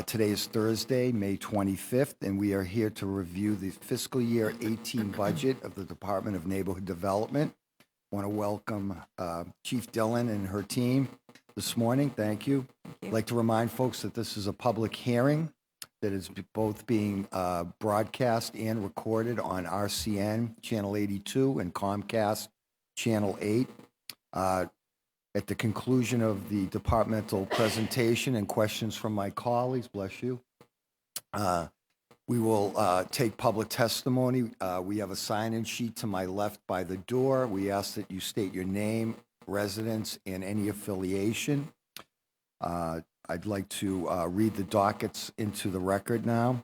Today is Thursday, May 25th, and we are here to review the fiscal year 18 budget of the Department of Neighborhood Development. I want to welcome Chief Dillon and her team this morning. Thank you. I'd like to remind folks that this is a public hearing that is both being broadcast and recorded on RCN Channel 82 and Comcast Channel 8. At the conclusion of the departmental presentation and questions from my colleagues, bless you, we will take public testimony. We have a sign-in sheet to my left by the door. We ask that you state your name, residence, and any affiliation. I'd like to read the dockets into the record now.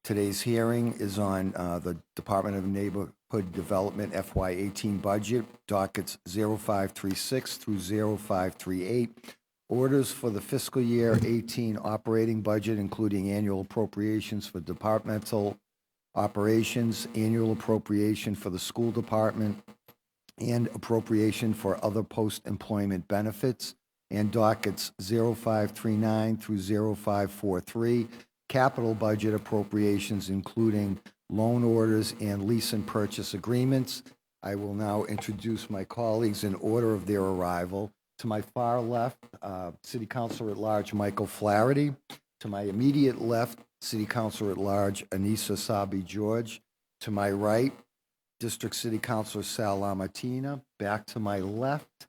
Today's hearing is on the Department of Neighborhood Development FY18 budget, dockets 0536 through 0538. Orders for the fiscal year 18 operating budget, including annual appropriations for departmental operations, annual appropriation for the school department, and appropriation for other post-employment benefits, and dockets 0539 through 0543. Capital budget appropriations, including loan orders and lease and purchase agreements. I will now introduce my colleagues in order of their arrival. To my far left, City Councilor at Large Michael Flaherty. To my immediate left, City Councilor at Large Anissa Sabi George. To my right, District City Councilor Sal LaMartina. Back to my left,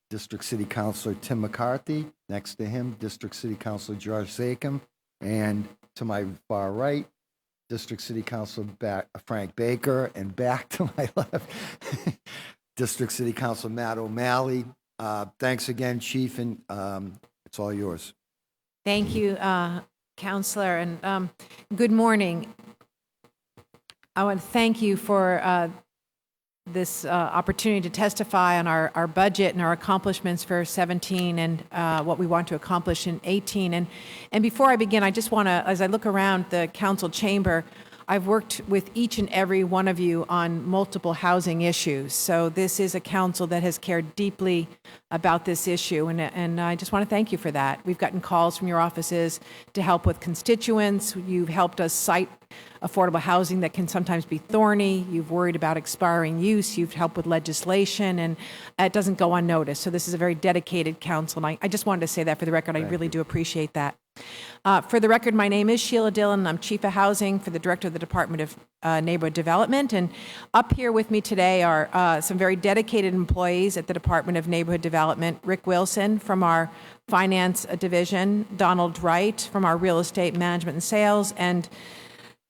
District City Councilor Tim McCarthy. Next to him, District City Councilor George Zakim. And to my far right, District City Councilor Frank Baker, and back to my left, District City Councilor Matt O'Malley. Thanks again, Chief, and it's all yours. Thank you, Councilor, and good morning. I want to thank you for this opportunity to testify on our budget and our accomplishments for 17 and what we want to accomplish in 18. And before I begin, I just want to, as I look around the council chamber, I've worked with each and every one of you on multiple housing issues. So this is a council that has cared deeply about this issue, and I just want to thank you for that. We've gotten calls from your offices to help with constituents. You've helped us cite affordable housing that can sometimes be thorny. You've worried about expiring use. You've helped with legislation, and it doesn't go unnoticed. So this is a very dedicated council, and I just wanted to say that for the record. I really do appreciate that. For the record, my name is Sheila Dillon, and I'm Chief of Housing for the Director of the Department of Neighborhood Development. And up here with me today are some very dedicated employees at the Department of Neighborhood Development. Rick Wilson from our Finance Division, Donald Wright from our Real Estate Management and Sales, and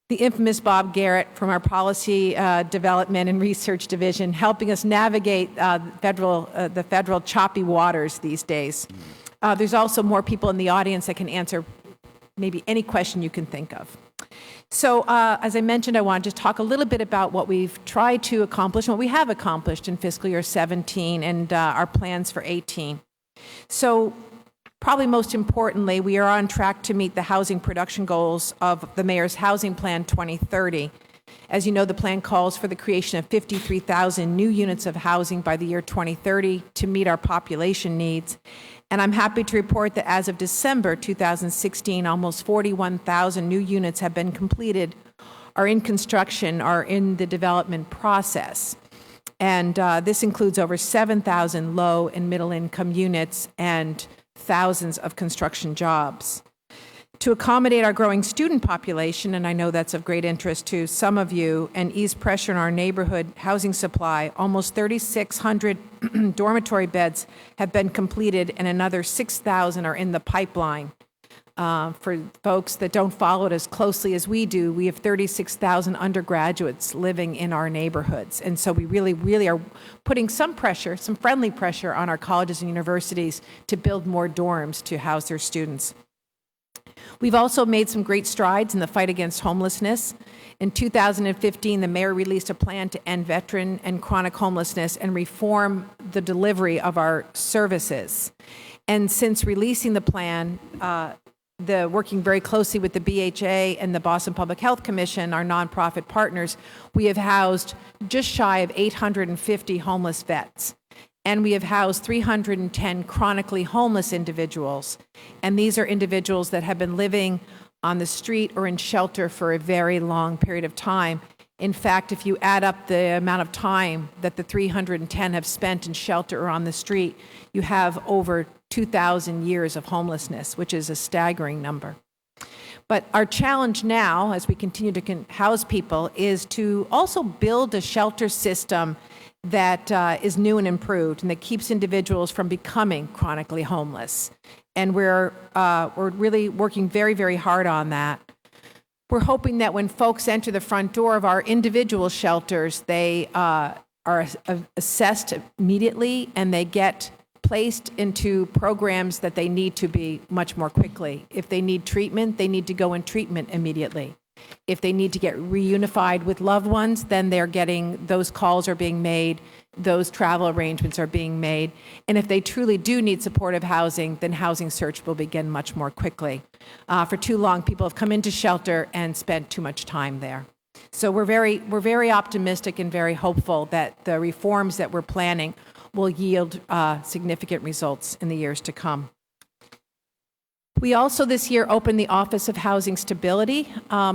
the infamous Bob Garrett from our Policy Development and Research Division, helping us navigate the federal choppy waters these days. There's also more people in the audience that can answer maybe any question you can think of. So as I mentioned, I wanted to talk a little bit about what we've tried to accomplish and what we have accomplished in fiscal year 17 and our plans for 18. So probably most importantly, we are on track to meet the housing production goals of the Mayor's Housing Plan 2030. As you know, the plan calls for the creation of 53,000 new units of housing by the year 2030 to meet our population needs. And I'm happy to report that as of December 2016, almost 41,000 new units have been completed, are in construction, are in the development process. And this includes over 7,000 low and middle income units and thousands of construction jobs. To accommodate our growing student population, and I know that's of great interest to some of you, and ease pressure on our neighborhood housing supply, almost 3,600 dormitory beds have been completed and another 6,000 are in the pipeline. For folks that don't follow it as closely as we do, we have 36,000 undergraduates living in our neighborhoods. And so we really are putting some pressure, some friendly pressure on our colleges and universities to build more dorms to house their students. We've also made some great strides in the fight against homelessness. In 2015, the mayor released a plan to end veteran and chronic homelessness and reform the delivery of our services. And since releasing the plan, working very closely with the BHA and the Boston Public Health Commission, our nonprofit partners, we have housed just shy of 850 homeless vets. And we have housed 310 chronically homeless individuals. And these are individuals that have been living on the street or in shelter for a very long period of time. In fact, if you add up the amount of time that the 310 have spent in shelter or on the street, you have over 2,000 years of homelessness, which is a staggering number. But our challenge now, as we continue to house people, is to also build a shelter system that is new and improved and that keeps individuals from becoming chronically homeless. And we're really working very, very hard on that. We're hoping that when folks enter the front door of our individual shelters, they are assessed immediately and they get placed into programs that they need to be much more quickly. If they need treatment, they need to go in treatment immediately. If they need to get reunified with loved ones, then those calls are being made, those travel arrangements are being made. And if they truly do need supportive housing, then housing search will begin much more quickly. For too long, people have come into shelter and spent too much time there. So we're very optimistic and very hopeful that the reforms that we're planning will yield significant results in the years to come. We also this year opened the Office of Housing Stability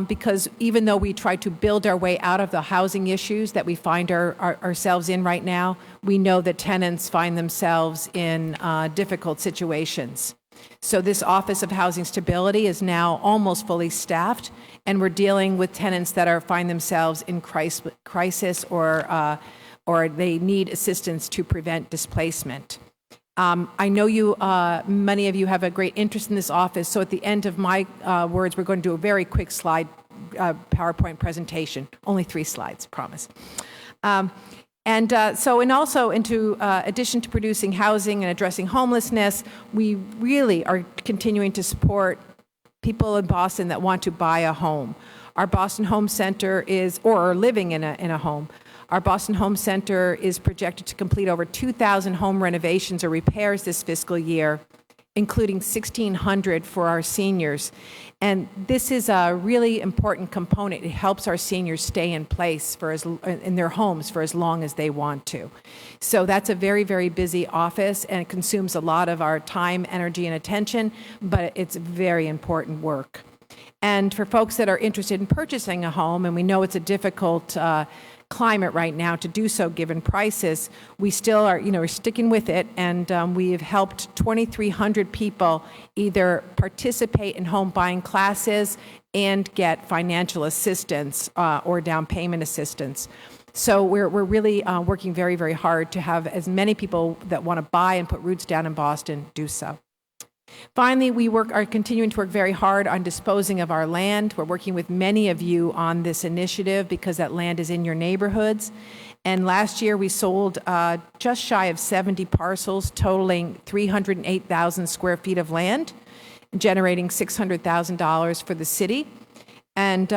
because even though we try to build our way out of the housing issues that we find ourselves in right now, we know that tenants find themselves in difficult situations. So this Office of Housing Stability is now almost fully staffed, and we're dealing with tenants that find themselves in crisis or they need assistance to prevent displacement. I know many of you have a great interest in this office, so at the end of my words, we're going to do a very quick slide PowerPoint presentation. Only 3 slides, promise. In addition to producing housing and addressing homelessness, we really are continuing to support people in Boston that want to buy a home. Our Boston Home Center or are living in a home. Our Boston Home Center is projected to complete over 2,000 home renovations or repairs this fiscal year, including 1,600 for our seniors. And this is a really important component. It helps our seniors stay in place in their homes for as long as they want to. So that's a very, very busy office, and it consumes a lot of our time, energy, and attention, but it's very important work. And for folks that are interested in purchasing a home, and we know it's a difficult climate right now to do so given prices, we still are, we're sticking with it, and we have helped 2,300 people either participate in home buying classes and get financial assistance or down payment assistance. So we're really working very, very hard to have as many people that want to buy and put roots down in Boston do so. Finally, we are continuing to work very hard on disposing of our land. We're working with many of you on this initiative because that land is in your neighborhoods. And last year we sold just shy of 70 parcels totaling 308,000 square feet of land, generating $600,000 for the city. And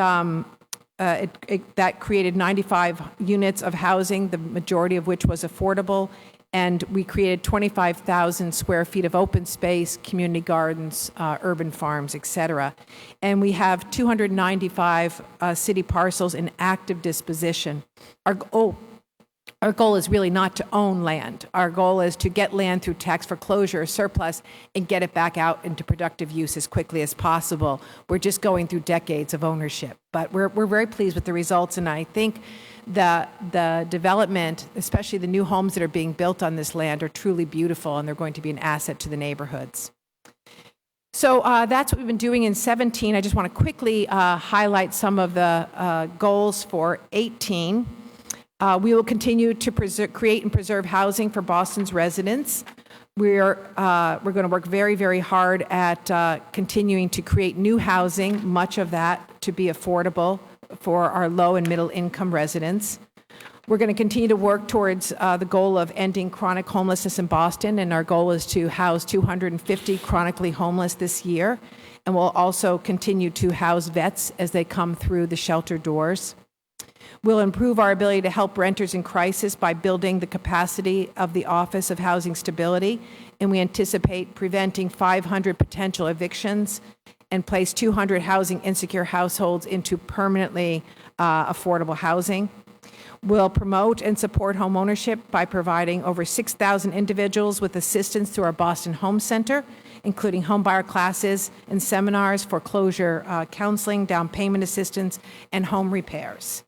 that created 95 units of housing, the majority of which was affordable. And we created 25,000 square feet of open space, community gardens, urban farms, et cetera. And we have 295 city parcels in active disposition. Our goal is really not to own land. Our goal is to get land through tax foreclosure or surplus and get it back out into productive use as quickly as possible. We're just going through decades of ownership. But we're very pleased with the results, and I think the development, especially the new homes that are being built on this land, are truly beautiful, and they're going to be an asset to the neighborhoods. So that's what we've been doing in 17. I just want to quickly highlight some of the goals for 18. We will continue to create and preserve housing for Boston's residents. We're going to work very, very hard at continuing to create new housing, much of that to be affordable for our low and middle income residents. We're going to continue to work towards the goal of ending chronic homelessness in Boston, and our goal is to house 250 chronically homeless this year. And we'll also continue to house vets as they come through the shelter doors. We'll improve our ability to help renters in crisis by building the capacity of the Office of Housing Stability, and we anticipate preventing 500 potential evictions and place 200 housing insecure households into permanently affordable housing. We'll promote and support homeownership by providing over 6,000 individuals with assistance through our Boston Home Center, including homebuyer classes and seminars, foreclosure counseling, down payment assistance, and home repairs.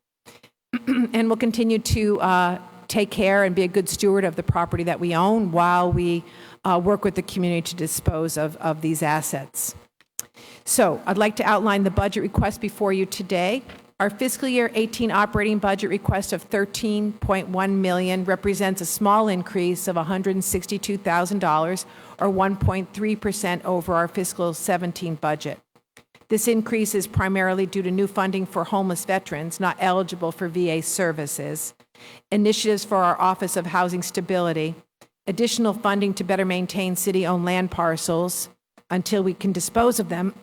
And we'll continue to take care and be a good steward of the property that we own while we work with the community to dispose of these assets. So I'd like to outline the budget request before you today. Our fiscal year 18 operating budget request of $13.1 million represents a small increase of $162,000, or 1.3% over our fiscal 17 budget. This increase is primarily due to new funding for homeless veterans not eligible for VA services, initiatives for our Office of Housing Stability, additional funding to better maintain city-owned land parcels until we can dispose of them,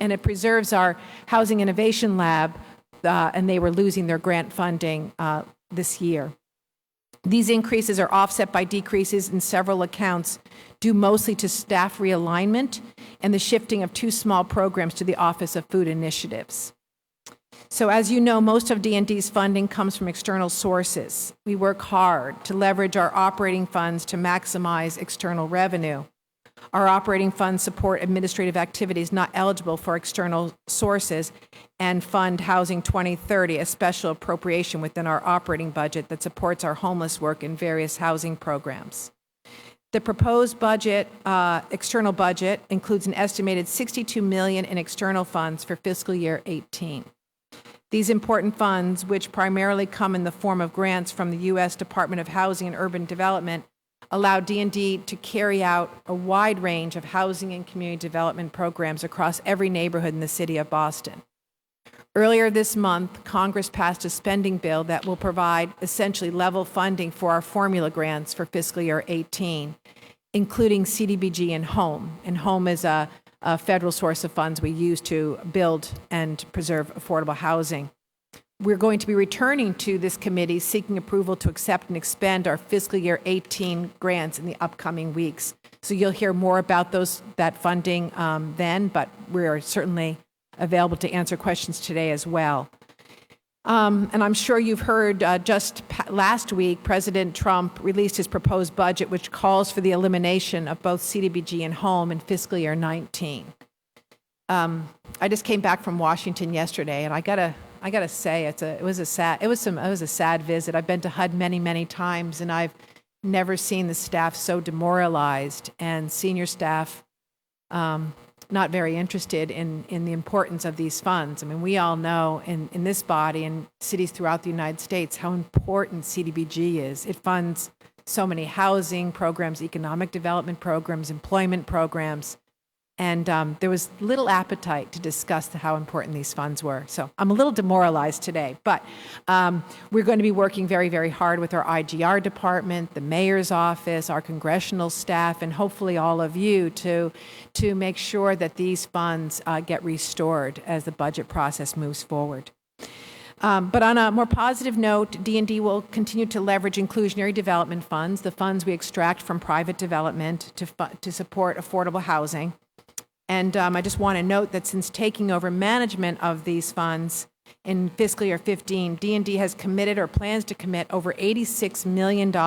and it preserves our Housing Innovation Lab, and they were losing their grant funding this year. These increases are offset by decreases in several accounts due mostly to staff realignment and the shifting of 2 small programs to the Office of Food Initiatives. So as you know, most of D&D's funding comes from external sources. We work hard to leverage our operating funds to maximize external revenue. Our operating funds support administrative activities not eligible for external sources and fund Housing 2030, a special appropriation within our operating budget that supports our homeless work in various housing programs. The proposed budget, external budget, includes an estimated $62 million in external funds for fiscal year 18. These important funds, which primarily come in the form of grants from the U.S. Department of Housing and Urban Development, allow D&D to carry out a wide range of housing and community development programs across every neighborhood in the city of Boston. Earlier this month, Congress passed a spending bill that will provide essentially level funding for our formula grants for fiscal year 18, including CDBG and HOME. And HOME is a federal source of funds we use to build and preserve affordable housing. We're going to be returning to this committee seeking approval to accept and expend our fiscal year 18 grants in the upcoming weeks. So you'll hear more about that funding then, but we're certainly available to answer questions today as well. And I'm sure you've heard just last week, President Trump released his proposed budget, which calls for the elimination of both CDBG and HOME in fiscal year 19. I just came back from Washington yesterday, and I gotta say it was a sad visit. I've been to HUD many times, and I've never seen the staff so demoralized and senior staff not very interested in the importance of these funds. I mean, we all know in this body and cities throughout the United States how important CDBG is. It funds so many housing programs, economic development programs, employment programs, and there was little appetite to discuss how important these funds were. So I'm a little demoralized today, but we're going to be working very hard with our IGR department, the mayor's office, our congressional staff, and hopefully all of you to make sure that these funds get restored as the budget process moves forward. But on a more positive note, D&D will continue to leverage inclusionary development funds, the funds we extract from private development to support affordable housing. And I just want to note that since taking over management of these funds in fiscal year 15, D&D has committed or plans to commit over $86 million to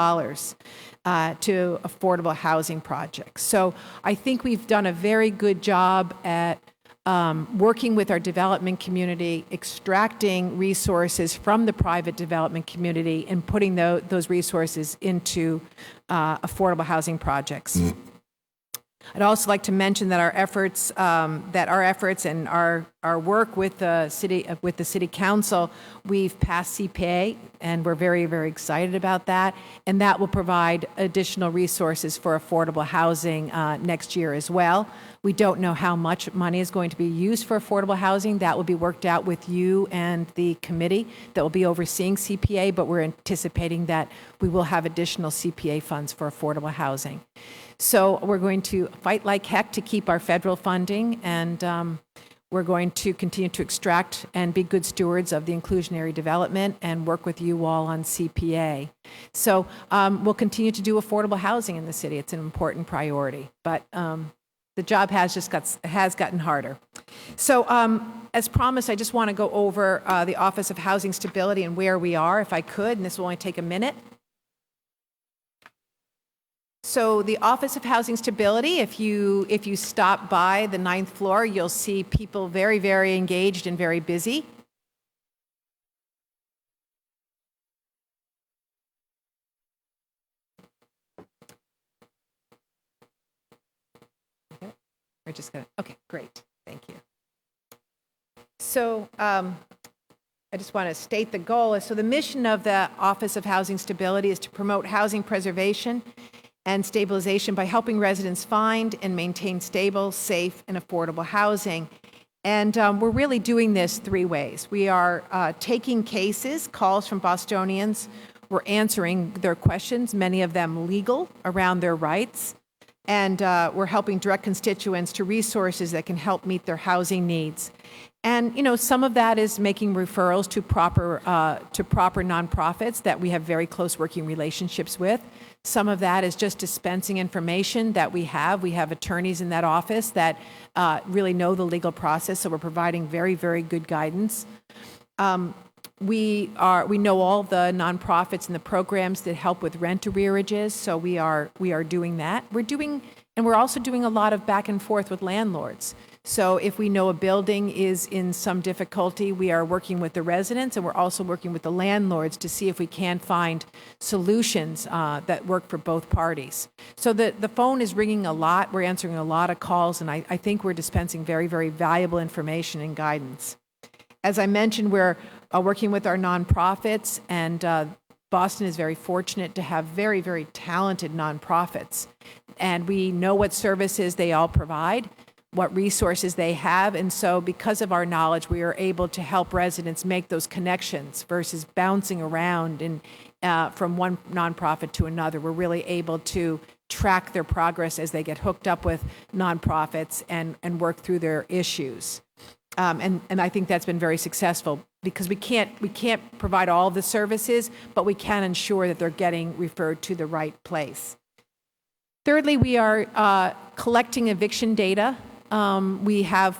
affordable housing projects. So I think we've done a very good job at working with our development community, extracting resources from the private development community and putting those resources into affordable housing projects. I'd also like to mention that our efforts and our work with the city council, we've passed CPA, and we're very excited about that. And that will provide additional resources for affordable housing next year as well. We don't know how much money is going to be used for affordable housing. That will be worked out with you and the committee that will be overseeing CPA, but we're anticipating that we will have additional CPA funds for affordable housing. So we're going to fight like heck to keep our federal funding, and We're going to continue to extract and be good stewards of the inclusionary development and work with you all on CPA. So we'll continue to do affordable housing in the city. It's an important priority, but the job has gotten harder. So as promised, I just want to go over the Office of Housing Stability and where we are, if I could, and this will only take a minute. So the Office of Housing Stability, if you stop by the 9th floor, you'll see people very, very engaged and very busy. We're just gonna, okay, great, thank you. So I just want to state the goal. So the mission of the Office of Housing Stability is to promote housing preservation and stabilization by helping residents find and maintain stable, safe, and affordable housing. And we're really doing this 3 ways. We are taking cases, calls from Bostonians. We're answering their questions, many of them legal, around their rights. And we're helping direct constituents to resources that can help meet their housing needs. And, you know, some of that is making referrals to proper nonprofits that we have very close working relationships with. Some of that is just dispensing information that we have. We have attorneys in that office that really know the legal process, so we're providing very, very good guidance. We know all the nonprofits and the programs that help with rent arrearages, so we are doing that. We're also doing a lot of back and forth with landlords. So if we know a building is in some difficulty, we are working with the residents, and we're also working with the landlords to see if we can find solutions that work for both parties. So the phone is ringing a lot. We're answering a lot of calls, and I think we're dispensing very, very valuable information and guidance. As I mentioned, we're working with our nonprofits, and Boston is very fortunate to have very, very talented nonprofits. And we know what services they all provide, what resources they have, and so because of our knowledge, we are able to help residents make those connections versus bouncing around from one nonprofit to another. We're really able to track their progress as they get hooked up with nonprofits and work through their issues. And I think that's been very successful because we can't provide all of the services, but we can ensure that they're getting referred to the right place. Thirdly, we are collecting eviction data. We have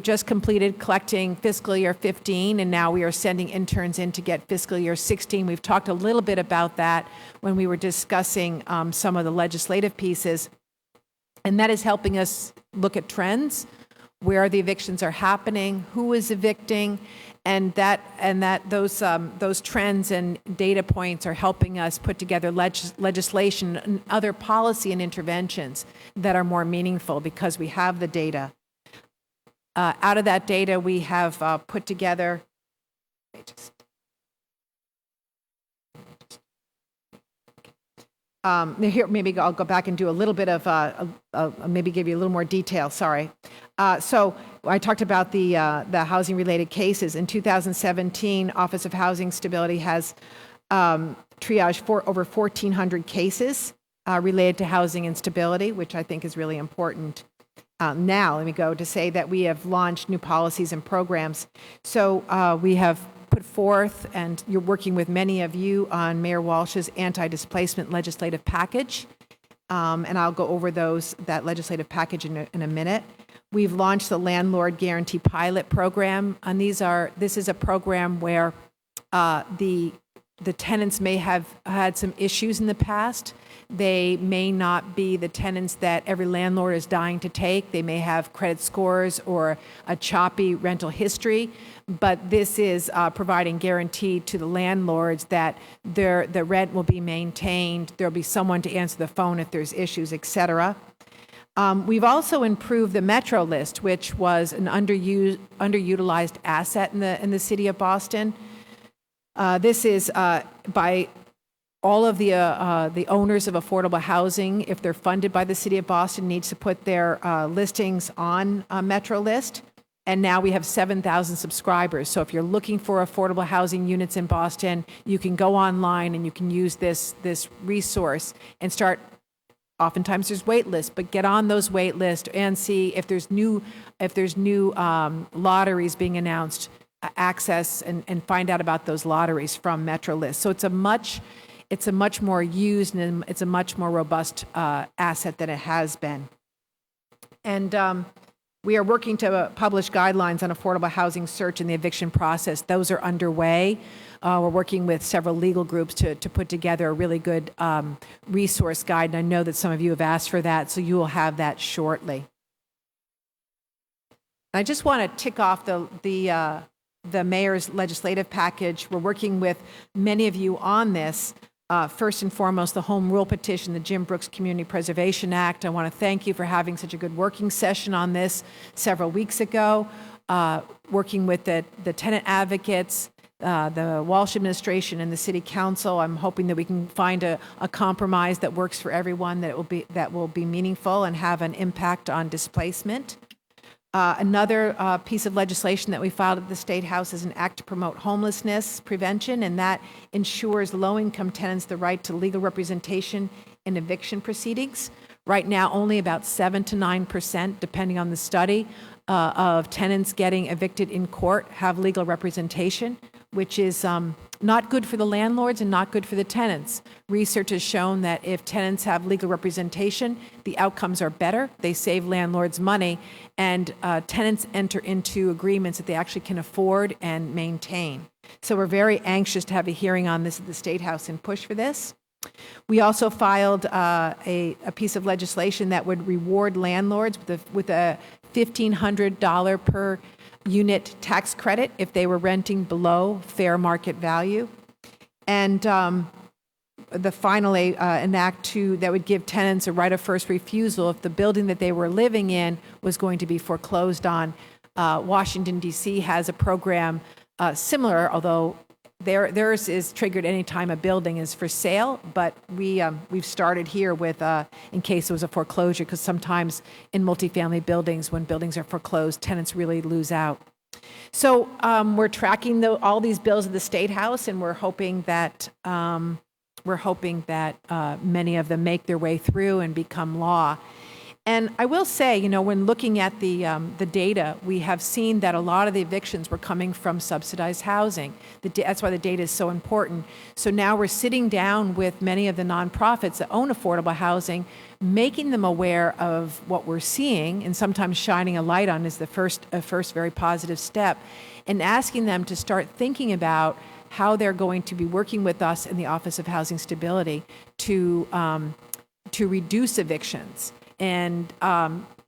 just completed collecting fiscal year 15, and now we are sending interns in to get fiscal year 16. We've talked a little bit about that when we were discussing some of the legislative pieces, and that is helping us look at trends, where the evictions are happening, who is evicting, and those trends and data points are helping us put together legislation and other policy and interventions that are more meaningful because we have the data. Out of that data, we have put together. Here, maybe I'll go back and do a little bit of, maybe give you a little more detail, sorry. So I talked about the housing-related cases. In 2017, Office of Housing Stability has triaged over 1,400 cases related to housing instability, which I think is really important. Now, let me go to say that we have launched new policies and programs. So we have put forth, and you're working with many of you on Mayor Walsh's anti-displacement legislative package, and I'll go over that legislative package in a minute. We've launched the Landlord Guarantee Pilot Program, and this is a program where the tenants may have had some issues in the past. They may not be the tenants that every landlord is dying to take. They may have credit scores or a choppy rental history, but this is providing guarantee to the landlords that the rent will be maintained. There'll be someone to answer the phone if there's issues, et cetera. We've also improved the Metro List, which was an underutilized asset in the city of Boston. This is by all of the owners of affordable housing, if they're funded by the city of Boston, needs to put their listings on Metro List. And now we have 7,000 subscribers. So if you're looking for affordable housing units in Boston, you can go online and you can use this resource and start oftentimes there's wait lists, but get on those wait lists and see if there's new lotteries being announced, access and find out about those lotteries from Metro List. So it's a much more used and it's a much more robust asset than it has been. And we are working to publish guidelines on affordable housing search and the eviction process. Those are underway. We're working with several legal groups to put together a really good resource guide. And I know that some of you have asked for that, so you will have that shortly. I just want to tick off the mayor's legislative package. We're working with many of you on this. First and foremost, the home rule petition, the Jim Brooks Community Preservation Act. I want to thank you for having such a good working session on this several weeks ago, working with the tenant advocates, the Walsh administration and the city council. I'm hoping that we can find a compromise that works for everyone, that will be meaningful and have an impact on displacement. Another piece of legislation that we filed at the State House is an act to promote homelessness prevention, and that ensures low-income tenants the right to legal representation in eviction proceedings. Right now, only about 7 to 9%, depending on the study, of tenants getting evicted in court have legal representation, which is not good for the landlords and not good for the tenants. Research has shown that if tenants have legal representation, the outcomes are better. They save landlords money, and tenants enter into agreements that they actually can afford and maintain. So we're very anxious to have a hearing on this at the State House and push for this. We also filed a piece of legislation that would reward landlords with a $1,500 per unit tax credit if they were renting below fair market value. And finally, an act that would give tenants a right of first refusal if the building that they were living in was going to be foreclosed on. Washington, D.C. has a program similar, although theirs is triggered anytime a building is for sale, but we've started here with in case it was a foreclosure, because sometimes in multifamily buildings, when buildings are foreclosed, tenants really lose out. So we're tracking all these bills at the State House, and we're hoping that many of them make their way through and become law. And I will say, when looking at the data, we have seen that a lot of the evictions were coming from subsidized housing. That's why the data is so important. So now we're sitting down with many of the nonprofits that own affordable housing, making them aware of what we're seeing, and sometimes shining a light on is the first very positive step, and asking them to start thinking about how they're going to be working with us in the Office of Housing Stability to reduce evictions. And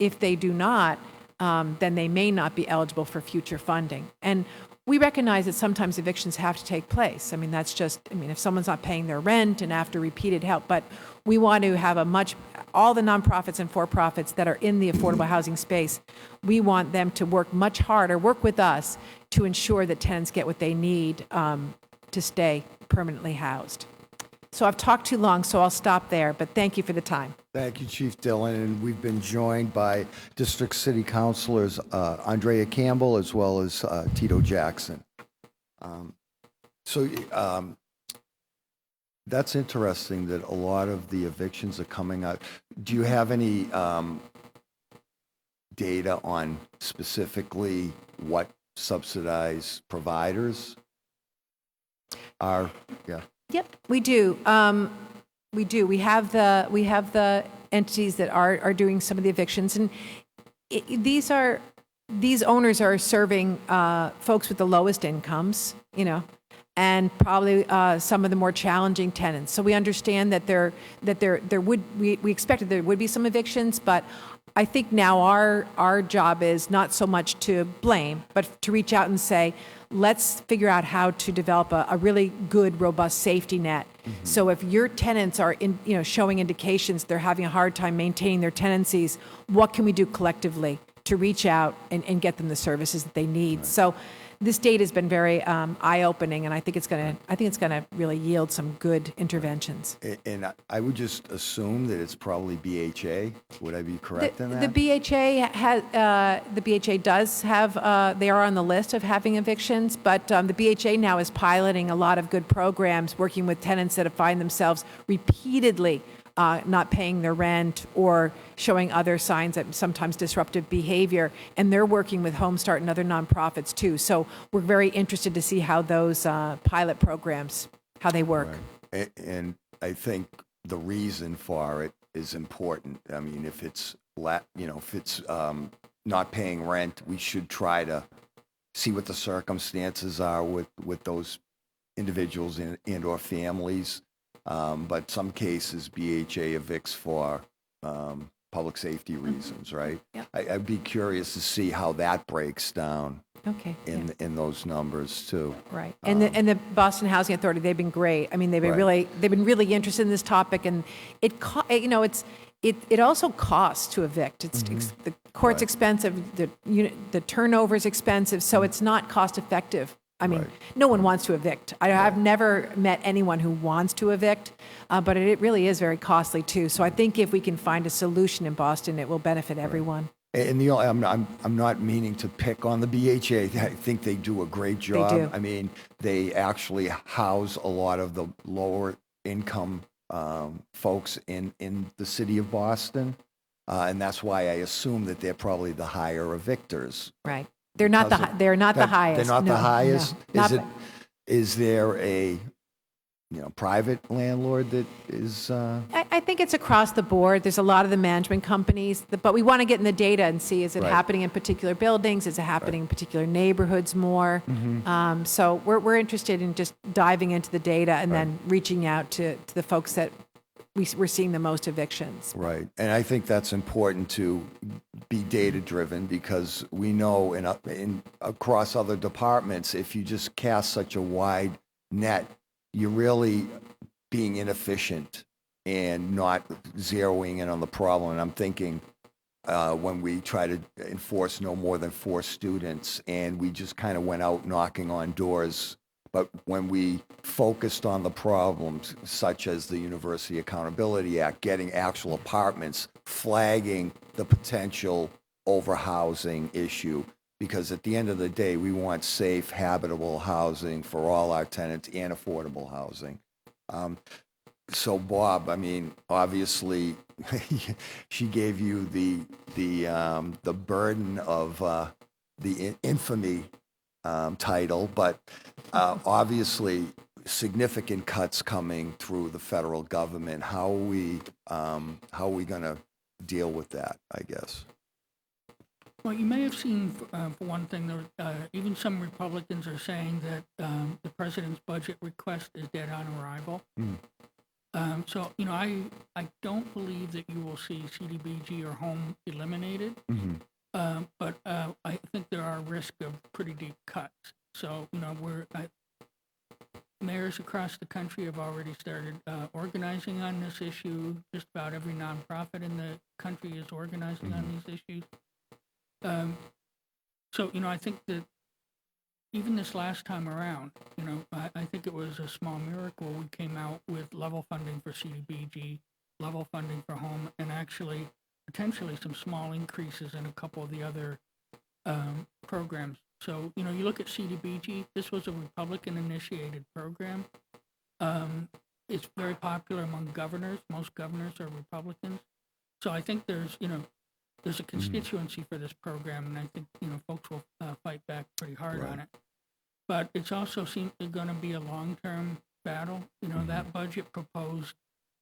if they do not, then they may not be eligible for future funding. And we recognize that sometimes evictions have to take place. If someone's not paying their rent and after repeated help, but we want to have all the nonprofits and for-profits that are in the affordable housing space, we want them to work much harder, work with us to ensure that tenants get what they need to stay permanently housed. So I've talked too long, so I'll stop there, but thank you for the time. Thank you, Chief Dillon, and we've been joined by District City Councilors Andrea Campbell as well as Tito Jackson. That's interesting that a lot of the evictions are coming out. Do you have any data on specifically what subsidized providers are? Yeah. Yep, we do. We do. We have the entities that are doing some of the evictions, and these owners are serving folks with the lowest incomes, and probably some of the more challenging tenants. So we understand that we expected there would be some evictions, but I think now our job is not so much to blame, but to reach out and say, let's figure out how to develop a really good, robust safety net. Mm-hmm. So if your tenants are showing indications they're having a hard time maintaining their tenancies, what can we do collectively to reach out and get them the services that they need? Right. So this data has been very eye-opening, and I think it's going to really yield some good interventions. And I would just assume that it's probably BHA. Would I be correct in that? The BHA does have. They are on the list of having evictions, but the BHA now is piloting a lot of good programs, working with tenants that find themselves repeatedly not paying their rent or showing other signs of sometimes disruptive behavior. And they're working with Home Start and other nonprofits too. So we're very interested to see how those pilot programs, how they work. Right. And I think the reason for it is important. I mean, if it's not paying rent, we should try to see what the circumstances are with those individuals and or families. But some cases, BHA evicts for public safety reasons, right? Yeah. I'd be curious to see how that breaks down Okay. in those numbers too. Right. And the Boston Housing Authority, they've been great. I mean, they've been really interested in this topic, and it also costs to evict. It's the court's expensive, the turnover is expensive, so it's not cost effective. I mean, no one wants to evict. I've never met anyone who wants to evict, but it really is very costly too. So I think if we can find a solution in Boston, it will benefit everyone. And I'm not meaning to pick on the BHA. I think they do a great job. They do. I mean, they actually house a lot of the lower income folks in the city of Boston, and that's why I assume that they're probably the higher evictors. Right. They're not the highest. They're not the highest. No. Is there a private landlord that is? I think it's across the board. There's a lot of the management companies, but we want to get in the data and see, is it happening in particular buildings? Is it happening in particular neighborhoods more? So we're interested in just diving into the data and then reaching out to the folks that we're seeing the most evictions. Right. And I think that's important to be data driven, because we know in across other departments, if you just cast such a wide net, you're really being inefficient and not zeroing in on the problem. And I'm thinking when we try to enforce no more than 4 students, and we just kind of went out knocking on doors. But when we focused on the problems, such as the University Accountability Act, getting actual apartments, flagging the potential overhousing issue, because at the end of the day, we want safe, habitable housing for all our tenants and affordable housing. So Bob, I mean, obviously, she gave you the burden of the infamy title, but obviously significant cuts coming through the federal government. How are we going to deal with that, I guess? Well, you may have seen, for one thing, even some Republicans are saying that the president's budget request is dead on arrival. So, I don't believe that you will see CDBG or home eliminated, but I think there are risks of pretty deep cuts. So, mayors across the country have already started organizing on this issue. Just about every nonprofit in the country is organizing on these issues. So, I think that even this last time around, I think it was a small miracle we came out with level funding for CDBG, level funding for home, and actually potentially some small increases in a couple of the other programs. So, you look at CDBG, this was a Republican-initiated program. It's very popular among governors. Most governors are Republicans. So I think there's a constituency for this program, and I think, folks will fight back pretty hard on it. But it's also going to be a long-term battle. That budget proposed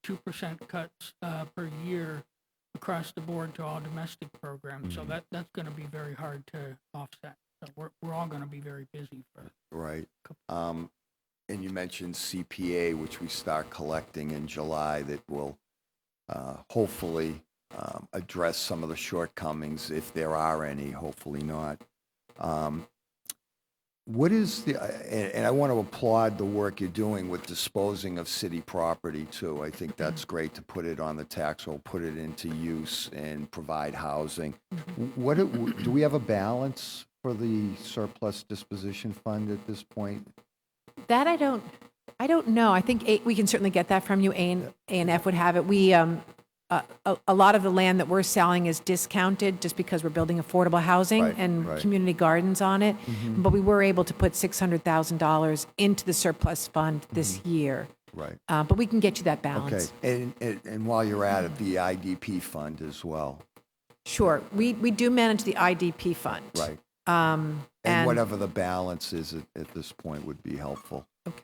2% cuts per year across the board to all domestic programs. So that's going to be very hard to offset. So we're all going to be very busy for Right. And you mentioned CPA, which we start collecting in July, that will hopefully address some of the shortcomings, if there are any, hopefully not. What is and I want to applaud the work you're doing with disposing of city property too. I think that's great to put it on the tax roll, put it into use and provide housing. Do we have a balance for the surplus disposition fund at this point? That I don't know. I think we can certainly get that from you. A&F would have it. We a lot of the land that we're selling is discounted just because we're building affordable housing and community gardens on it. But we were able to put $600,000 into the surplus fund this year. Right. But we can get you that Okay. balance. And while you're at it, the IDP fund as well. Sure. We do manage the IDP fund. Right. And And whatever the balance is at this point would be helpful. Okay.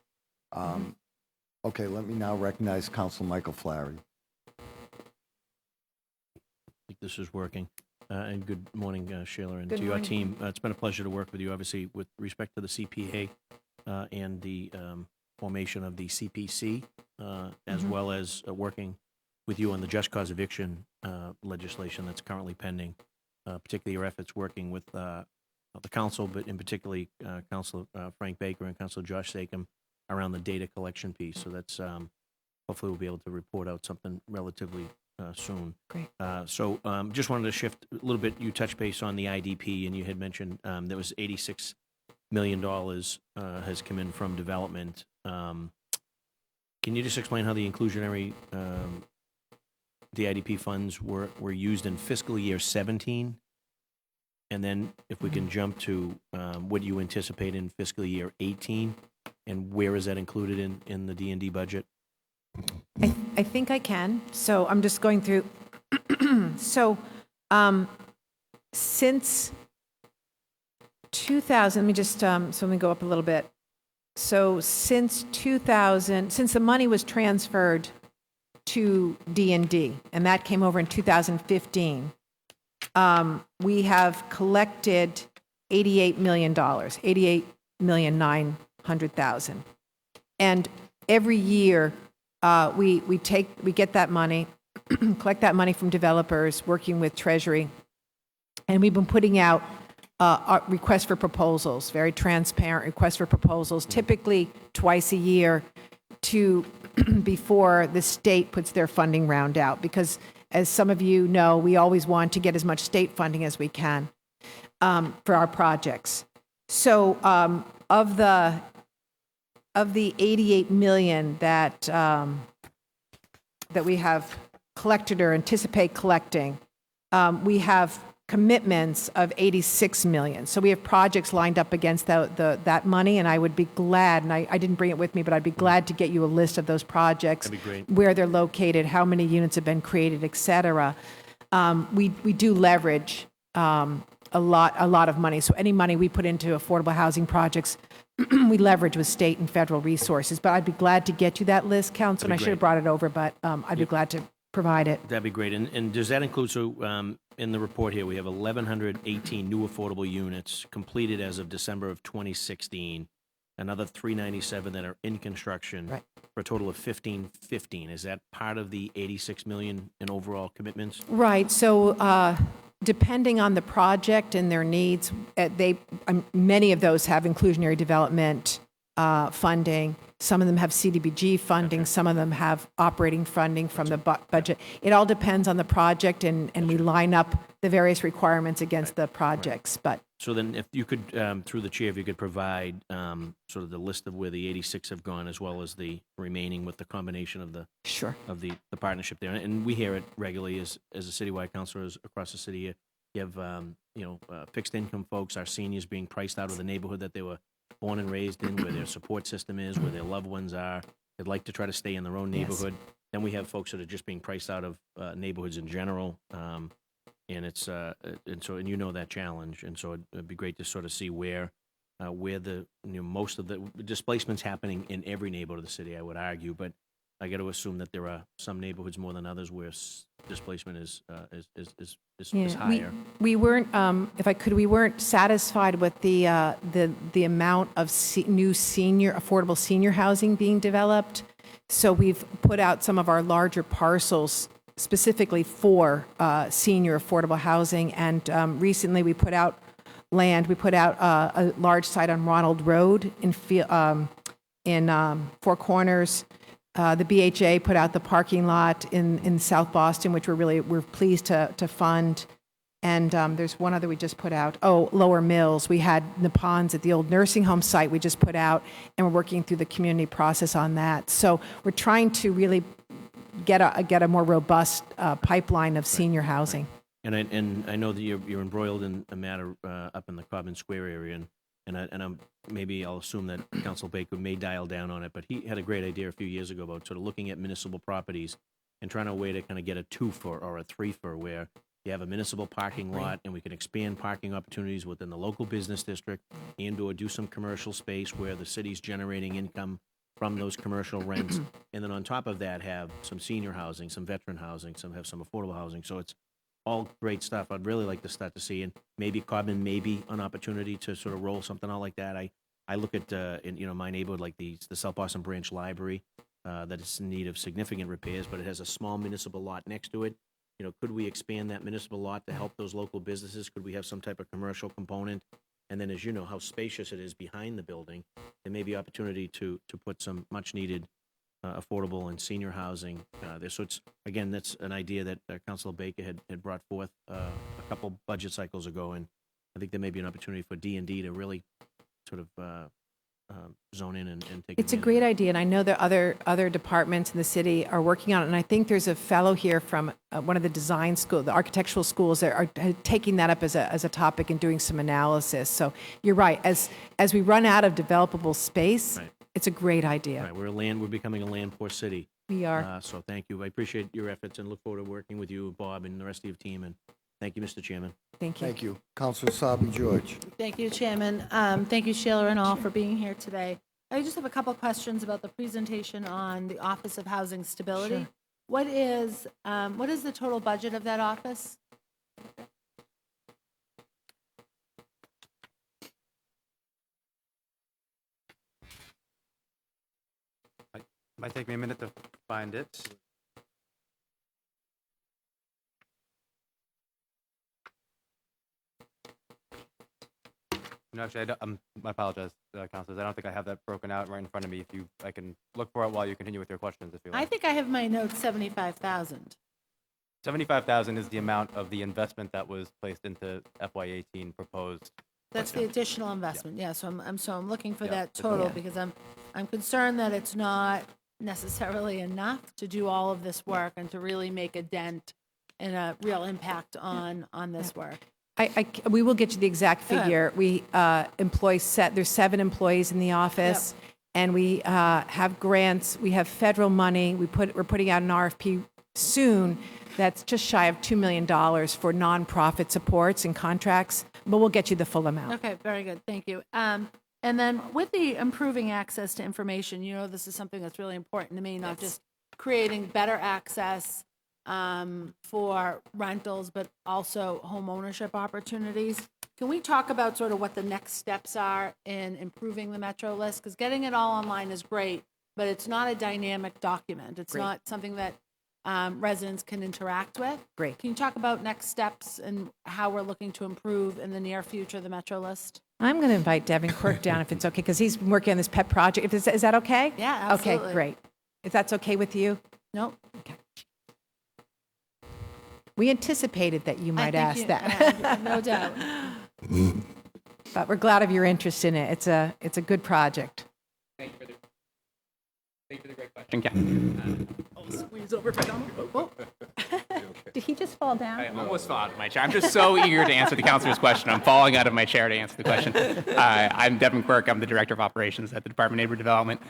Okay, let me now recognize Council Michael Flaherty. I think this is working. And good morning, Sheila, and Good to your morning. team. It's been a pleasure to work with you, obviously, with respect to the CPA and the formation of the CPC, as well as working with you on the just cause eviction legislation that's currently pending, particularly your efforts working with the council, but in particularly Councilor Frank Baker and Councilor Josh Sakem around the data collection piece. So that's hopefully we'll be able to report out something relatively soon. Great. So just wanted to shift a little bit. You touched base on the IDP, and you had mentioned there was $86 million has come in from development. Can you just explain how the inclusionary, the IDP funds were used in fiscal year 17? And then if we can jump to what you anticipate in fiscal year 18, and where is that included in the D&D budget? I think I can. So I'm just going through. So since 2000, let me just, so let me go up a little bit. So since 2000, since the money was transferred to D&D, and that came over in 2015, we have collected $88 million, $88,900,000. And every year, we get that money, collect that money from developers, working with Treasury, and we've been putting out requests for proposals, very transparent requests for proposals, typically twice a year, to before the state puts their funding round out. Because as some of you know, we always want to get as much state funding as we can for our projects. So of the 88 million that we have collected or anticipate collecting, we have commitments of 86 million. So we have projects lined up against that money, and I would be glad, and I didn't bring it with me, but I'd be glad to get you a list of those projects, That'd be great. where they're located, how many units have been created, et cetera. We do leverage a lot of money. So any money we put into affordable housing projects, we leverage with state and federal resources. But I'd be glad to get you that list, Council, and I That'd be should have brought it over, but I'd be glad to provide it. That'd be great. And does that include, so in the report here, we have 1,118 new affordable units completed as of December of 2016, another 397 that are in construction, Right. for a total of 1,515. Is that part of the 86 million in overall commitments? Right. So depending on the project and their needs, many of those have inclusionary development funding. Some of them have CDBG funding. Some of them have operating funding from the budget. It all depends on the project, and we line up the various requirements against the projects. But So then if you could, through the chair, if you could provide sort of the list of where the 86 have gone, as well as the remaining with the combination of the sure. partnership there. And we hear it regularly as a citywide councilors across the city. You have, fixed income folks, our seniors being priced out of the neighborhood that they were born and raised in, where their support system is, where their loved ones are. They'd like to try to stay in their own neighborhood. Then we have folks that are just being priced out of neighborhoods in general. And it's, and you know that challenge. And so it'd be great to sort of see where the, most of the displacement's happening in every neighborhood of the city, I would argue. But I got to assume that there are some neighborhoods more than others where displacement is higher. We weren't, we weren't satisfied with the amount of new affordable senior housing being developed. So we've put out some of our larger parcels specifically for senior affordable housing. And recently we put out land. We put out a large site on Ronald Road in Four Corners. The BHA put out the parking lot in South Boston, which we're pleased to fund. And there's one other we just put out. Oh, Lower Mills. We had the ponds at the old nursing home site we just put out, and we're working through the community process on that. So we're trying to really get a more robust pipeline of senior housing. And I know that you're embroiled in a matter up in the Cobbin Square area, I'm maybe I'll assume that Council Baker may dial down on it, but he had a great idea a few years ago about sort of looking at municipal properties and trying a way to kind of get a two-for or a three-for, where you have a municipal parking lot and we can expand parking opportunities within the local business district and/or do some commercial space where the city's generating income from those commercial rents. And then on top of that, have some senior housing, some veteran housing, have some affordable housing. So it's all great stuff. I'd really like to start to see, and maybe Codman may be an opportunity to sort of roll something out like that. I look at, in my neighborhood, like the South Boston Branch Library, that is in need of significant repairs, but it has a small municipal lot next to it. Could we expand that municipal lot to help those local businesses? Could we have some type of commercial component? And then, as you know, how spacious it is behind the building, there may be opportunity to put some much-needed affordable and senior housing there. So that's an idea that Councilor Baker had brought forth a couple budget cycles ago, and I think there may be an opportunity for D&D to really sort of zone in and take It's a advantage great of it. idea, and I know that other departments in the city are working on it. And I think there's a fellow here from one of the design school, the architectural schools, that are taking that up as a topic and doing some analysis. So you're right. As we run out of developable space, Right. it's a great idea. Right, we're becoming a land poor city. We are. So thank you. I appreciate your efforts and look forward to working with you, Bob, and the rest of your team. And thank you, Mr. Chairman. Thank you. Thank you. Councilor Sabi George. Thank you, Chairman. Thank you, Sheila and all, for being here today. I just have a couple of questions about the presentation on the Office of Housing Stability. Sure. What is the total budget of that office? Might take me a minute to find it. No, actually, I apologize, councilors. I don't think I have that broken out right in front of me. I can look for it while you continue with your questions, if you I like. think I have my notes 75,000. 75,000 is the amount of the investment that was placed into FY18 proposed. That's the additional investment. Yeah, so I'm looking for Yeah, that it's total okay. because I'm concerned that it's not necessarily enough to do all of this work and to really make a dent and a real impact on this work. We will get you the exact Good. figure. We there's 7 employees in the office, and we have grants. We have federal money. We're putting out an RFP soon that's just shy of $2 million for nonprofit supports and contracts, but we'll get you the full amount. Okay, very good. Thank you. And then with the improving access to information, this is something that's really important to me, not just creating better access for rentals, but also home ownership opportunities. Can we talk about sort of what the next steps are in improving the Metro list? Because getting it all online is great, but it's not a dynamic document. It's Great. not something that residents can interact with. Great. Can you talk about next steps and how we're looking to improve in the near future the Metro list? I'm going to invite Devin Quirk down if it's okay, because he's been working on this pet project. Is that okay? Yeah, absolutely. Okay, great. If that's okay with you? Nope. Okay. We anticipated that you might ask that, No doubt. but we're glad of your interest in it. It's a good project. Thank you for the great question, Ken. Squeeze over my Donald. Did he just fall down? I almost fell out of my chair. I'm just so eager to answer the councilor's question. I'm falling out of my chair to answer the question. I'm Devin Quirk. I'm the Director of Operations at the Department of Neighborhood Development.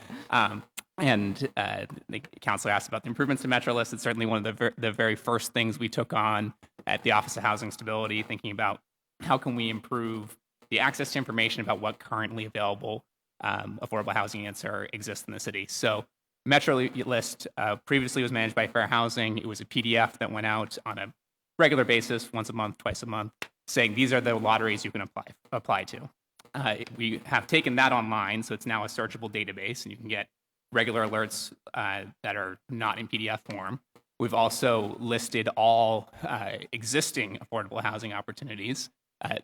The councilor asked about the improvements to Metro List. It's certainly one of the very first things we took on at the Office of Housing Stability, thinking about how can we improve the access to information about what currently available affordable housing units exist in the city. So Metro List previously was managed by Fair Housing. It was a PDF that went out on a regular basis, once a month, twice a month, saying these are the lotteries you can apply to. We have taken that online, so it's now a searchable database, and you can get regular alerts that are not in PDF form. We've also listed all existing affordable housing opportunities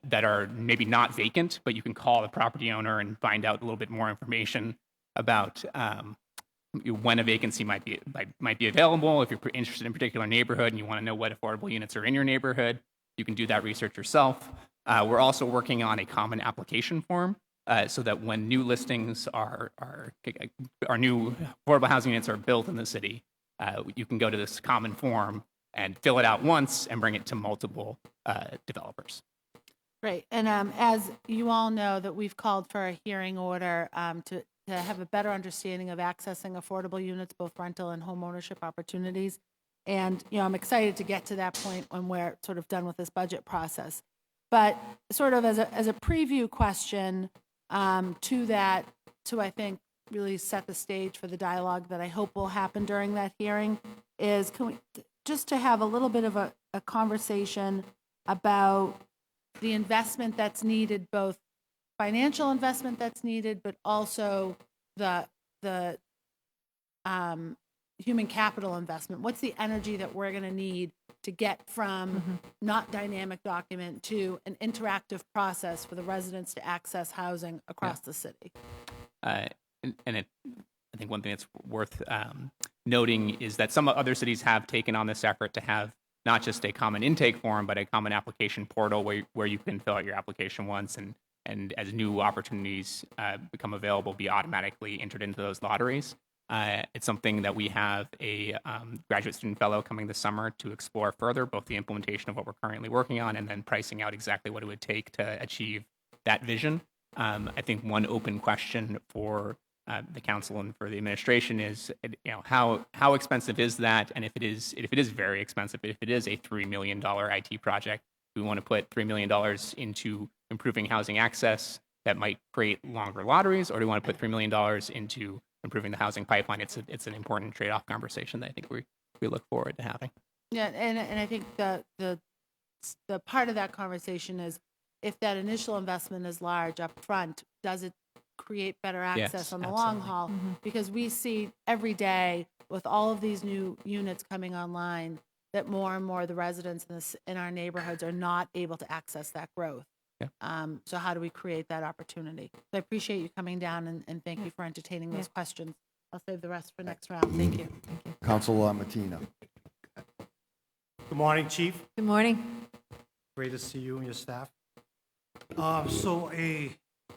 that are maybe not vacant, but you can call the property owner and find out a little bit more information about when a vacancy might be available. If you're interested in a particular neighborhood and you want to know what affordable units are in your neighborhood, you can do that research yourself. We're also working on a common application form so that when new listings are new affordable housing units are built in the city, you can go to this common form and fill it out once and bring it to multiple developers. Great. And as you all know, that we've called for a hearing order to have a better understanding of accessing affordable units, both rental and home ownership opportunities. And, I'm excited to get to that point when we're sort of done with this budget process. But sort of as a preview question to that, to I think really set the stage for the dialogue that I hope will happen during that hearing, is can we just to have a little bit of a conversation about the investment that's needed, both financial investment that's needed, but also the human capital investment. What's the energy that we're going to need to get from not dynamic document to an interactive process for the residents to access housing across the city? I think one thing that's worth noting is that some other cities have taken on this effort to have not just a common intake form, but a common application portal where you can fill out your application once and as new opportunities become available, be automatically entered into those lotteries. It's something that we have a graduate student fellow coming this summer to explore further, both the implementation of what we're currently working on and then pricing out exactly what it would take to achieve that vision. I think one open question for the council and for the administration is, how expensive is that? And if it is very expensive, if it is a $3 million IT project, do we want to put $3 million into improving housing access that might create longer lotteries, or do we want to put $3 million into improving the housing pipeline? It's an important trade-off conversation that I think we look forward to having. Yeah, and I think the part of that conversation is, if that initial investment is large up front, does it create better access Yes, on the long absolutely. haul? Because we see every day with all of these new units coming online that more and more of the residents in our neighborhoods are not able to access that growth. Yeah. So how do we create that opportunity? So I appreciate you coming down and thank you for entertaining those questions. I'll save the rest for next round. Thank you. Councilor Martina. Good morning, Chief. Good morning. Great to see you and your staff. So a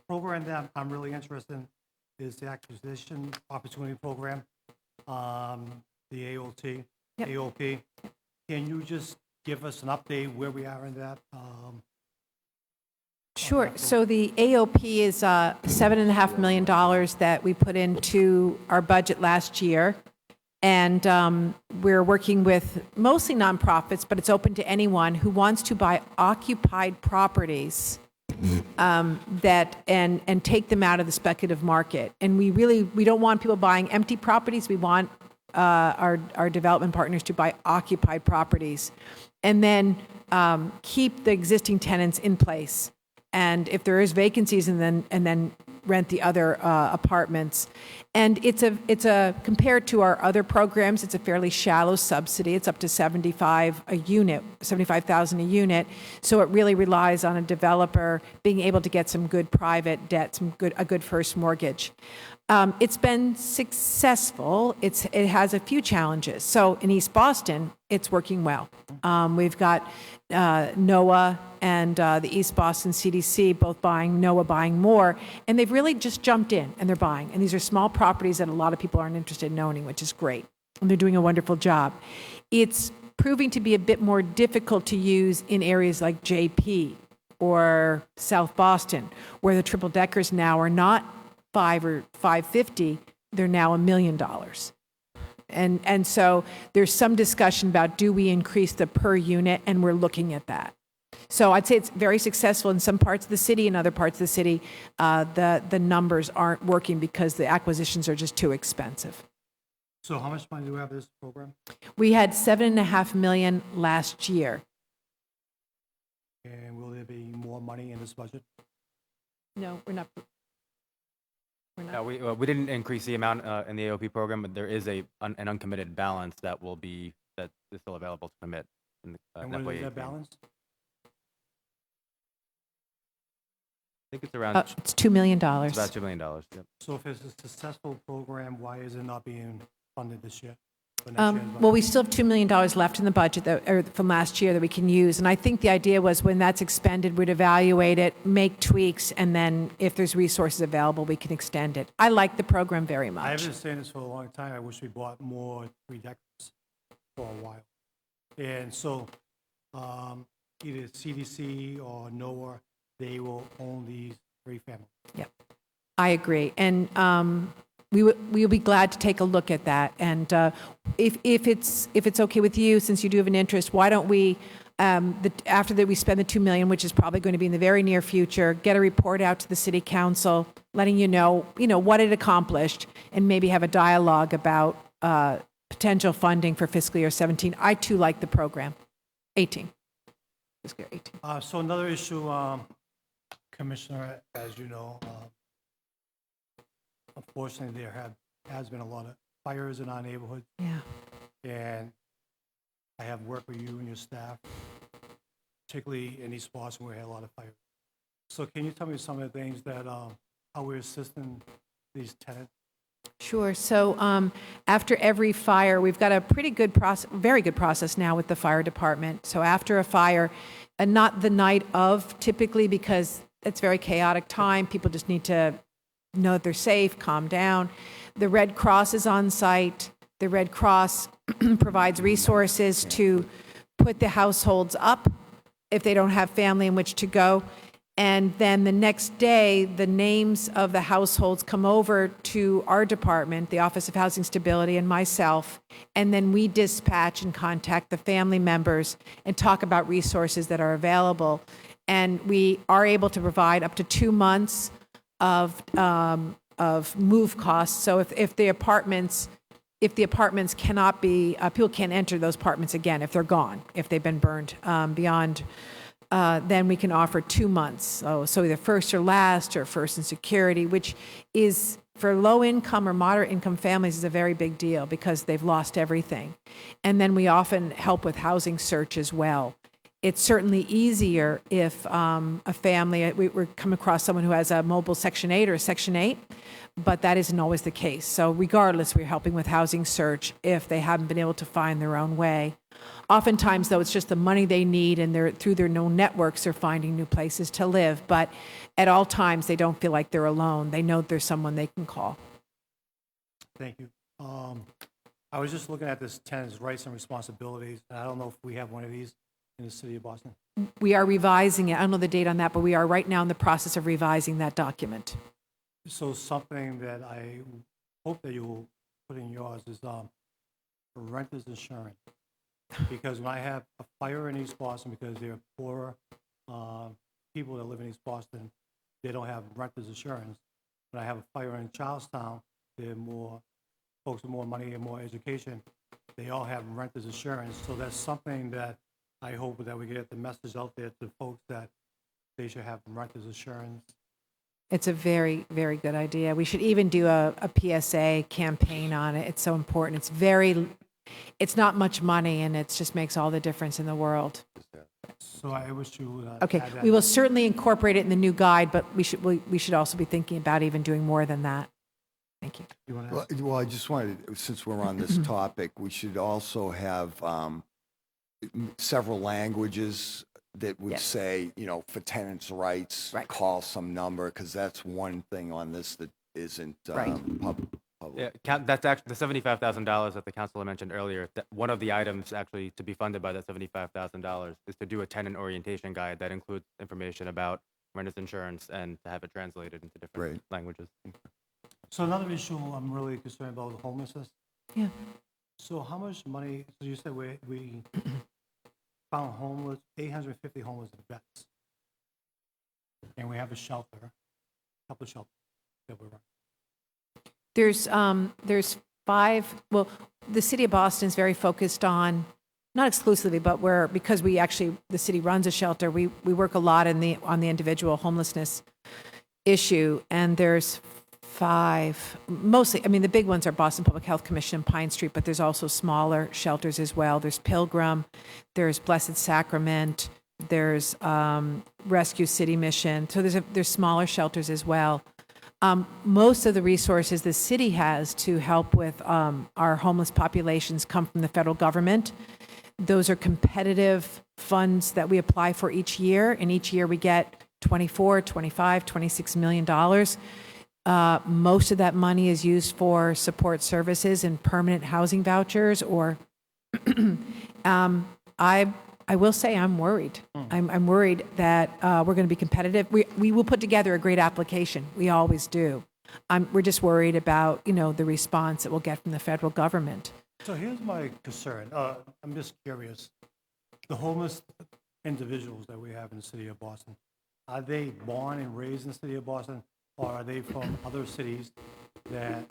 program that I'm really interested in is the Acquisition Opportunity Program, the AOT, Yep. AOP. Can you just give us an update where we are in that? Sure. So the AOP is $7.5 million that we put into our budget last year. And we're working with mostly nonprofits, but it's open to anyone who wants to buy occupied properties that and take them out of the speculative market. And we don't want people buying empty properties. We want our development partners to buy occupied properties, and then keep the existing tenants in place. And if there is vacancies, and then rent the other apartments. And it's a compared to our other programs, it's a fairly shallow subsidy. It's up to $75,000 a unit. So it really relies on a developer being able to get some good private debt, a good first mortgage. It's been successful. It has a few challenges. So in East Boston, it's working well. We've got NOAA and the East Boston CDC both buying, NOAA buying more, and they've really just jumped in and they're buying. And these are small properties that a lot of people aren't interested in owning, which is great. And they're doing a wonderful job. It's proving to be a bit more difficult to use in areas like JP or South Boston, where the triple deckers now are not $5 or $550, they're now $1 million. And so there's some discussion about, do we increase the per unit, and we're looking at that. So I'd say it's very successful in some parts of the city. In other parts of the city, the numbers aren't working because the acquisitions are just too expensive. So how much money do we have in this program? We had $7.5 million last year. And will there be more money in this budget? No, we're not. Yeah, we didn't increase the amount in the AOP program, but there is an uncommitted balance that is still available to commit in the And FY what is 18. that balance? I think it's around It's $2 million. it's about $2 million. Yep. So if it's a successful program, why is it not being funded this year? For next year's budget? Well, we still have $2 million left in the budget from last year that we can use. And I think the idea was, when that's expended, we'd evaluate it, make tweaks, and then if there's resources available, we can extend it. I like the program very much. I've been saying this for a long time. I wish we bought more 3-deckers for a while. And so either CDC or NOAA they will own these 3 families. I agree. And we'll be glad to take a look at that. And if it's okay with you, since you do have an interest, why don't we, after that we spend the $2 million, which is probably going to be in the very near future, get a report out to the city council, letting you know what it accomplished, and maybe have a dialogue about potential funding for fiscal year 17. I too like the program. 18. Fiscal year 18. So another issue, Commissioner, as you know, unfortunately, there has been a lot of fires in our neighborhood, Yeah. and I have worked with you and your staff, particularly in East Boston where we had a lot of fires. So can you tell me some of the things that, how we're assisting these tenants? Sure. So after every fire, we've got a pretty good process, very good process now with the fire department. So after a fire, and not the night of typically, because it's very chaotic time, people just need to know that they're safe, calm down. The Red Cross is on site. The Red Cross provides resources to put the households up if they don't have family in which to go. And then the next day, the names of the households come over to our department, the Office of Housing Stability, and myself, and then we dispatch and contact the family members and talk about resources that are available. And we are able to provide up to 2 months of move costs. So if the apartments cannot be, people can't enter those apartments again if they're gone, if they've been burned beyond. Then we can offer 2 months. So either first or last or first in security, which is for low income or moderate income families is a very big deal because they've lost everything. And then we often help with housing search as well. It's certainly easier if a family, we're come across someone who has a mobile Section 8 or a Section 8, but that isn't always the case. So regardless, we're helping with housing search if they haven't been able to find their own way. Oftentimes, though, it's just the money they need, and through their known networks, they're finding new places to live. But at all times, they don't feel like they're alone. They know there's someone they can call. Thank you. I was just looking at this tenants' rights and responsibilities, and I don't know if we have one of these in the city of Boston. We are revising it. I don't know the date on that, but we are right now in the process of revising that document. So something that I hope that you will put in yours is renter's insurance. Because when I have a fire in East Boston, because there are poorer people that live in East Boston, they don't have renter's insurance. When I have a fire in Charlestown, there are more folks with more money and more education. They all have renter's insurance. So that's something that I hope that we get the message out there to folks that they should have renter's insurance. It's a very, very good idea. We should even do a PSA campaign on it. It's so important. It's not much money, and it just makes all the difference in the world. So I wish you would Okay, add that. we will certainly incorporate it in the new guide, but we should also be thinking about even doing more than that. Thank you. You want to add? Well, I just wanted, since we're on this topic, we should also have several languages that would Yes. say, for tenants' rights, Right. call some number, because that's one thing on this that isn't Right. public. Yeah, that's actually the $75,000 that the councilor mentioned earlier. One of the items actually to be funded by that $75,000 is to do a tenant orientation guide that includes information about renters insurance and to have it translated into different Right. languages. So another issue I'm really concerned about is homelessness. Yeah. So how much money, so you said we found 850 homeless vets. And we have a couple of shelters that we're running. There's 5, well, the city of Boston is very focused on, not exclusively, but because the city runs a shelter, we work a lot on the individual homelessness issue, and there's 5, mostly, the big ones are Boston Public Health Commission and Pine Street, but there's also smaller shelters as well. There's Pilgrim, there's Blessed Sacrament, there's Rescue City Mission, so there's smaller shelters as well. Most of the resources the city has to help with our homeless populations come from the federal government. Those are competitive funds that we apply for each year, and each year we get $24, $25, $26 million. Most of that money is used for support services and permanent housing vouchers, or I I will say I'm worried. I'm worried that we're going to be competitive. We will put together a great application. We always do. We're just worried about, the response that we'll get from the federal government. So here's my concern. I'm just curious. The homeless individuals that we have in the city of Boston, are they born and raised in the city of Boston, or are they from other cities that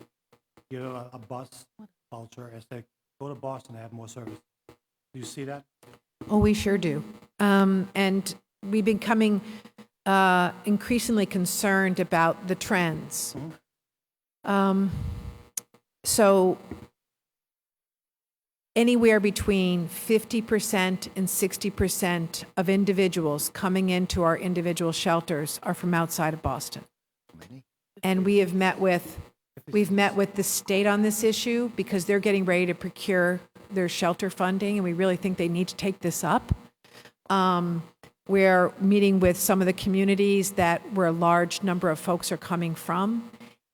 get a bus culture and say, go to Boston to have more service? Do you see that? Oh, we sure do. And we've been becoming increasingly concerned about the trends. So anywhere between 50% and 60% of individuals coming into our individual shelters are from outside of Boston. And we've met with the state on this issue because they're getting ready to procure their shelter funding, and we really think they need to take this up. We're meeting with some of the communities where a large number of folks are coming from.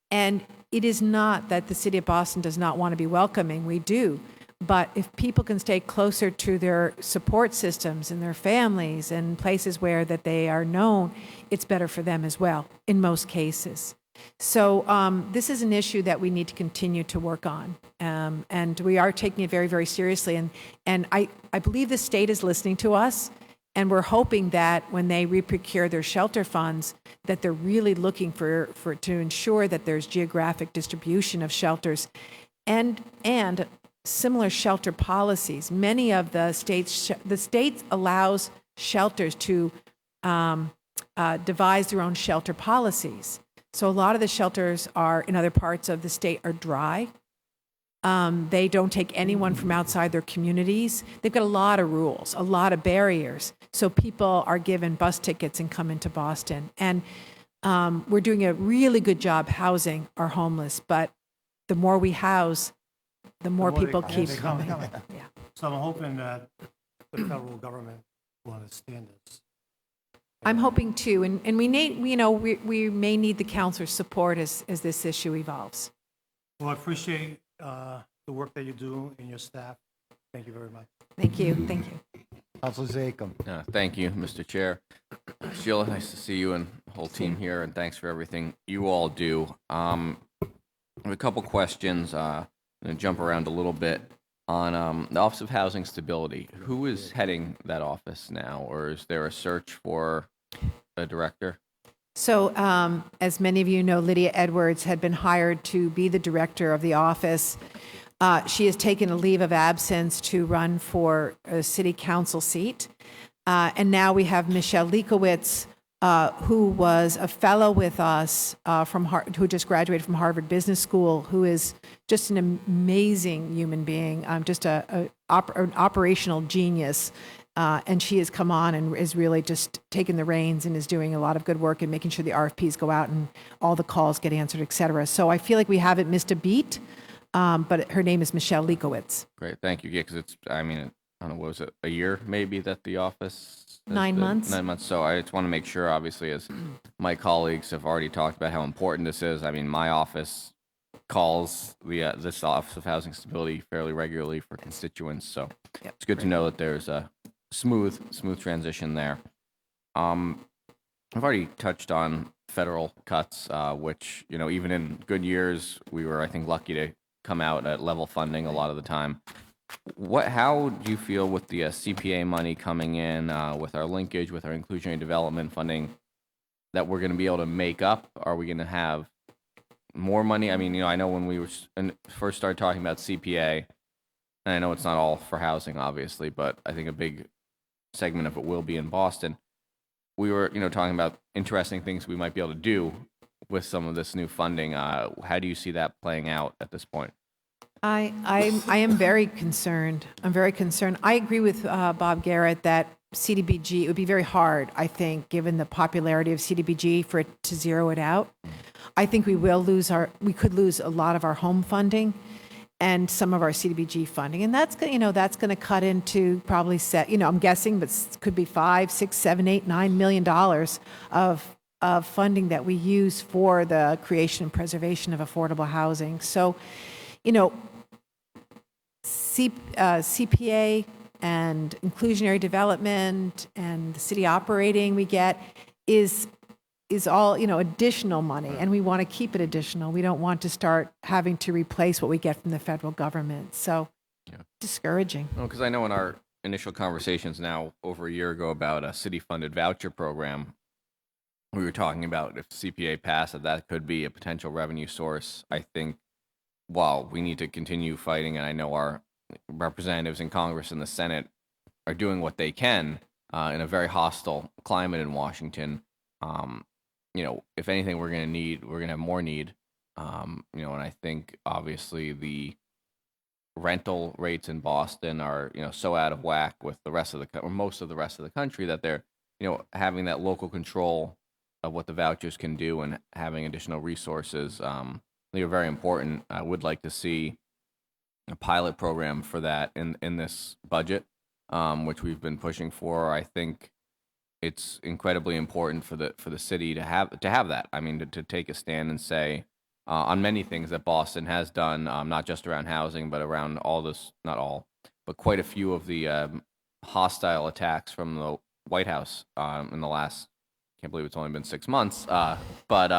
And it is not that the city of Boston does not want to be welcoming. We do. But if people can stay closer to their support systems and their families and places where that they are known, it's better for them as well, in most cases. So this is an issue that we need to continue to work on. And we are taking it very, very seriously. And I believe the state is listening to us. And we're hoping that when they reprocure their shelter funds, that they're really looking to ensure that there's geographic distribution of shelters and similar shelter policies. Many of the states allows shelters to devise their own shelter policies. So a lot of the shelters in other parts of the state are dry. They don't take anyone from outside their communities. They've got a lot of rules, a lot of barriers. So people are given bus tickets and come into Boston. And we're doing a really good job housing our homeless. But the more we house, the more people keep coming. Yeah. So I'm hoping that the federal government will understand this. I'm hoping too, and we need, we may need the council's support as this issue evolves. Well, I appreciate the work that you do and your staff. Thank you very much. Thank you. Thank you. Councilor Zachem. Thank you, Mr. Chair. Sheila, nice to see you and the whole team here, and thanks for everything you all do. I have a couple questions. I'm going to jump around a little bit on the Office of Housing Stability. Who is heading that office now, or is there a search for a director? So, as many of you know, Lydia Edwards had been hired to be the director of the office. She has taken a leave of absence to run for a city council seat. And now we have Michelle Leikowitz, who was a fellow with us who just graduated from Harvard Business School, who is just an amazing human being, just an operational genius. And she has come on and is really just taking the reins and is doing a lot of good work and making sure the RFPs go out and all the calls get answered, et cetera. So I feel like we haven't missed a beat, but her name is Michelle Leikowitz. Great, thank you. Yeah, because I don't know, what was it, a year maybe that the office? 9 months. 9 months. So I just want to make sure, obviously, as my colleagues have already talked about how important this is. I mean, my office calls this Office of Housing Stability fairly regularly for constituents. So it's good to know that there's a smooth transition there. I've already touched on federal cuts, which, even in good years, we were, I think, lucky to come out at level funding a lot of the time. How do you feel with the CPA money coming in, with our linkage, with our inclusionary development funding, that we're going to be able to make up? Are we going to have more money? I mean, I know when we first started talking about CPA, and I know it's not all for housing, obviously, but I think a big segment of it will be in Boston. We were, talking about interesting things we might be able to do with some of this new funding. How do you see that playing out at this point? I am very concerned. I'm very concerned. I agree with Bob Garrett that CDBG, it would be very hard, I think, given the popularity of CDBG, for it to zero it out. I think we could lose a lot of our home funding and some of our CDBG funding. And that's going to cut into probably I'm guessing, but could be $5, $6, $7, $8, $9 million of funding that we use for the creation and preservation of affordable housing. So, CPA and inclusionary development and the city operating we get is all, additional money, and we want to keep it additional. We don't want to start having to replace what we get from the federal government. So discouraging. No, because I know in our initial conversations now over a year ago about a city-funded voucher program, we were talking about if CPA passed, that could be a potential revenue source. I think while we need to continue fighting, and I know our representatives in Congress and the Senate are doing what they can in a very hostile climate in Washington, if anything, we're going to have more need. And I think obviously the rental rates in Boston are, so out of whack with the rest of or most of the rest of the country that they're, having that local control of what the vouchers can do and having additional resources, they are very important. I would like to see a pilot program for that in this budget, which we've been pushing for. I think it's incredibly important for the city to have that. I mean, to take a stand and say on many things that Boston has done, not just around housing, but around not all, but quite a few of the hostile attacks from the White House in the last, can't believe it's only been 6 months, but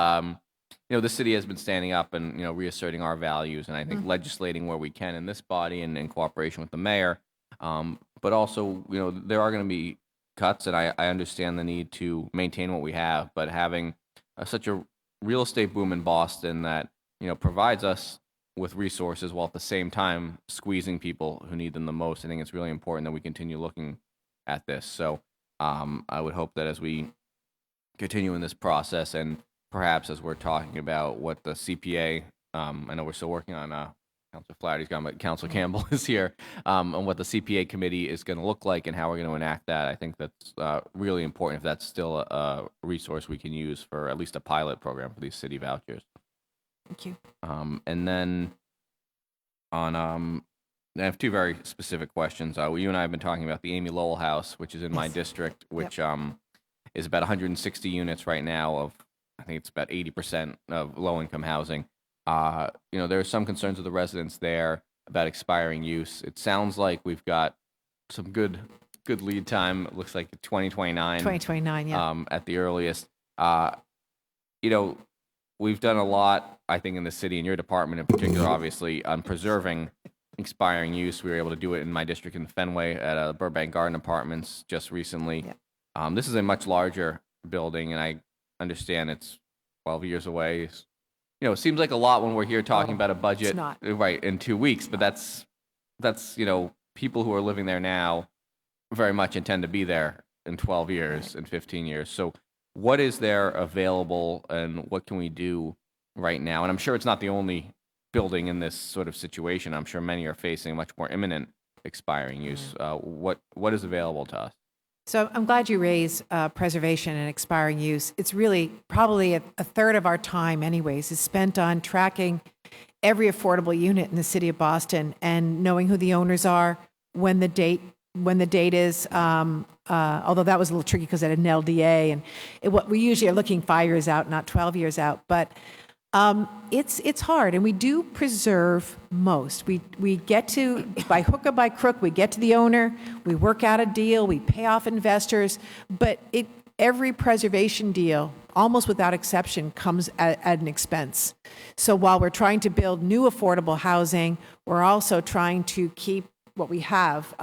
the city has been standing up and reasserting our values, and I think legislating where we can in this body and in cooperation with the mayor. But also, there are going to be cuts, and I understand the need to maintain what we have, but having such a real estate boom in Boston that provides us with resources while at the same time squeezing people who need them the most, I think it's really important that we continue looking at this. So I would hope that as we continue in this process, and perhaps as we're talking about what the CPA, I know we're still working on Councilor Flaherty's gone, but Councilor Campbell is here, on what the CPA committee is going to look like and how we're going to enact that. I think that's really important if that's still a resource we can use for at least a pilot program for these city vouchers. Thank you. And then on, I have two very specific questions. You and I have been talking about the Amy Lowell House, which is in my district, which is about 160 units right now of, I think it's about 80% of low-income housing. There are some concerns with the residents there about expiring use. It sounds like we've got some good lead time. It looks like 2029. 2029, yeah. At the earliest. We've done a lot, I think, in the city, and your department in particular, obviously, on preserving expiring use. We were able to do it in my district in Fenway at Burbank Garden Apartments just recently. Yeah. This is a much larger building, and I understand it's 12 years away. It seems like a lot when we're here talking about a budget, it's not. right, in 2 weeks, but that's people who are living there now very much intend to be there in 12 years and 15 years. So what is there available and what can we do right now? And I'm sure it's not the only building in this sort of situation. I'm sure many are facing a much more imminent expiring use. What is available to us? So I'm glad you raised preservation and expiring use. It's really probably a third of our time anyways is spent on tracking every affordable unit in the city of Boston and knowing who the owners are, when the date is, although that was a little tricky because I had an LDA, and what we usually are looking 5 years out, not 12 years out. But it's hard, and we do preserve most. We get to, by hook or by crook, we get to the owner, we work out a deal, we pay off investors, but every preservation deal, almost without exception, comes at an expense. So while we're trying to build new affordable housing, we're also trying to keep what we have.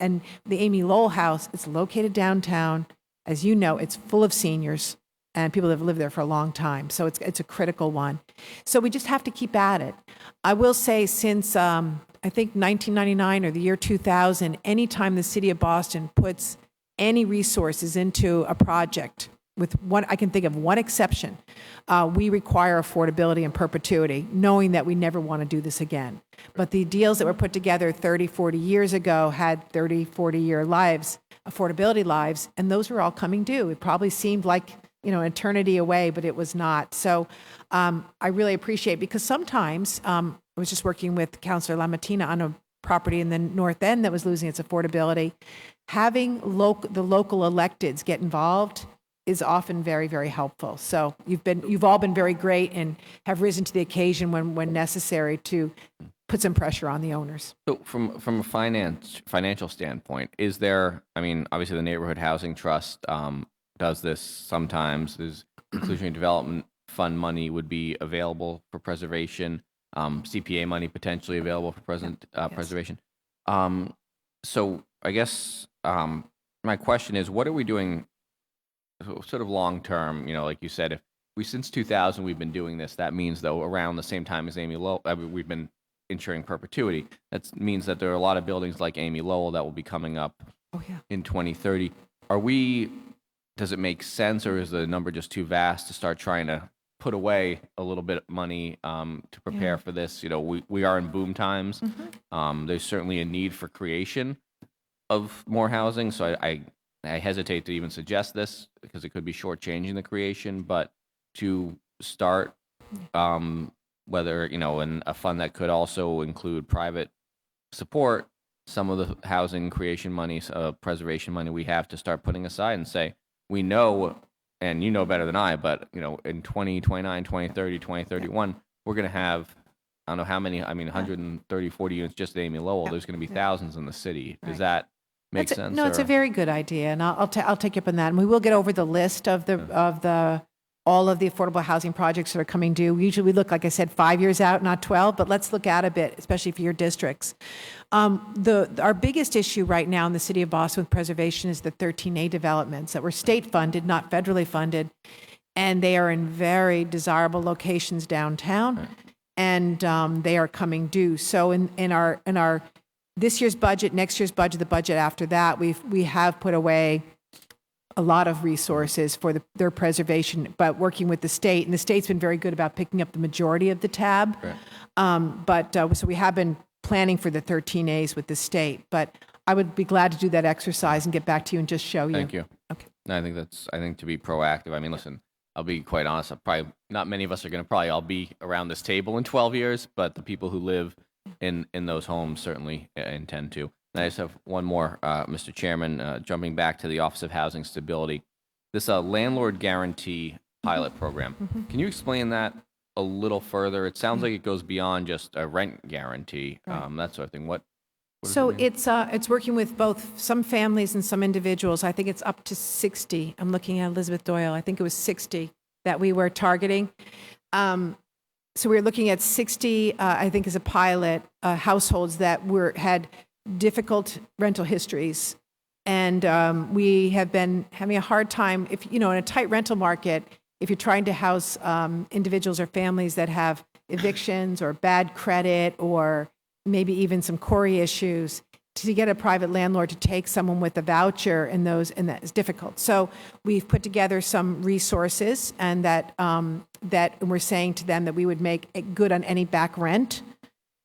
And the Amy Lowell House, it's located downtown. As you know, it's full of seniors and people that have lived there for a long time. So it's a critical one. So we just have to keep at it. I will say since, I think 1999 or the year 2000, anytime the city of Boston puts any resources into a project, with one, I can think of one exception, we require affordability and perpetuity, knowing that we never want to do this again. But the deals that were put together 30, 40 years ago had 30, 40-year lives, affordability lives, and those were all coming due. It probably seemed like, an eternity away, but it was not. So I really appreciate, because sometimes I was just working with Councilor LaMattina on a property in the North End that was losing its affordability. Having the local electeds get involved is often very, very helpful. So you've all been very great and have risen to the occasion when necessary to put some pressure on the owners. So from a financial standpoint, is there, I mean, obviously the Neighborhood Housing Trust does this sometimes. There's inclusionary development fund money would be available for preservation, CPA money potentially available for preservation. So I guess my question is, what are we doing sort of long term? You know, like you said, if we since 2000 we've been doing this, that means though around the same time as Amy Lowell, we've been ensuring perpetuity. That means that there are a lot of buildings like Amy Lowell that will be coming up in 2030. Does it make sense, or is the number just too vast to start trying to put away a little bit of money to prepare for this? You know, we are in boom times. There's certainly a need for creation of more housing. So I hesitate to even suggest this because it could be shortchanging the creation, but to start whether, you know, in a fund that could also include private support, some of the housing creation money, preservation money we have to start putting aside and say, we know, and you know better than I, but, you know, in 2029, 2030, 2031, we're going to have, I don't know how many, I mean, 130, 40 units just at Amy Lowell. There's going to be thousands in the city. Does that make sense? No, it's a very good idea, and I'll take you up on that. And we will get over the list of all of the affordable housing projects that are coming due. Usually we look, like I said, 5 years out, not 12, but let's look out a bit, especially for your districts. Our biggest issue right now in the city of Boston with preservation is the 13A developments that were state funded, not federally funded, and they are in very desirable locations downtown, and they are coming due. So in our this year's budget, next year's budget, the budget after that, we have put away a lot of resources for their preservation, but working with the state, and the state's been very good about picking up the majority of the tab. So we have been planning for the 13As with the state, but I would be glad to do that exercise and get back to you and just show you. Thank you. Okay. No, I think to be proactive. I mean, listen, I'll be quite honest. Probably not many of us are going to probably all be around this table in 12 years, but the people who live in those homes certainly intend to. And I just have one more, Mr. Chairman, jumping back to the Office of Housing Stability. This landlord guarantee pilot program. Can you explain that a little further? It sounds like it goes beyond just a rent guarantee, that sort of thing. What So does it mean? it's working with both some families and some individuals. I think it's up to 60. I'm looking at Elizabeth Doyle. I think it was 60 that we were targeting. So we were looking at 60, I think as a pilot, households that had difficult rental histories. And we have been having a hard time, in a tight rental market, if you're trying to house individuals or families that have evictions or bad credit or maybe even some Corey issues, to get a private landlord to take someone with a voucher and that is difficult. So we've put together some resources, and that we're saying to them that we would make it good on any back rent,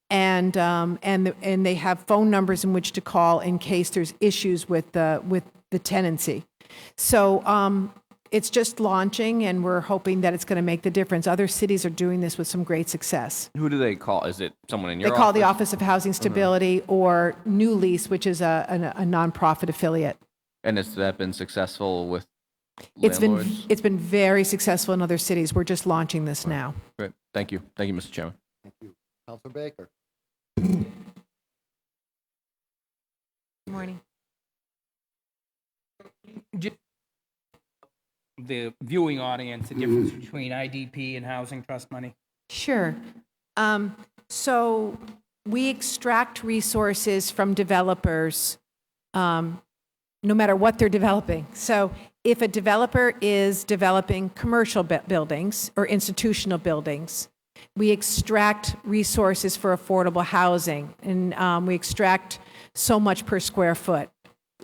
and they have phone numbers in which to call in case there's issues with the tenancy. So it's just launching, and we're hoping that it's going to make the difference. Other cities are doing this with some great success. Who do they call? Is it someone in your They office? call the Office of Housing Stability or New Lease, which is a nonprofit affiliate. And has that been successful with It's landlords? been very successful in other cities. We're just launching this now. Great. Thank you. Thank you, Mr. Chairman. Thank you. Councilor Baker. Good morning. The viewing audience, the difference between IDP and housing trust money? Sure. So we extract resources from developers, no matter what they're developing. So if a developer is developing commercial buildings or institutional buildings, we extract resources for affordable housing, and we extract so much per square foot.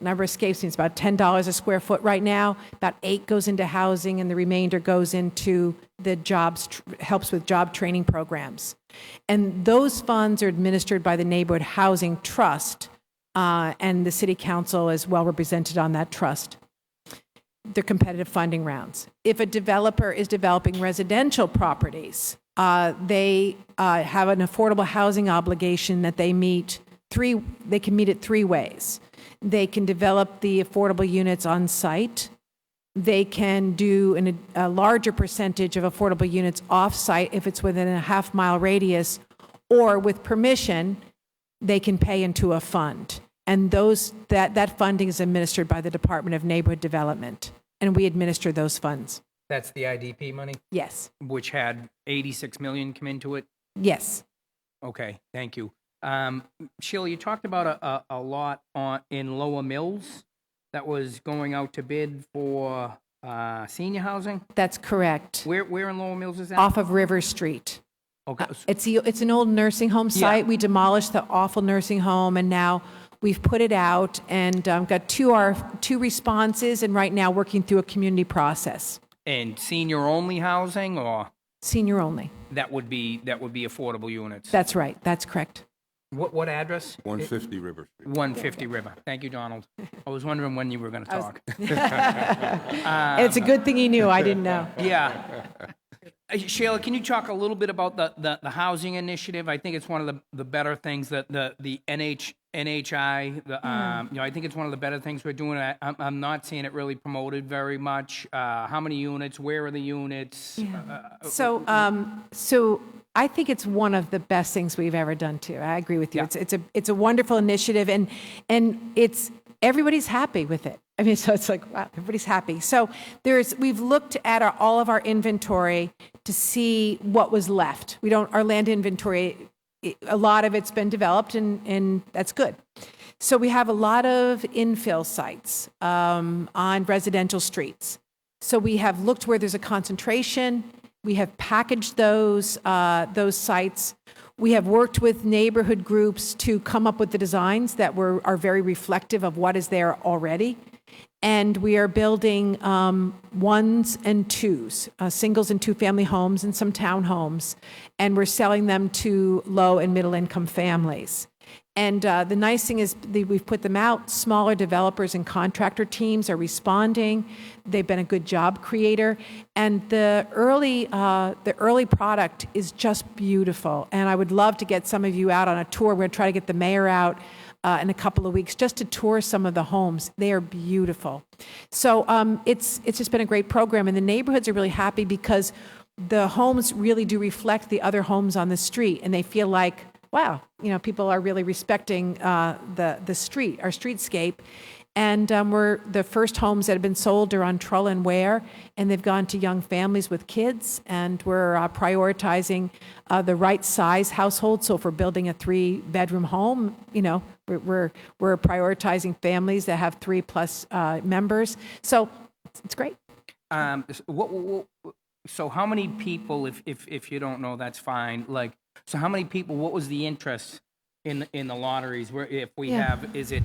Number escapes me. It's about $10 a square foot right now. About $8 goes into housing, and the remainder goes into the jobs, helps with job training programs. And those funds are administered by the Neighborhood Housing Trust, and the City Council is well represented on that trust. They're competitive funding rounds. If a developer is developing residential properties, they have an affordable housing obligation that they meet they can meet it three ways. They can develop the affordable units on site. They can do a larger percentage of affordable units off site if it's within a half-mile radius, or with permission, they can pay into a fund. And that funding is administered by the Department of Neighborhood Development, and we administer those funds. That's the IDP money, Yes, which had 86 million come into it? yes. Okay, thank you. Sheila, you talked about a lot in Lower Mills that was going out to bid for senior housing? That's correct. Where in Lower Mills is that? Off of River Street. Okay, It's an old nursing home site. We demolished the awful nursing home, and now we've put it out and got two responses, and right now working through a community process. and senior-only housing, or Senior only. that would be affordable units? That's right. That's correct. What address? 150 River Street. 150 River. Thank you, Donald. I was wondering when you were going to talk. It's a good thing he knew. I didn't know. Yeah. Sheila, can you talk a little bit about the housing initiative? I think it's one of the better things that the NHI, I think it's one of the better things we're doing. I'm not seeing it really promoted very much. How many units? Where are the units? So I think it's one of the best things we've ever done too. I agree with you. Yeah. It's a wonderful initiative, and it's everybody's happy with it. I mean, so it's like, wow, everybody's happy. So we've looked at all of our inventory to see what was left. Our land inventory, a lot of it's been developed, and that's good. So we have a lot of infill sites on residential streets. So we have looked where there's a concentration. We have packaged those sites. We have worked with neighborhood groups to come up with the designs that are very reflective of what is there already. And we are building ones and twos, singles and two-family homes and some townhomes, and we're selling them to low and middle-income families. And the nice thing is we've put them out. Smaller developers and contractor teams are responding. They've been a good job creator, and the early product is just beautiful. And I would love to get some of you out on a tour. We're going to try to get the mayor out in a couple of weeks just to tour some of the homes. They are beautiful. So it's just been a great program, and the neighborhoods are really happy because the homes really do reflect the other homes on the street, and they feel like, wow, people are really respecting the street, our streetscape. And we're the first homes that have been sold are on Trull and Ware, and they've gone to young families with kids. And we're prioritizing the right size household. So if we're building a 3-bedroom home, we're prioritizing families that have 3+ members. So it's great. So how many people, if you don't know, that's fine. So how many people? What was the interest in the lotteries? Where if we have, is it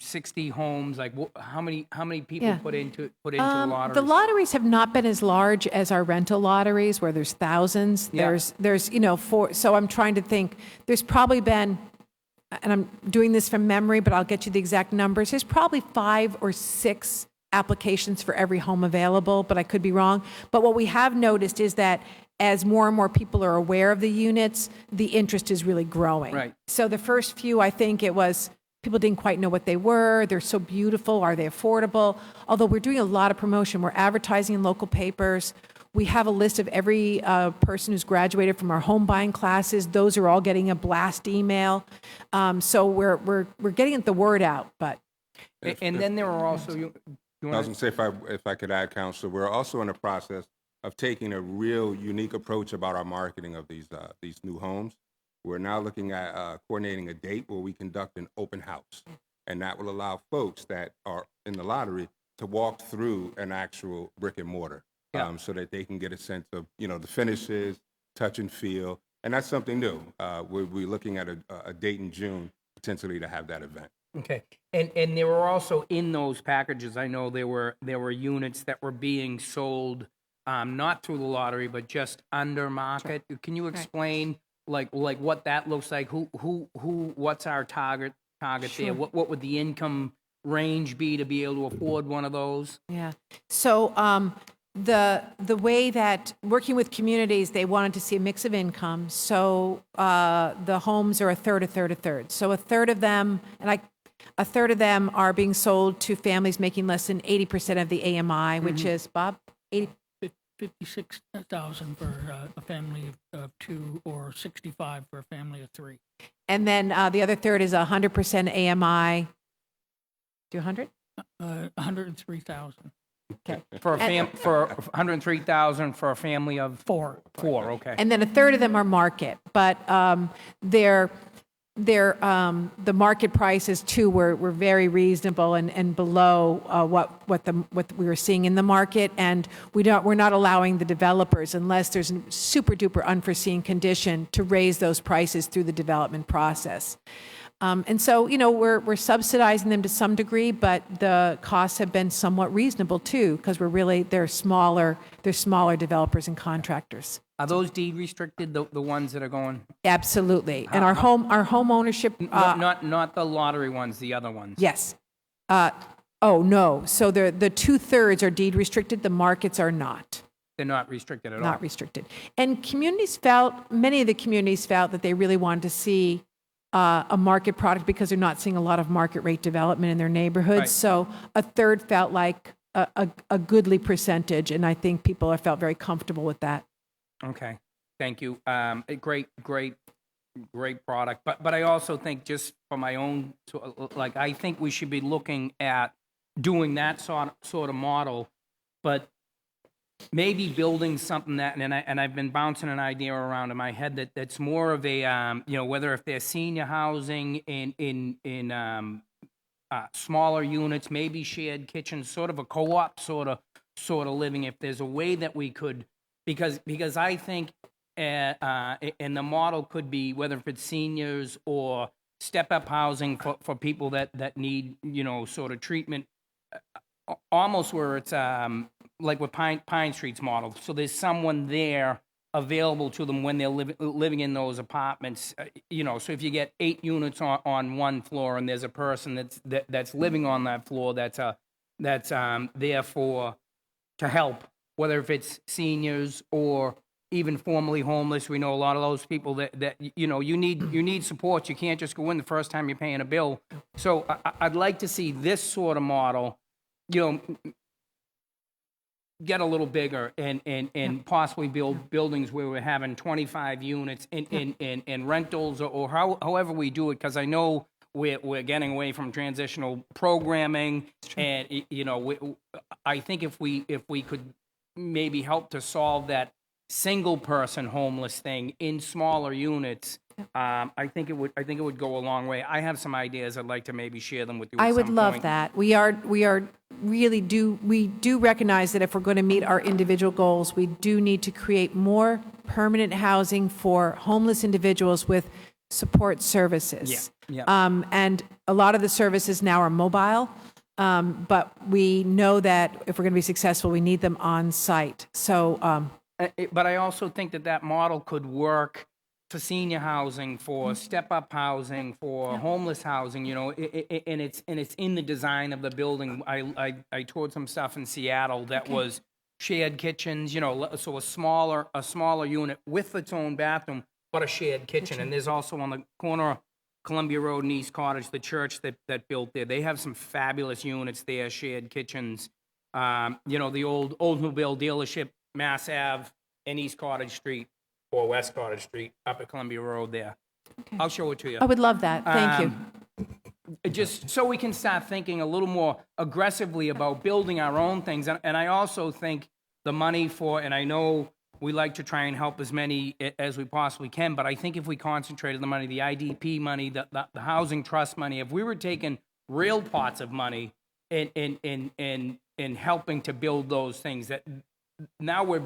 60 homes? How many people put into the lotteries? The lotteries have not been as large as our rental lotteries, where there's thousands. Yeah. There's so I'm trying to think. There's probably been, and I'm doing this from memory, but I'll get you the exact numbers. There's probably 5 or 6 applications for every home available, but I could be wrong. But what we have noticed is that as more and more people are aware of the units, the interest is really growing. Right. So the first few, I think it was, people didn't quite know what they were. They're so beautiful. Are they affordable? Although we're doing a lot of promotion. We're advertising in local papers. We have a list of every person who's graduated from our home buying classes. Those are all getting a blast email. So we're getting the word out. But And then there are also I was going to say, if I could add, Counselor, we're also in the process of taking a real unique approach about our marketing of these new homes. We're now looking at coordinating a date where we conduct an open house, and that will allow folks that are in the lottery to walk through an actual brick and mortar, so that they can get a sense of the finishes, touch and feel, and that's something new. We're looking at a date in June potentially to have that event. Okay, and there were also in those packages, I know there were units that were being sold, not through the lottery, but just under market. Can you explain like what that looks like? What's our target there? What would the income range be to be able to afford one of those? yeah, so the way that working with communities, they wanted to see a mix of income. So the homes are a third. So a third of them, a third of them are being sold to families making less than 80% of the AMI, which is, Bob, 80, 56,000 for a family of two, or 65 for a family of three. And then the other third is 100% AMI. 200? 103,000. Okay. For for 103,000 for a family of Four. four. Okay. And then a third of them are market, but they're the market prices too were very reasonable and below what we were seeing in the market, and we're not allowing the developers, unless there's a super duper unforeseen condition, to raise those prices through the development process. And so, we're subsidizing them to some degree, but the costs have been somewhat reasonable too, because they're smaller developers and contractors. Are those deed restricted, the ones that are going? Absolutely. And our home ownership. Not the lottery ones, the other ones. Yes. Oh, no. So the 2/3 are deed restricted. The markets are not. They're not restricted at all. Not restricted. And many of the communities felt that they really wanted to see a market product, because they're not seeing a lot of market rate development in their neighborhoods. Right. So a third felt like a goodly percentage, and I think people felt very comfortable with that. Okay, thank you. A great product. But I also think, just for my own, I think we should be looking at doing that sort of model, but maybe building something and I've been bouncing an idea around in my head that's more of a whether if they're senior housing in smaller units, maybe shared kitchens, sort of a co-op sort of living. If there's a way that we could, because I think and the model could be, whether if it's seniors or step-up housing for people that need sort of treatment, almost where it's like with Pine Street's model. So there's someone there available to them when they're living in those apartments. So if you get 8 units on one floor, and there's a person that's living on that floor that's there to help, whether if it's seniors or even formerly homeless. We know a lot of those people that you need support. You can't just go in the first time you're paying a bill. So I'd like to see this sort of model, get a little bigger and possibly build buildings where we're having 25 units in rentals, or however we do it, because I know we're getting away from transitional programming, and I think if we could maybe help to solve that single person homeless thing in smaller units, I think it would go a long way. I have some ideas. I'd like to maybe share them with you. I at would some love point. that. We do recognize that if we're going to meet our individual goals, we do need to create more permanent housing for homeless individuals with support services. Yeah. And a lot of the services now are mobile, but we know that if we're going to be successful, we need them on site. So, But I also think that model could work for senior housing, for step-up housing, for homeless housing, and it's in the design of the building. I toured some stuff in Seattle that was shared kitchens, so a smaller unit with its own bathroom, but a shared kitchen. And there's also on the corner of Columbia Road and East Cottage, the church that built there. They have some fabulous units there, shared kitchens. The old Oldsmobile dealership, Mass Ave, and East Cottage Street, or West Cottage Street, up at Columbia Road there. Okay. I'll show it to you. I would love that. Thank you. Just so we can start thinking a little more aggressively about building our own things. And I also think the money and I know we like to try and help as many as we possibly can, but I think if we concentrated the money, the IDP money, the housing trust money, if we were taking real pots of money and helping to build those things, that now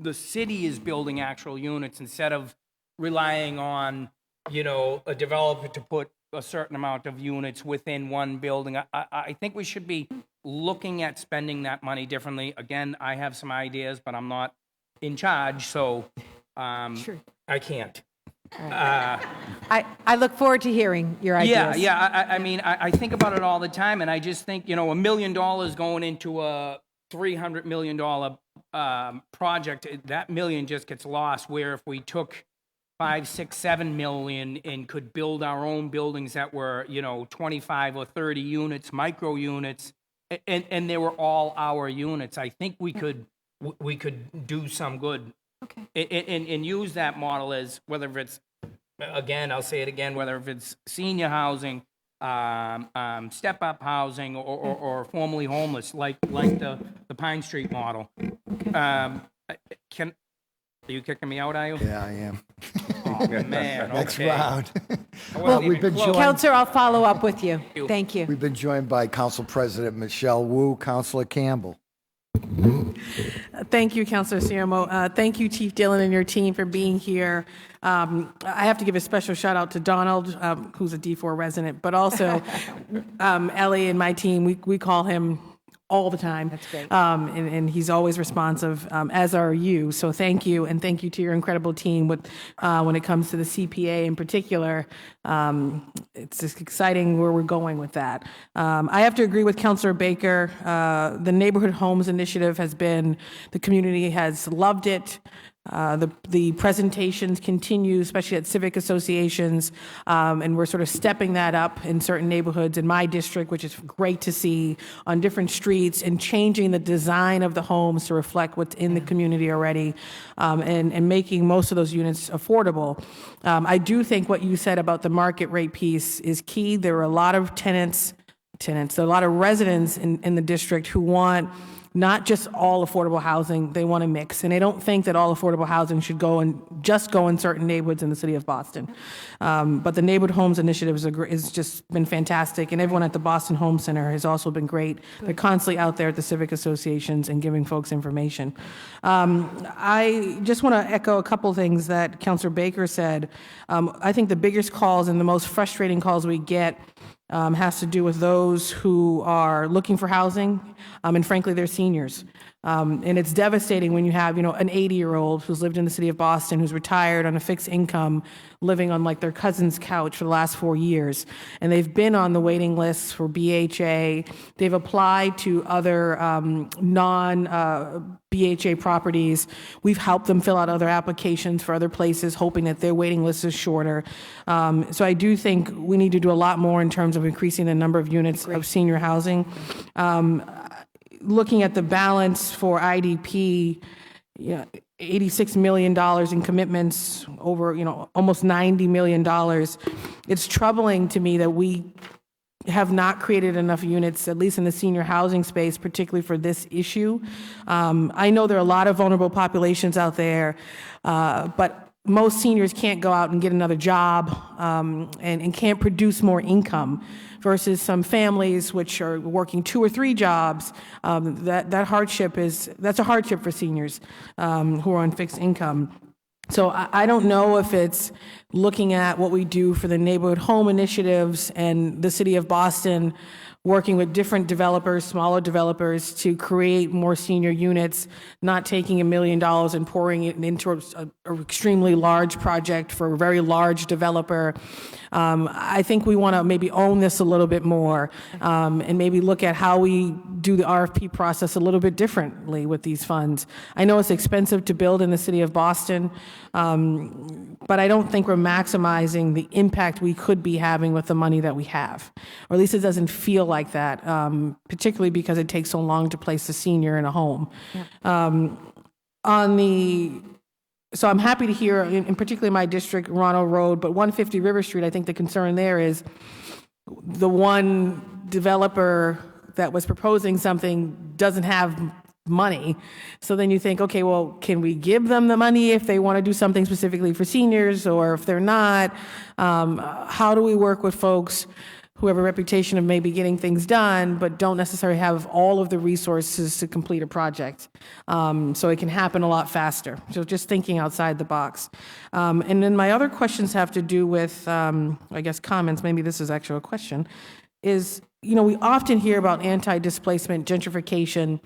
the city is building actual units instead of relying on, a developer to put a certain amount of units within one building. I think we should be looking at spending that money differently. Again, I have some ideas, but I'm not in charge, so Sure. I can't. I look forward to hearing your ideas. Yeah. I mean, I think about it all the time, and I just think, $1 million going into a $300 million project, that million just gets lost. Where if we took 5, 6, 7 million and could build our own buildings that were 25 or 30 units, micro units, and they were all our units, I think we could we could do some good. Okay. And use that model as, whether it's, again, I'll say it again, whether if it's senior housing, step-up housing, or formerly homeless, like the Pine Street model. Are you kicking me out, are you? Yeah, I am. Oh, man, Next okay. round. I wasn't we've even been close. joined- Counselor, I'll follow up with you. Thank you. We've been joined by Council President Michelle Wu, Councilor Campbell. Thank you, Councilor Siermo. Thank you, Chief Dillon and your team for being here. I have to give a special shout out to Donald, who's a D4 resident, but also Ellie and my team. We call him all the time. That's great. And he's always responsive, as are you. So thank you, and thank you to your incredible team when it comes to the CPA in particular. It's just exciting where we're going with that. I have to agree with Councilor Baker. The Neighborhood Homes Initiative the community has loved it. The presentations continue, especially at civic associations, and we're sort of stepping that up in certain neighborhoods in my district, which is great to see, on different streets, and changing the design of the homes to reflect what's in the community already, and making most of those units affordable. I do think what you said about the market rate piece is key. There are a lot of tenants, there are a lot of residents in the district who want not just all affordable housing, they want a mix. And I don't think that all affordable housing should go in certain neighborhoods in the city of Boston. But the Neighborhood Homes Initiative is just been fantastic, and everyone at the Boston Home Center has also been great. They're constantly out there at the civic associations and giving folks information. I just want to echo a couple things that Councilor Baker said. I think the biggest calls and the most frustrating calls we get has to do with those who are looking for housing, and frankly, they're seniors. And it's devastating when you have, an 80-year-old who's lived in the city of Boston, who's retired on a fixed income, living on like their cousin's couch for the last 4 years. And they've been on the waiting list for BHA. They've applied to other non-BHA properties. We've helped them fill out other applications for other places, hoping that their waiting list is shorter. So I do think we need to do a lot more in terms of increasing the number of units of senior housing. Looking at the balance for IDP, $86 million in commitments, over, almost $90 million. It's troubling to me that we have not created enough units, at least in the senior housing space, particularly for this issue. I know there are a lot of vulnerable populations out there, but most seniors can't go out and get another job, and can't produce more income, versus some families which are working 2 or 3 jobs. That's a hardship for seniors who are on fixed income. So I don't know if it's looking at what we do for the neighborhood home initiatives and the city of Boston working with different developers, smaller developers, to create more senior units, not taking $1 million and pouring it into an extremely large project for a very large developer. I think we want to maybe own this a little bit more, and maybe look at how we do the RFP process a little bit differently with these funds. I know it's expensive to build in the city of Boston, but I don't think we're maximizing the impact we could be having with the money that we have. Or at least it doesn't feel like that, particularly because it takes so long to place a senior in a home. So I'm happy to hear, in particularly my district, Ronald Road, but 150 River Street, I think the concern there is the one developer that was proposing something doesn't have money. So then you think, okay, well, can we give them the money if they want to do something specifically for seniors, or if they're not? How do we work with folks who have a reputation of maybe getting things done, but don't necessarily have all of the resources to complete a project, so it can happen a lot faster? So just thinking outside the box. And then my other questions have to do with, I guess, comments. Maybe this is actually a question. Is, we often hear about anti-displacement, gentrification,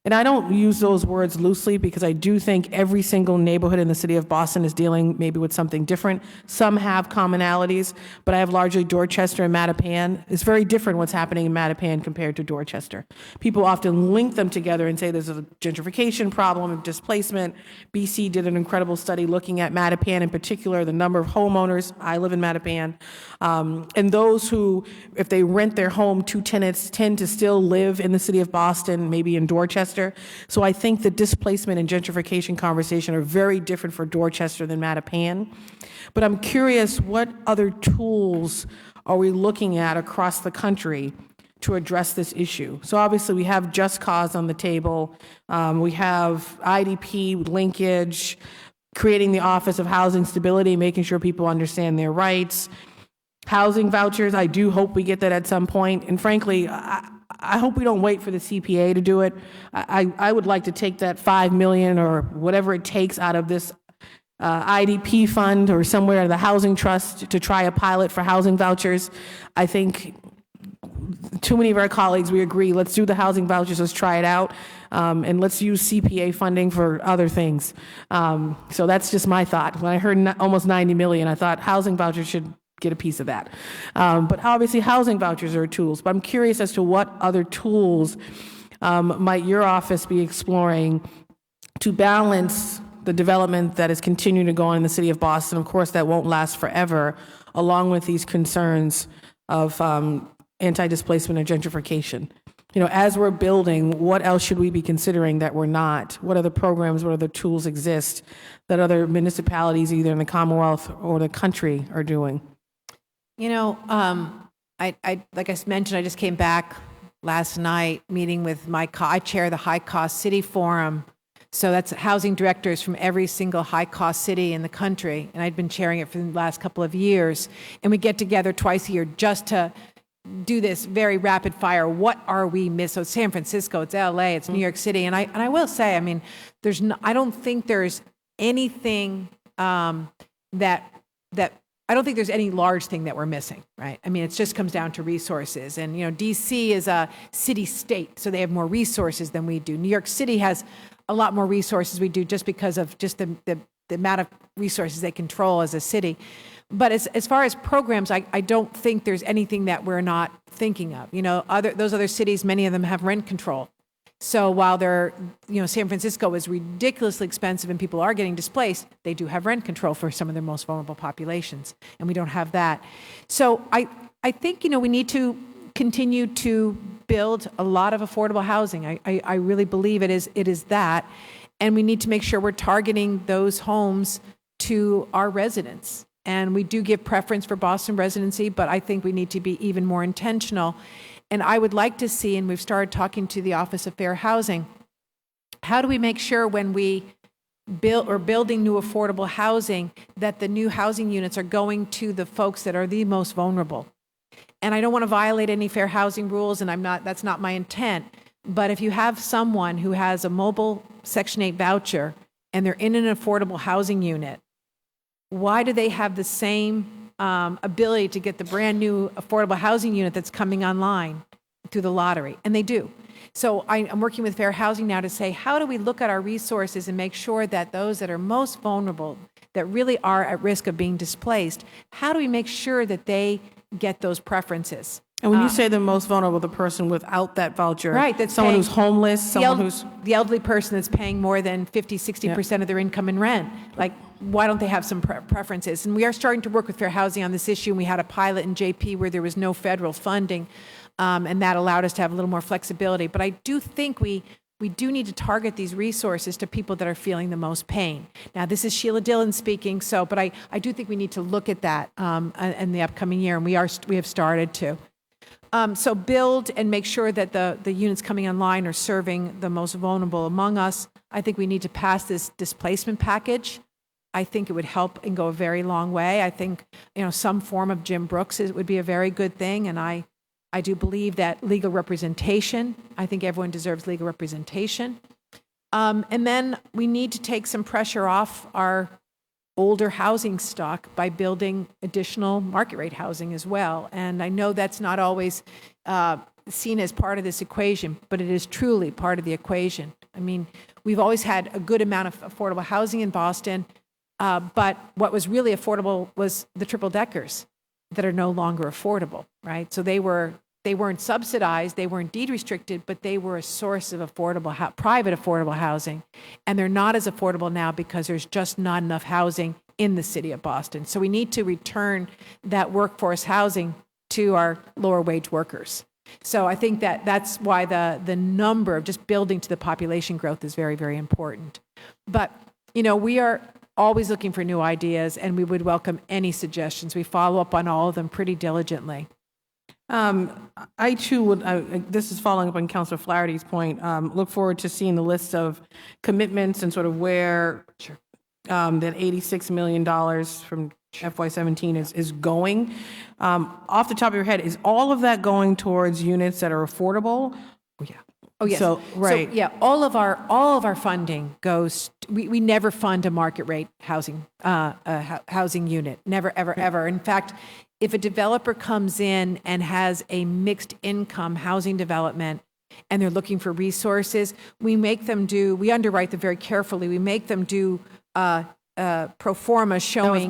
and I don't use those words loosely, because I do think every single neighborhood in the city of Boston is dealing maybe with something different. Some have commonalities, but I have largely Dorchester and Mattapan. It's very different what's happening in Mattapan compared to Dorchester. People often link them together and say there's a gentrification problem of displacement. BC did an incredible study looking at Mattapan in particular, the number of homeowners. I live in Mattapan. And those who, if they rent their home to tenants, tend to still live in the city of Boston, maybe in Dorchester, Dorchester. So I think the displacement and gentrification conversation are very different for Dorchester than Mattapan. But I'm curious, what other tools are we looking at across the country to address this issue? So obviously we have Just Cause on the table. We have IDP linkage, creating the Office of Housing Stability, making sure people understand their rights. Housing vouchers, I do hope we get that at some point. And frankly, I hope we don't wait for the CPA to do it. I would like to take that $5 million or whatever it takes out of this IDP fund or somewhere, the housing trust, to try a pilot for housing vouchers. I think too many of our colleagues, we agree, let's do the housing vouchers, let's try it out, and let's use CPA funding for other things. So that's just my thought. When I heard almost 90 million, I thought housing vouchers should get a piece of that. But obviously housing vouchers are tools, but I'm curious as to what other tools might your office be exploring to balance the development that is continuing to go on in the city of Boston. Of course, that won't last forever, along with these concerns of anti-displacement and gentrification. You know, as we're building, what else should we be considering that we're not? What other programs, what other tools exist that other municipalities, either in the Commonwealth or the country, are doing? You know, I like I mentioned, I just came back last night meeting with I chair the High Cost City Forum. So that's housing directors from every single high-cost city in the country, and I'd been chairing it for the last couple of years. And we get together twice a year just to do this very rapid fire. What are we missing? So it's San Francisco, it's LA, it's New York City, and I will say, I mean, I don't think there's anything that I don't think there's any large thing that we're missing, right? I mean, it just comes down to resources. And, you know, DC is a city-state, so they have more resources than we do. New York City has a lot more resources we do just because of just the amount of resources they control as a city. But as far as programs, I don't think there's anything that we're not thinking of. You know, those other cities, many of them have rent control. So while San Francisco is ridiculously expensive and people are getting displaced, they do have rent control for some of their most vulnerable populations, and we don't have that. So I think, you know, we need to continue to build a lot of affordable housing. I really believe it is that, and we need to make sure we're targeting those homes to our residents. And we do give preference for Boston residency, but I think we need to be even more intentional. And I would like to see, and we've started talking to the Office of Fair Housing, how do we make sure when we building new affordable housing that the new housing units are going to the folks that are the most vulnerable? And I don't want to violate any fair housing rules, and that's not my intent. But if you have someone who has a mobile Section 8 voucher and they're in an affordable housing unit, why do they have the same ability to get the brand new affordable housing unit that's coming online through the lottery? And they do. So I'm working with Fair Housing now to say, how do we look at our resources and make sure that those that are most vulnerable, that really are at risk of being displaced, how do we make sure that they get those preferences? And when you say the most vulnerable, the person without that voucher, right, that's someone paying, who's homeless, someone who's... The elderly person that's paying more than 50, 60% of their income in rent. Like, why don't they have some preferences? And we are starting to work with Fair Housing on this issue. And we had a pilot in JP where there was no federal funding, and that allowed us to have a little more flexibility. But I do think we do need to target these resources to people that are feeling the most pain. Now, this is Sheila Dillon speaking, but I do think we need to look at that in the upcoming year, and we have started to. So build and make sure that the units coming online are serving the most vulnerable among us. I think we need to pass this displacement package. I think it would help and go a very long way. I think, you know, some form of Jim Brooks would be a very good thing, and I do believe that legal representation, I think everyone deserves legal representation. And then we need to take some pressure off our older housing stock by building additional market rate housing as well. And I know that's not always seen as part of this equation, but it is truly part of the equation. I mean, we've always had a good amount of affordable housing in Boston, but what was really affordable was the triple deckers that are no longer affordable, right? So they weren't subsidized, they weren't deed restricted, but they were a source of private affordable housing. And they're not as affordable now because there's just not enough housing in the city of Boston. So we need to return that workforce housing to our lower wage workers. So I think that that's why the number of just building to the population growth is very, very important. But, we are always looking for new ideas, and we would welcome any suggestions. We follow up on all of them pretty diligently. I too would, this is following up on Councilor Flaherty's point, look forward to seeing the list of commitments and sort of where that $86 million from FY17 is going. Off the top of your head, is all of that going towards units that are affordable? Oh, yes. So, right. So, yeah, all of our funding goes, we never fund a market rate housing, housing unit. Never, ever, ever. In fact, if a developer comes in and has a mixed income housing development and they're looking for resources, we underwrite them very carefully. We make them do pro forma showing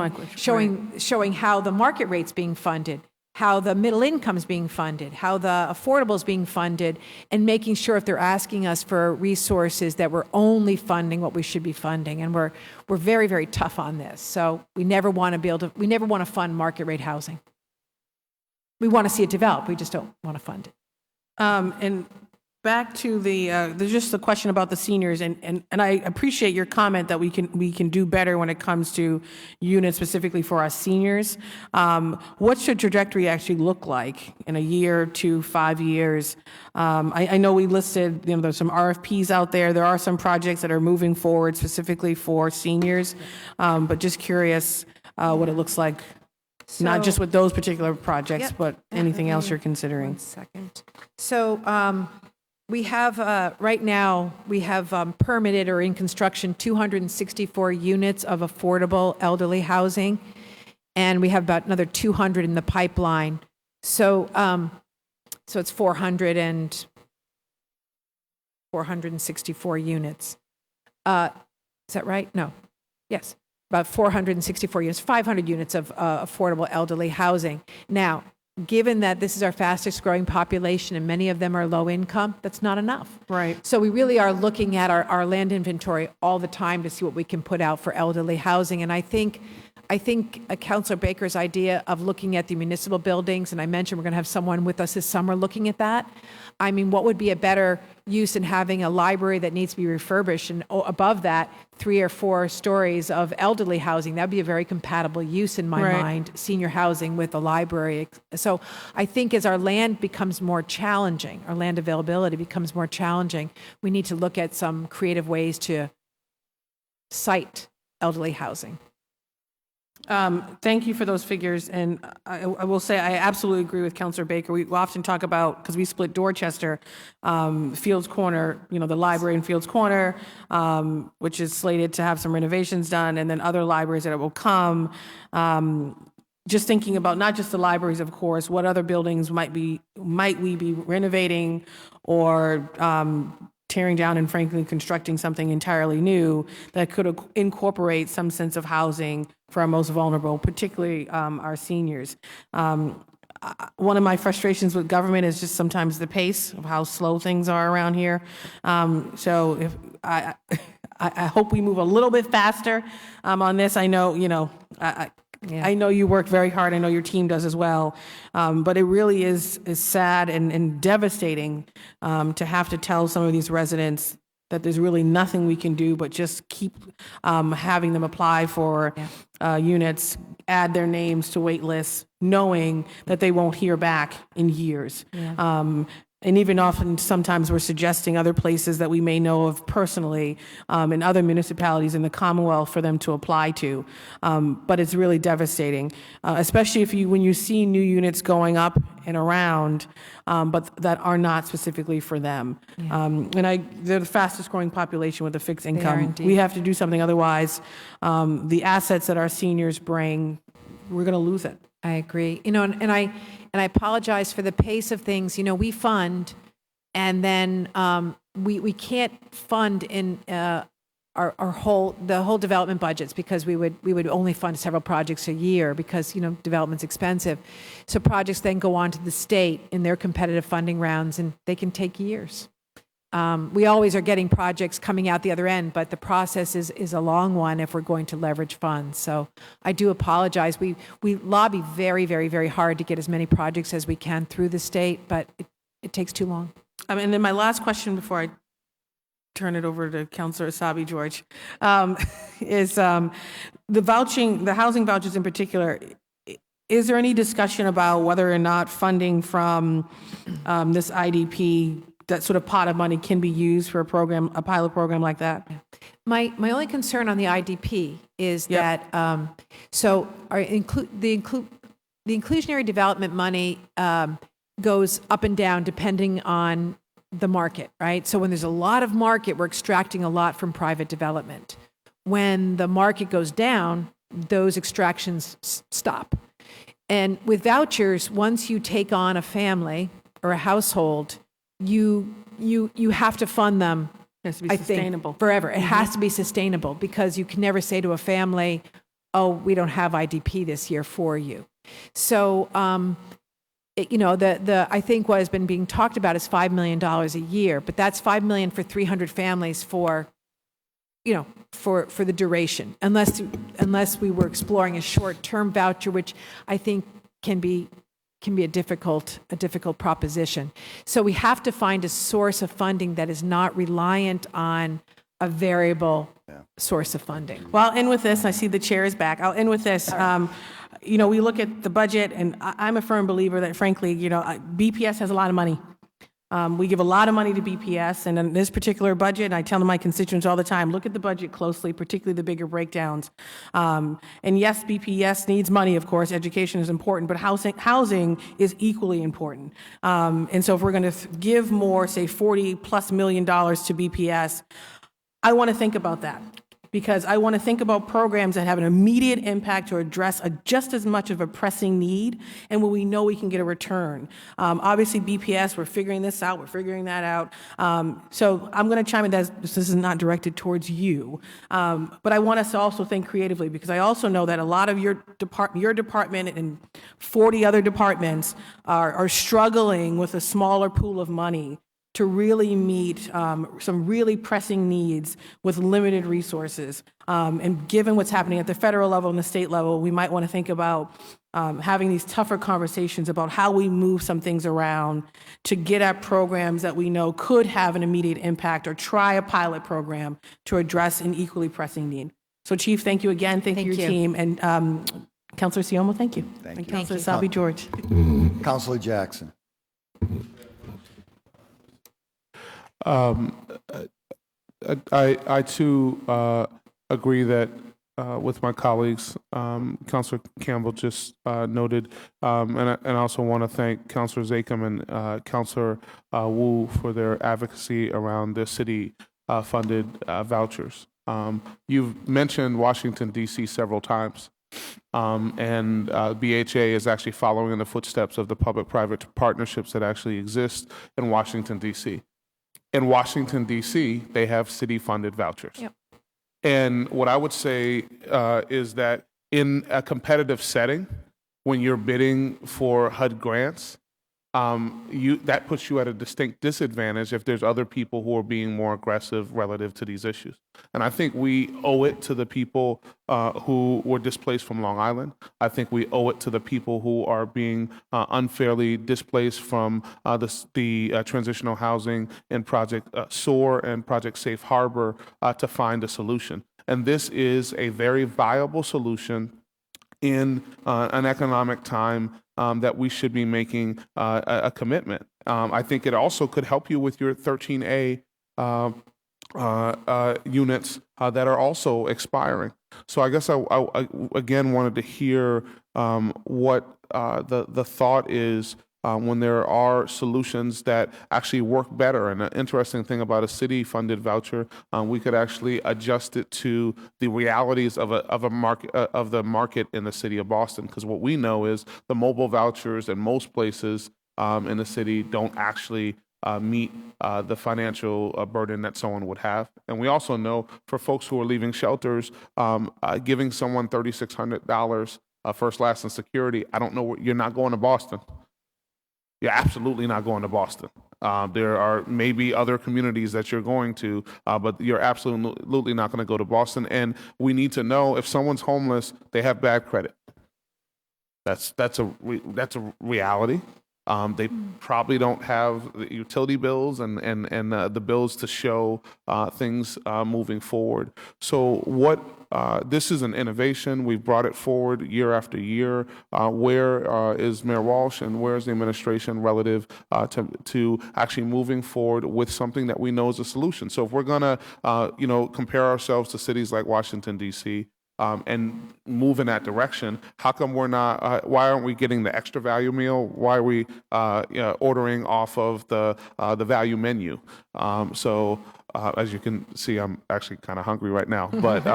how the market rate's being funded, how the middle income's being funded, how the affordable's being funded, and making sure if they're asking us for resources that we're only funding what we should be funding. And we're very, very tough on this. So we never want to fund market rate housing. We want to see it develop. We just don't want to fund it. And back to there's just the question about the seniors, and I appreciate your comment that we can do better when it comes to units specifically for our seniors. What should trajectory actually look like in a year, 2, 5 years? I know we listed, there's some RFPs out there. There are some projects that are moving forward specifically for seniors, but just curious what it looks like. Not just with those particular projects, but anything else you're considering. 1 second. So we have, right now, we have permitted or in construction 264 units of affordable elderly housing, and we have about another 200 in the pipeline. So it's 464 units. Is that right? No. Yes. About 464 units, 500 units of affordable elderly housing. Now, given that this is our fastest growing population and many of them are low income, that's not enough. Right. So we really are looking at our land inventory all the time to see what we can put out for elderly housing. And I think Councilor Baker's idea of looking at the municipal buildings, and I mentioned we're going to have someone with us this summer looking at that. I mean, what would be a better use in having a library that needs to be refurbished and above that 3 or 4 stories of elderly housing? That would be a very compatible use in my mind, senior housing with a library. So I think as our land becomes more challenging, our land availability becomes more challenging, we need to look at some creative ways to site elderly housing. Thank you for those figures, and I will say I absolutely agree with Councilor Baker. We often talk about, because we split Dorchester, Fields Corner, the library in Fields Corner, which is slated to have some renovations done, and then other libraries that will come. Just thinking about not just the libraries, of course, what other buildings might we be renovating or tearing down and frankly constructing something entirely new that could incorporate some sense of housing for our most vulnerable, particularly our seniors. One of my frustrations with government is just sometimes the pace of how slow things are around here. So if I hope we move a little bit faster on this. I know, I know you work very hard. I know your team does as well. But it really is sad and devastating to have to tell some of these residents that there's really nothing we can do but just keep having them apply for units, add their names to wait lists, knowing that they won't hear back in years. And even often, sometimes we're suggesting other places that we may know of personally in other municipalities in the Commonwealth for them to apply to. But it's really devastating, especially when you see new units going up and around, but that are not specifically for them. They're the fastest growing population with a fixed income. We have to do something, otherwise the assets that our seniors bring, we're going to lose it. I agree. And I apologize for the pace of things. We fund, and then we can't fund in the whole development budgets, because we would only fund several projects a year because development's expensive. So projects then go on to the state in their competitive funding rounds, and they can take years. We always are getting projects coming out the other end, but the process is a long one if we're going to leverage funds. So I do apologize. We lobby very, very, very hard to get as many projects as we can through the state, but it takes too long. And then my last question before I turn it over to Councilor Asabi George, is the housing vouchers in particular. Is there any discussion about whether or not funding from this IDP, that sort of pot of money, can be used for a pilot program like that? My only concern on the IDP is Yep. that the inclusionary development money goes up and down depending on the market, right? So when there's a lot of market, we're extracting a lot from private development. When the market goes down, those extractions stop. And with vouchers, once you take on a family or a household, you have to fund them. It has to be I sustainable. think, forever. It has to be sustainable because you can never say to a family, "Oh, we don't have IDP this year for you." So, I think what has been being talked about is $5 million a year, but that's $5 million for 300 families for the duration, unless we were exploring a short-term voucher, which I think can be a difficult proposition. So we have to find a source of funding that is not reliant on a variable source of funding. Well, I'll end with this. I see the chair is back. I'll end with this. We look at the budget, and I'm a firm believer that, frankly, BPS has a lot of money. We give a lot of money to BPS, and in this particular budget, and I tell my constituents all the time, look at the budget closely, particularly the bigger breakdowns. And yes, BPS needs money, of course. Education is important, but housing is equally important. And so if we're going to give more, say $40+ million to BPS, I want to think about that, because I want to think about programs that have an immediate impact to address just as much of a pressing need, and when we know we can get a return. Obviously, BPS, we're figuring this out, we're figuring that out. So I'm going to chime in that this is not directed towards you, but I want us to also think creatively, because I also know that a lot of your department and 40 other departments are struggling with a smaller pool of money to really meet some really pressing needs with limited resources. And given what's happening at the federal level and the state level, we might want to think about having these tougher conversations about how we move some things around to get at programs that we know could have an immediate impact, or try a pilot program to address an equally pressing need. So, Chief, thank you again. Thank you, your team. And Councilor Siomo, thank you. Thank and you. Councilor Sabi George. Councilor Jackson. I too agree that with my colleagues, Councilor Campbell just noted, and I also want to thank Councilor Zakem and Councilor Wu for their advocacy around the city-funded vouchers. You've mentioned Washington, D.C. several times. And BHA is actually following in the footsteps of the public-private partnerships that actually exist in Washington, D.C. In Washington, D.C., they have city-funded vouchers. Yep. And what I would say is that in a competitive setting, when you're bidding for HUD grants, that puts you at a distinct disadvantage if there's other people who are being more aggressive relative to these issues. And I think we owe it to the people who were displaced from Long Island. I think we owe it to the people who are being unfairly displaced from the transitional housing and Project SOAR and Project Safe Harbor to find a solution. And this is a very viable solution in an economic time that we should be making a commitment. I think it also could help you with your 13A units that are also expiring. So I guess I again wanted to hear what the thought is when there are solutions that actually work better. And an interesting thing about a city-funded voucher, we could actually adjust it to the realities of the market in the city of Boston. Because what we know is the mobile vouchers in most places in the city don't actually meet the financial burden that someone would have. And we also know for folks who are leaving shelters, giving someone $3,600 first, last, and security, I don't know, you're not going to Boston. You're absolutely not going to Boston. There are maybe other communities that you're going to, but you're absolutely not going to go to Boston. And we need to know if someone's homeless, they have bad credit. That's a reality. They probably don't have the utility bills and the bills to show things moving forward. So this is an innovation. We've brought it forward year after year. Where is Mayor Walsh and where is the administration relative to actually moving forward with something that we know is a solution? So if we're going to, compare ourselves to cities like Washington, D.C., and move in that direction, how come we're not? Why aren't we getting the extra value meal? Why are we ordering off of the value menu? As you can see, I'm actually kind of hungry right now. But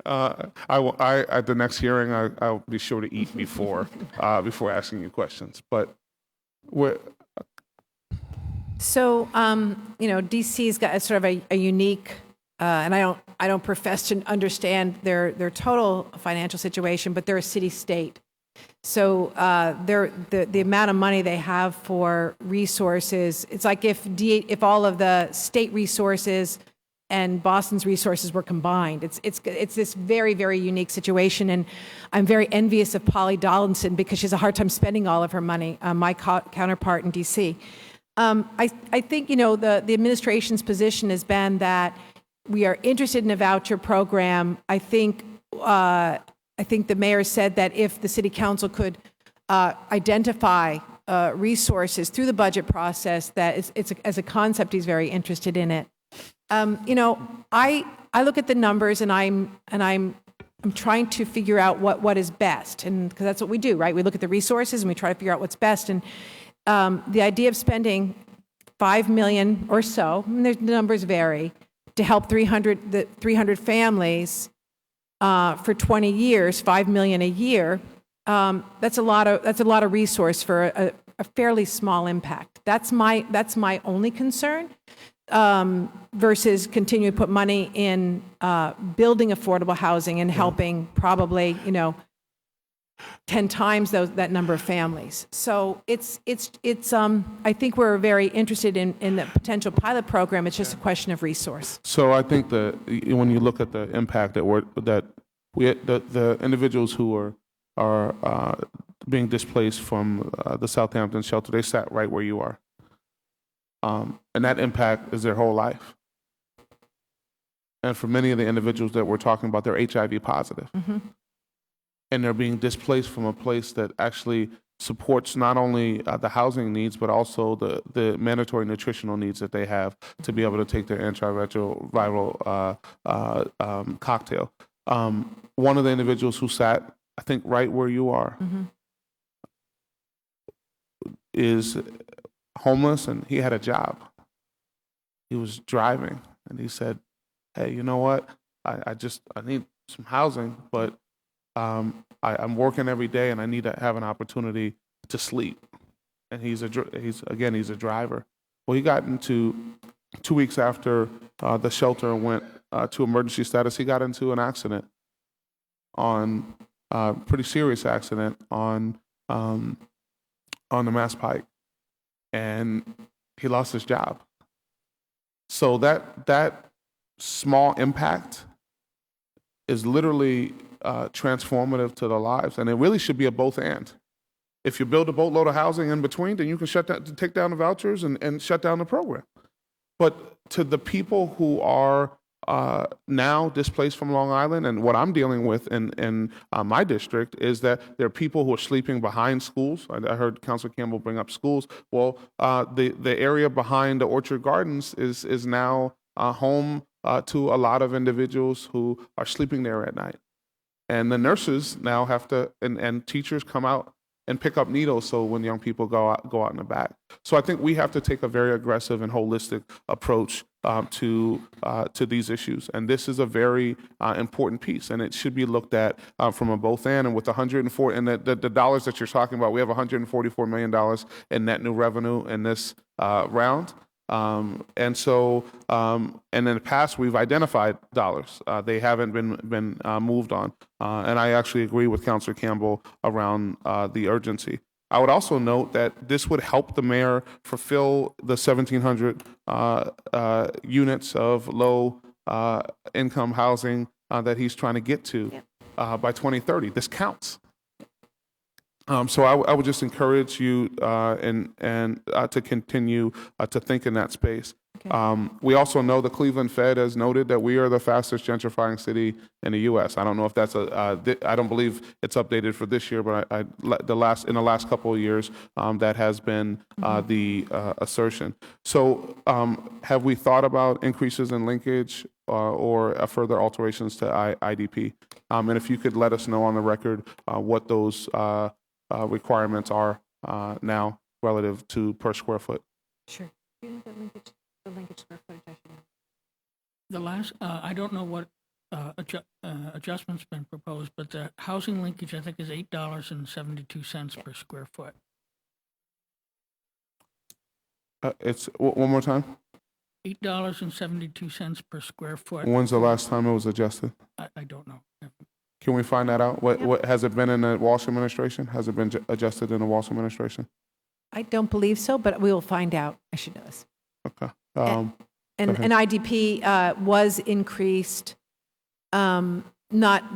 at the next hearing, I'll be sure to eat before asking you questions. But So, DC's got a sort of a unique, and I don't profess to understand their total financial situation, but they're a city-state. So, the amount of money they have for resources, it's like if all of the state resources and Boston's resources were combined. It's this very, very unique situation, and I'm very envious of Polly Donaldson because she has a hard time spending all of her money. My counterpart in DC. I think, the administration's position has been that we are interested in a voucher program. I think the mayor said that if the city council could identify resources through the budget process, that as a concept, he's very interested in it. I look at the numbers and I'm trying to figure out what is best, and because that's what we do, right? We look at the resources and we try to figure out what's best. And the idea of spending $5 million or so, and the numbers vary, to help 300 families for 20 years, $5 million a year. That's a lot of resource for a fairly small impact. That's my only concern. Versus continue to put money in building affordable housing and helping probably 10 times that number of families. So it's I think we're very interested in the potential pilot program. It's just a question of resource. So I think when you look at the impact the individuals who are being displaced from the Southampton shelter, they sat right where you are. And that impact is their whole life. And for many of the individuals that we're talking about, they're HIV positive. Mm-hmm. And they're being displaced from a place that actually supports not only the housing needs, but also the mandatory nutritional needs that they have to be able to take their antiretroviral cocktail. One of the individuals who sat, I think, right where you are, mm-hmm. is homeless, and he had a job. He was driving, and he said, "Hey, you know what? I need some housing, but I'm working every day, and I need to have an opportunity to sleep." And he's a driver. Well, he got into 2 weeks after the shelter went to emergency status. He got into an accident, pretty serious accident on the Mass Pike. And he lost his job. So that small impact is literally transformative to the lives, and it really should be a both and. If you build a boatload of housing in between, then you can take down the vouchers and shut down the program. But to the people who are now displaced from Long Island, and what I'm dealing with in my district is that there are people who are sleeping behind schools. I heard Councilor Campbell bring up schools. Well, the area behind the Orchard Gardens is now home to a lot of individuals who are sleeping there at night. And the nurses now have to, and teachers come out and pick up needles so when young people go out in the back. So I think we have to take a very aggressive and holistic approach to these issues. And this is a very important piece, and it should be looked at from a both and with 104, and the dollars that you're talking about, we have $144 million in net new revenue in this round. And so, and in the past, we've identified dollars. They haven't been moved on. And I actually agree with Councilor Campbell around the urgency. I would also note that this would help the mayor fulfill the 1,700 units of low income housing that he's trying to get to by 2030. This counts. So I would just encourage you and to continue to think in that space. We also know the Cleveland Fed has noted that we are the fastest gentrifying city in the U.S. I don't know if that's I don't believe it's updated for this year, but in the last couple of years, that has been the assertion. So have we thought about increases in linkage or further alterations to IDP? And if you could let us know on the record what those requirements are now relative to per square foot. Sure. The linkage square footage, I should know. The last, I don't know what adjustment's been proposed, but the housing linkage, I think, is $8.72 per square foot. It's one more time. $8.72 per square foot. When's the last time it was adjusted? I don't know. Can we find that out? What has it been in the Walsh administration? Has it been adjusted in the Walsh administration? I don't believe so, but we will find out. I should know this. Okay. And go ahead. IDP was increased. Not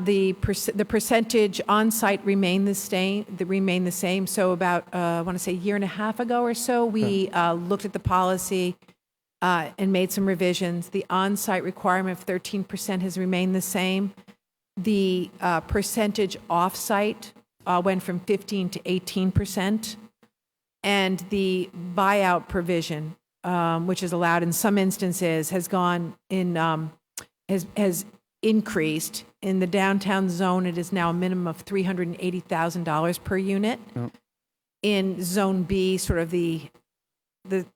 the percentage on-site remained the same. So about I want to say a year and a half ago or so, we looked at the policy and made some revisions. The on-site requirement of 13% has remained the same. The percentage off-site went from 15 to 18%, and the buyout provision, which is allowed in some instances, has gone in has increased. In the downtown zone, it is now a minimum of $380,000 per unit. Yep. In Zone B, sort of the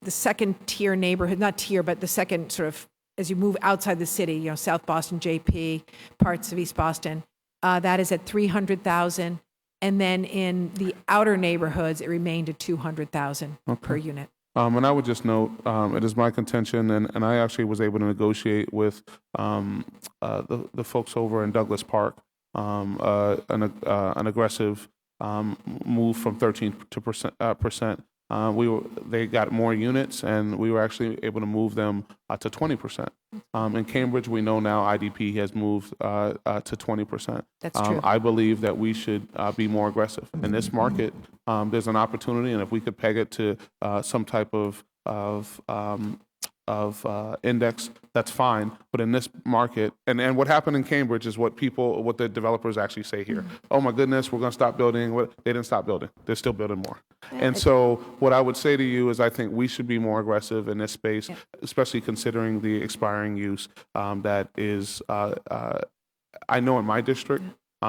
second tier neighborhood, not tier, but the second sort of, as you move outside the city, South Boston, JP, parts of East Boston, that is at $300,000. And then in the outer neighborhoods, it remained at $200,000 per unit. And I would just note, it is my contention, and I actually was able to negotiate with the folks over in Douglas Park, an aggressive move from 13 to percent. They got more units, and we were actually able to move them to 20%. In Cambridge, we know now IDP has moved to 20%. That's true. I believe that we should be more aggressive in this market. There's an opportunity, and if we could peg it to some type of index, that's fine. But in this market, and what happened in Cambridge is what the developers actually say here. Oh my goodness, we're going to stop building. They didn't stop building. They're still building more. And so what I would say to you is I think we should be more aggressive in this space, especially considering the expiring use that is, I know in my district,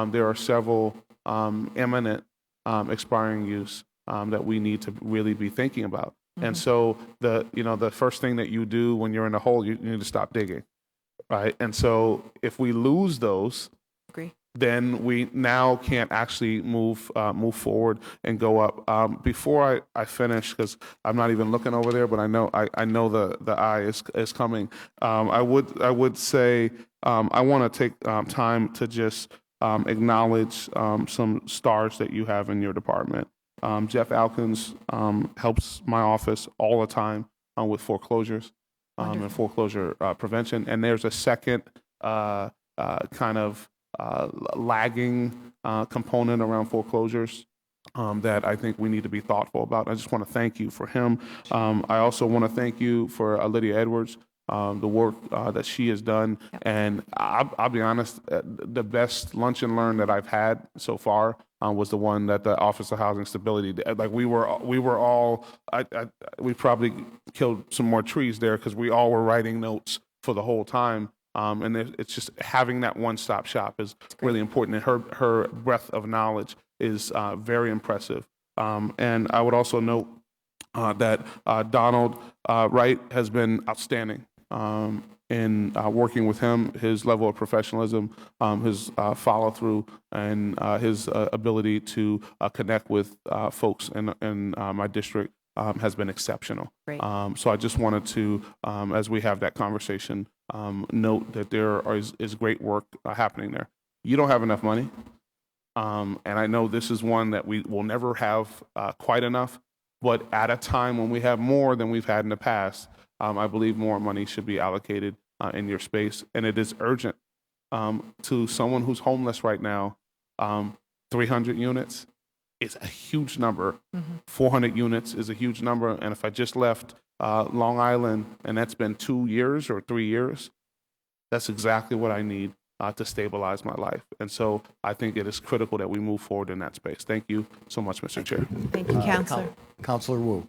there are several imminent expiring use that we need to really be thinking about. And so the first thing that you do when you're in a hole, you need to stop digging, right? And so if we lose those, then we now can't actually move forward and go up. Before I finish, because I'm not even looking over there, but I know the eye is coming. I would say I want to take time to just acknowledge some stars that you have in your department. Jeff Alkins helps my office all the time with foreclosures and foreclosure prevention. And there's a second kind of lagging component around foreclosures that I think we need to be thoughtful about. I just want to thank you for him. I also want to thank you for Lydia Edwards, the work that she has done. And I'll be honest, the best lunch and learn that I've had so far was the one that the Office of Housing Stability did. Like we probably killed some more trees there because we all were writing notes for the whole time. And it's just having that one-stop shop is really important. And her breadth of knowledge is very impressive. And I would also note that Donald Wright has been outstanding in working with him. His level of professionalism, his follow-through, and his ability to connect with folks in my district has been exceptional. Great. So I just wanted to, as we have that conversation, note that there is great work happening there. You don't have enough money, and I know this is one that we will never have quite enough, but at a time when we have more than we've had in the past, I believe more money should be allocated in your space, and it is urgent to someone who's homeless right now. 300 units is a huge number. 400 units is a huge number. And if I just left Long Island, and that's been 2 years or 3 years, that's exactly what I need to stabilize my life. And so I think it is critical that we move forward in that space. Thank you so much, Mr. Chair. Thank you, Counselor. Counselor Wu.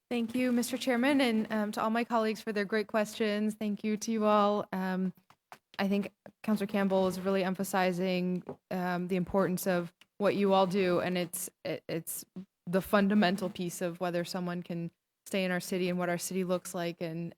Thank you, Mr. Chairman, and to all my colleagues for their great questions. Thank you to you all. I think Councilor Campbell is really emphasizing the importance of what you all do, and it's the fundamental piece of whether someone can stay in our city and what our city looks like, and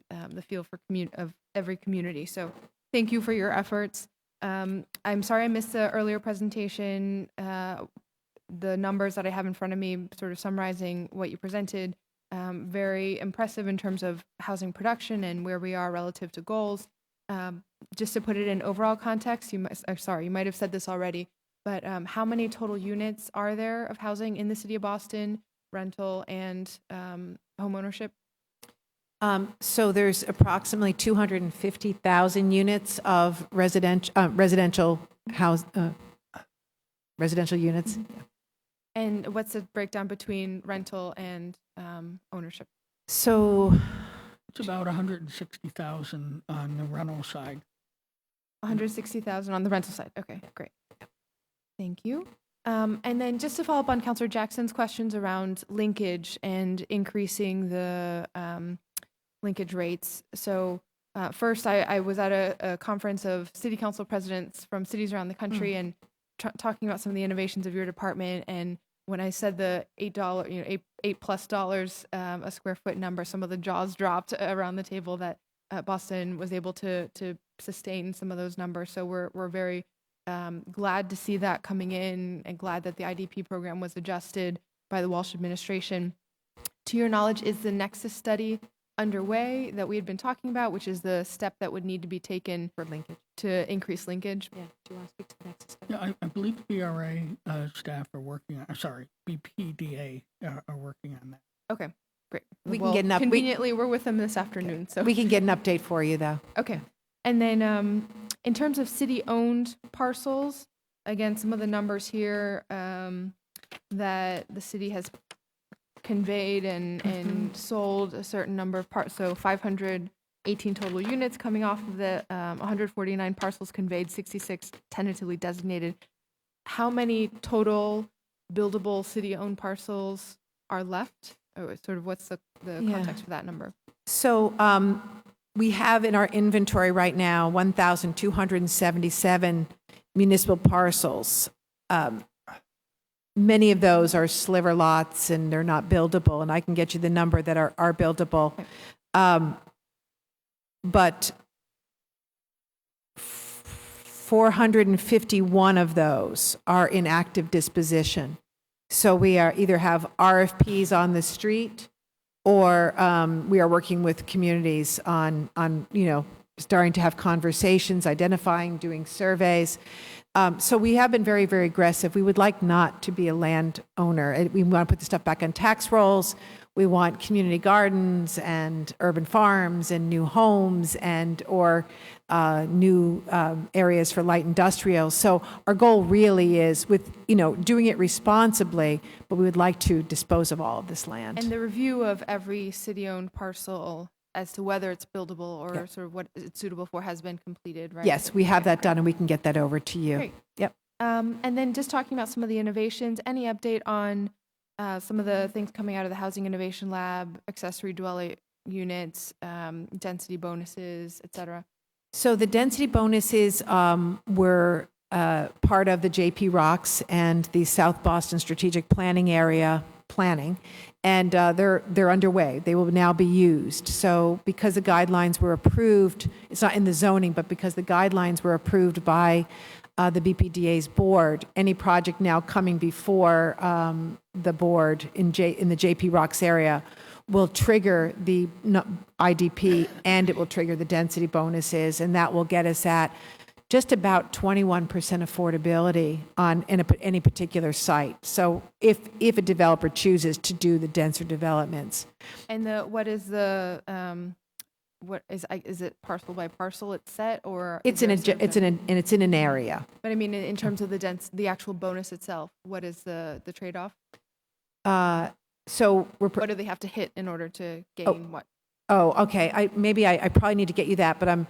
the feel for of every community. So thank you for your efforts. I'm sorry I missed the earlier presentation. The numbers that I have in front of me, sort of summarizing what you presented, very impressive in terms of housing production and where we are relative to goals. Just to put it in overall context, you might have said this already, but how many total units are there of housing in the city of Boston, rental and home ownership? So there's approximately 250,000 units of residential units. And what's the breakdown between rental and ownership? So It's about 160,000 on the rental side. 160,000 on the rental side. Okay, great. Thank you. And then just to follow up on Councilor Jackson's questions around linkage and increasing the linkage rates. So first, I was at a conference of city council presidents from cities around the country and talking about some of the innovations of your department. And when I said the $8, $8+ a square foot number, some of the jaws dropped around the table that Boston was able to sustain some of those numbers. So we're very glad to see that coming in, and glad that the IDP program was adjusted by the Walsh administration. To your knowledge, is the Nexus study underway that we had been talking about, which is the step that would need to be taken for linkage to increase linkage? Yeah. Do you want to speak to the Nexus study? Yeah, I believe the BRA staff are working on, BPDA are working on that. Okay, great. We can get an conveniently, we're with them this afternoon, so we can get an update for you, though. Okay. And then in terms of city-owned parcels, again, some of the numbers here that the city has conveyed and sold a certain number of parts. So 518 total units coming off of the 149 parcels conveyed, 66 tentatively designated. How many total buildable city-owned parcels are left? Or sort of what's the context for that number? So we have in our inventory right now 1,277 municipal parcels. Many of those are sliver lots and they're not buildable, and I can get you the number that are buildable. But 451 of those are in active disposition. So we are either have RFPs on the street, or we are working with communities on starting to have conversations, identifying, doing surveys. So we have been very, very aggressive. We would like not to be a landowner. We want to put the stuff back on tax rolls. We want community gardens and urban farms and new homes or new areas for light industrial. So our goal really is with, doing it responsibly, but we would like to dispose of all of this land. And the review of every city-owned parcel as to whether it's buildable or sort of what it's suitable for has been completed, right? Yes, we have that done, and we can get that over to you. Great. Yep. And then just talking about some of the innovations, any update on some of the things coming out of the Housing Innovation Lab, accessory dwelling units, density bonuses, et cetera? So the density bonuses were part of the JP Rocks and the South Boston Strategic Planning Area planning, and they're underway. They will now be used. So because the guidelines were approved, it's not in the zoning, but because the guidelines were approved by the BPDA's board, any project now coming before the board in the JP Rocks area will trigger the IDP, and it will trigger the density bonuses, and that will get us at just about 21% affordability on any particular site. So if a developer chooses to do the denser developments. And what is the is it parcel by parcel it's set, or It's is there a certain- and it's in an area. But I mean, in terms of the actual bonus itself, what is the trade-off? So we're, What do they have to hit in order to gain what? oh, okay. I probably need to get you that, but I'm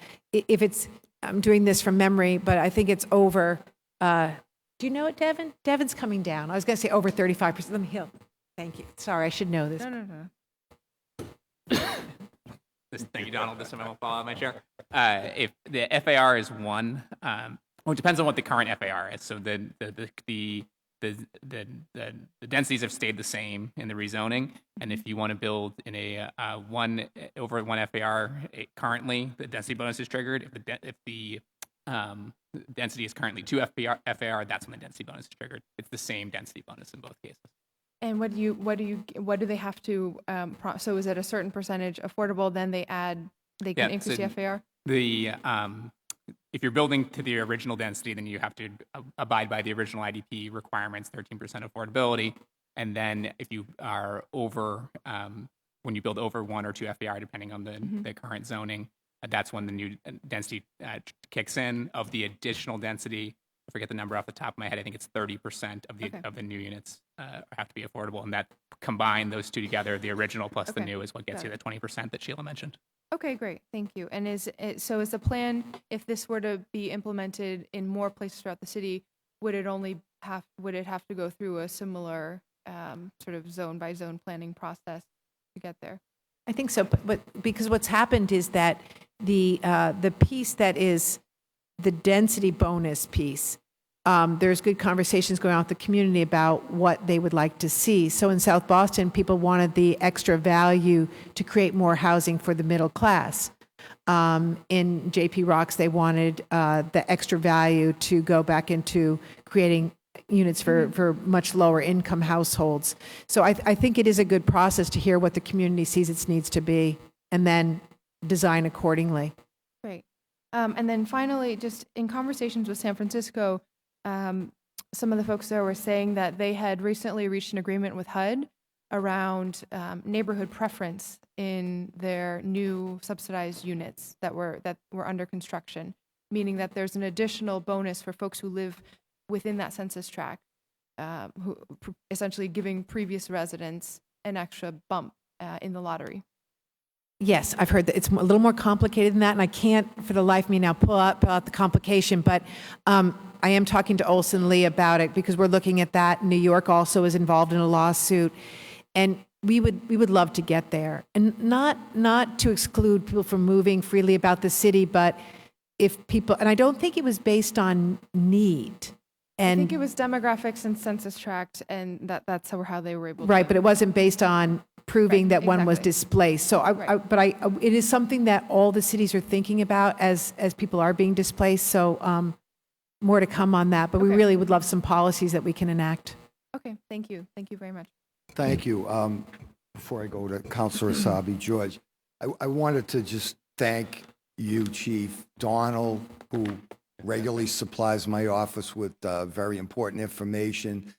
doing this from memory, but I think it's over. Do you know it, Devin? Devin's coming down. I was going to say over 35%. Let me heal. Thank you. Sorry, I should know this. No. Thank you, Donald. This time I won't fall out of my chair. If the FAR is 1, well, it depends on what the current FAR is. So the densities have stayed the same in the rezoning, and if you want to build in a 1 over 1 FAR currently, the density bonus is triggered. If the density is currently 2 FAR, that's when the density bonus is triggered. It's the same density bonus in both cases. And what do they have to? So is it a certain percentage affordable? Then they can increase the FAR. If you're building to the original density, then you have to abide by the original IDP requirements, 13% affordability. And then if you are over, when you build over 1 or 2 FAR, depending on the current zoning, that's when the new density kicks in. Of the additional density, I forget the number off the top of my head, I think it's 30% of the new units have to be affordable. And that combine those two together, the original plus the new, is what gets you the 20% that Sheila mentioned. Okay, great. Thank you. And is the plan, if this were to be implemented in more places throughout the city, would it have to go through a similar sort of zone by zone planning process to get there? I think so, but because what's happened is that the piece that is the density bonus piece, there's good conversations going on with the community about what they would like to see. So in South Boston, people wanted the extra value to create more housing for the middle class. In JP Rocks, they wanted the extra value to go back into creating units for much lower income households. So I think it is a good process to hear what the community sees its needs to be and then design accordingly. Great. And then finally, just in conversations with San Francisco, some of the folks there were saying that they had recently reached an agreement with HUD around neighborhood preference in their new subsidized units that were under construction, meaning that there's an additional bonus for folks who live within that census tract, who essentially giving previous residents an extra bump in the lottery. Yes, I've heard that it's a little more complicated than that, and I can't for the life of me now pull out the complication, but I am talking to Olson Lee about it because we're looking at that. New York also is involved in a lawsuit, and we would love to get there, and not to exclude people from moving freely about the city, but if people, and I don't think it was based on need. And I think it was demographics and census tract, and that's how they were able to. Right, but it wasn't based on proving that one was displaced. So it is something that all the cities are thinking about as people are being displaced. So more to come on that, but we really would love some policies that we can enact. Okay, thank you. Thank you very much. Thank you. Before I go to Councilor Asabi George, I wanted to just thank you, Chief Donald, who regularly supplies my office with very important information.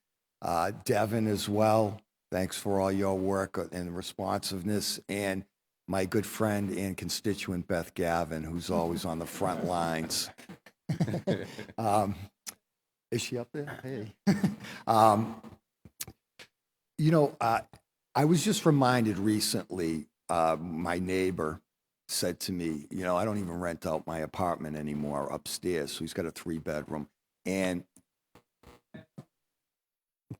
Devin as well. Thanks for all your work and responsiveness. And my good friend and constituent, Beth Gavin, who's always on the front lines. Is she up there? Hey. I was just reminded recently, my neighbor said to me, I don't even rent out my apartment anymore upstairs. So he's got a 3-bedroom. And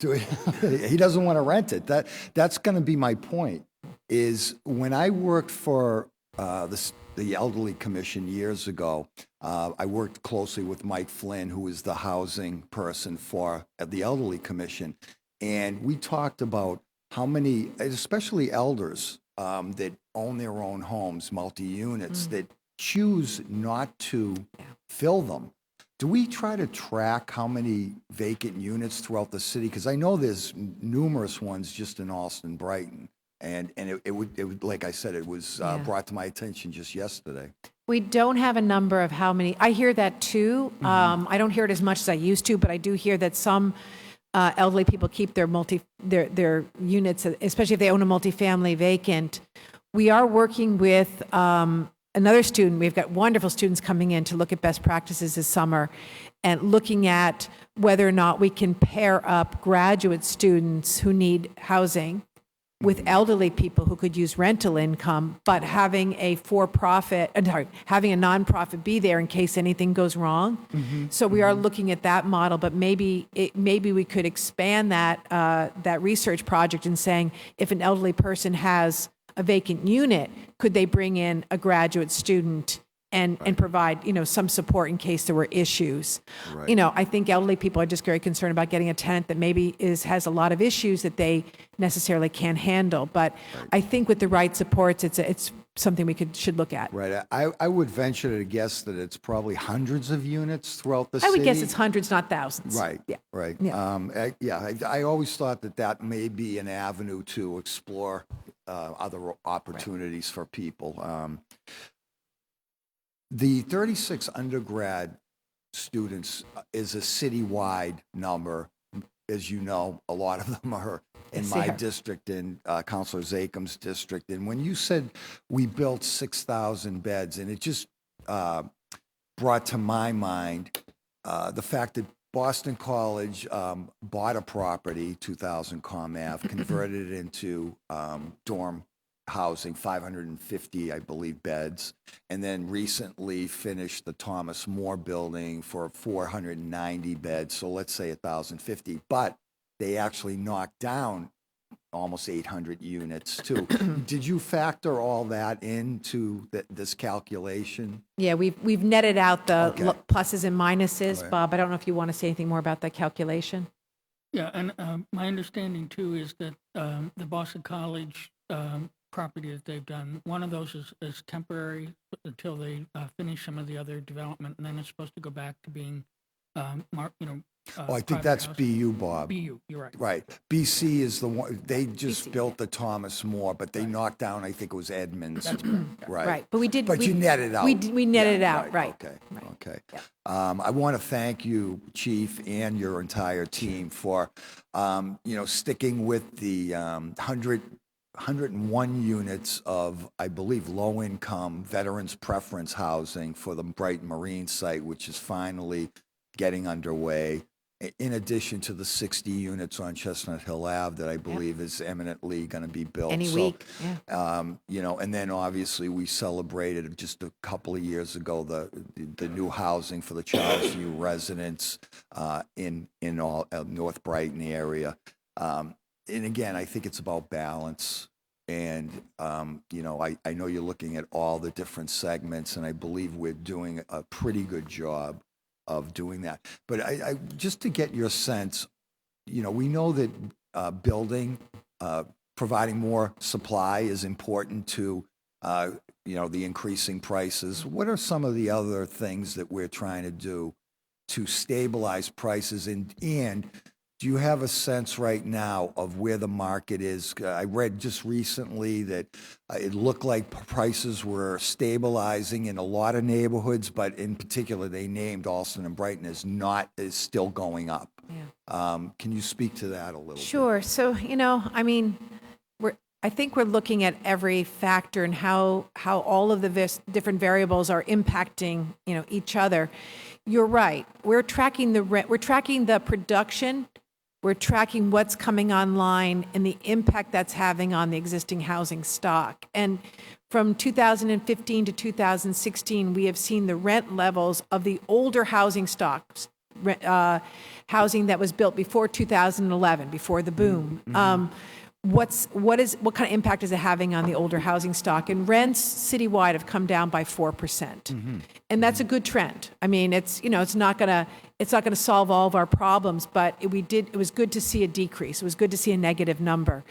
he doesn't want to rent it. That's going to be my point, is when I worked for the Elderly Commission years ago, I worked closely with Mike Flynn, who is the housing person for the Elderly Commission. And we talked about how many, especially elders that own their own homes, multi-units, that choose not to fill them. Do we try to track how many vacant units throughout the city? Because I know there's numerous ones just in Allston, Brighton. And it would, like I said, it was brought to my attention just yesterday. We don't have a number of how many. I hear that too. I don't hear it as much as I used to, but I do hear that some elderly people keep their units, especially if they own a multifamily, vacant. We are working with another student, we've got wonderful students coming in to look at best practices this summer and looking at whether or not we can pair up graduate students who need housing with elderly people who could use rental income, but having a having a nonprofit be there in case anything goes wrong. So we are looking at that model, but maybe we could expand that research project and saying if an elderly person has a vacant unit, could they bring in a graduate student and provide, some support in case there were issues. Right. I think elderly people are just very concerned about getting a tenant that maybe has a lot of issues that they necessarily can't handle. But I think with the right supports, it's something we should look at. Right. I would venture to guess that it's probably hundreds of units throughout the I city. would guess it's hundreds, not thousands. Right. Yeah. Right. Yeah. I always thought that may be an avenue to explore other opportunities for people. The 36 undergrad students is a citywide number. As you know, a lot of them are in Yes, they my are. district and Councilor Zacum's district. And when you said we built 6,000 beds, and it just brought to my mind the fact that Boston College bought a property, 2000 Com Ave, converted it into dorm housing, 550, I believe, beds, and then recently finished the Thomas More building for 490 beds, so let's say 1,050, but they actually knocked down almost 800 units too. Did you factor all that into this calculation? Yeah, we've netted out the Okay. pluses and minuses. Right. Bob, I don't know if you want to say anything more about that calculation. Yeah, and my understanding too is that the Boston College property that they've done, one of those is temporary until they finish some of the other development, and then it's supposed to go back to being, I think private that's housing. BU, Bob. BU, you're right. Right. BC is the one, they just BC, built the Thomas More, but they knocked down, I think it was Edmonds. That's correct. Yeah. Right. But we did. But you netted out. We netted it out, right. Okay, Right. okay. Yeah. I want to thank you, Chief, and your entire team for, sticking with the 101 units of, I believe, low-income veterans preference housing for the Brighton Marine site, which is finally getting underway, in addition to the 60 units on Chestnut Hill Ave that I believe is eminently going to be built. Any week, yeah. And then obviously we celebrated just a couple of years ago the new housing for the Charles U residents in all North Brighton area. And again, I think it's about balance. And, I know you're looking at all the different segments, and I believe we're doing a pretty good job of doing that. But I just to get your sense, we know that providing more supply is important to, the increasing prices. What are some of the other things that we're trying to do to stabilize prices? And do you have a sense right now of where the market is? I read just recently that it looked like prices were stabilizing in a lot of neighborhoods, but in particular, they named Alston and Brighton is still going up. Yeah. Can you speak to that a little bit? Sure. So, I think we're looking at every factor and how all of the different variables are impacting, each other. You're right. We're tracking the rent. We're tracking the production. We're tracking what's coming online and the impact that's having on the existing housing stock. And from 2015 to 2016, we have seen the rent levels of the older housing stocks, housing that was built before 2011, before the boom. What kind of impact is it having on the older housing stock? And rents citywide have come down by 4%, and that's a good trend. I mean, it's not gonna solve all of our problems, but it was good to see a decrease. It was good to see a negative number.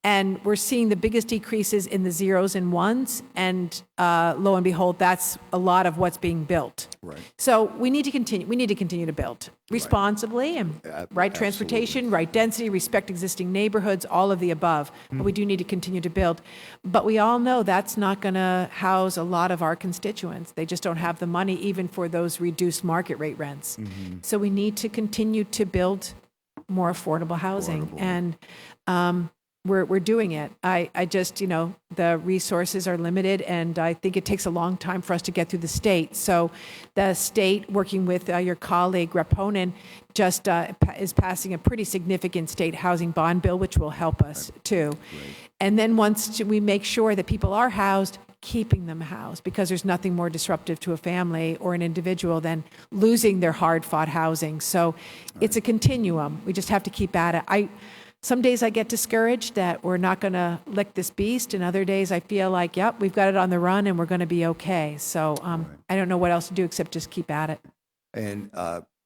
And we're seeing the biggest decreases in the zeros and ones, and lo and behold, that's a lot of what's being built. Right. So we need to continue. We need to continue to build responsibly and right transportation, right density, respect existing neighborhoods, all of the above. But we do need to continue to build. But we all know that's not going to house a lot of our constituents. They just don't have the money even for those reduced market rate rents. So we need to continue to build more affordable housing. And we're doing it. I just, the resources are limited, and I think it takes a long time for us to get through the state. So the state, working with your colleague, Raponen, just is passing a pretty significant state housing bond bill, which will help us too. And then once we make sure that people are housed, keeping them housed, because there's nothing more disruptive to a family or an individual than losing their hard-fought housing. So it's a continuum. We just have to keep at it. Some days I get discouraged that we're not going to lick this beast, and other days I feel like, yep, we've got it on the run and we're going to be okay. So I don't know what else to do except just keep at it. And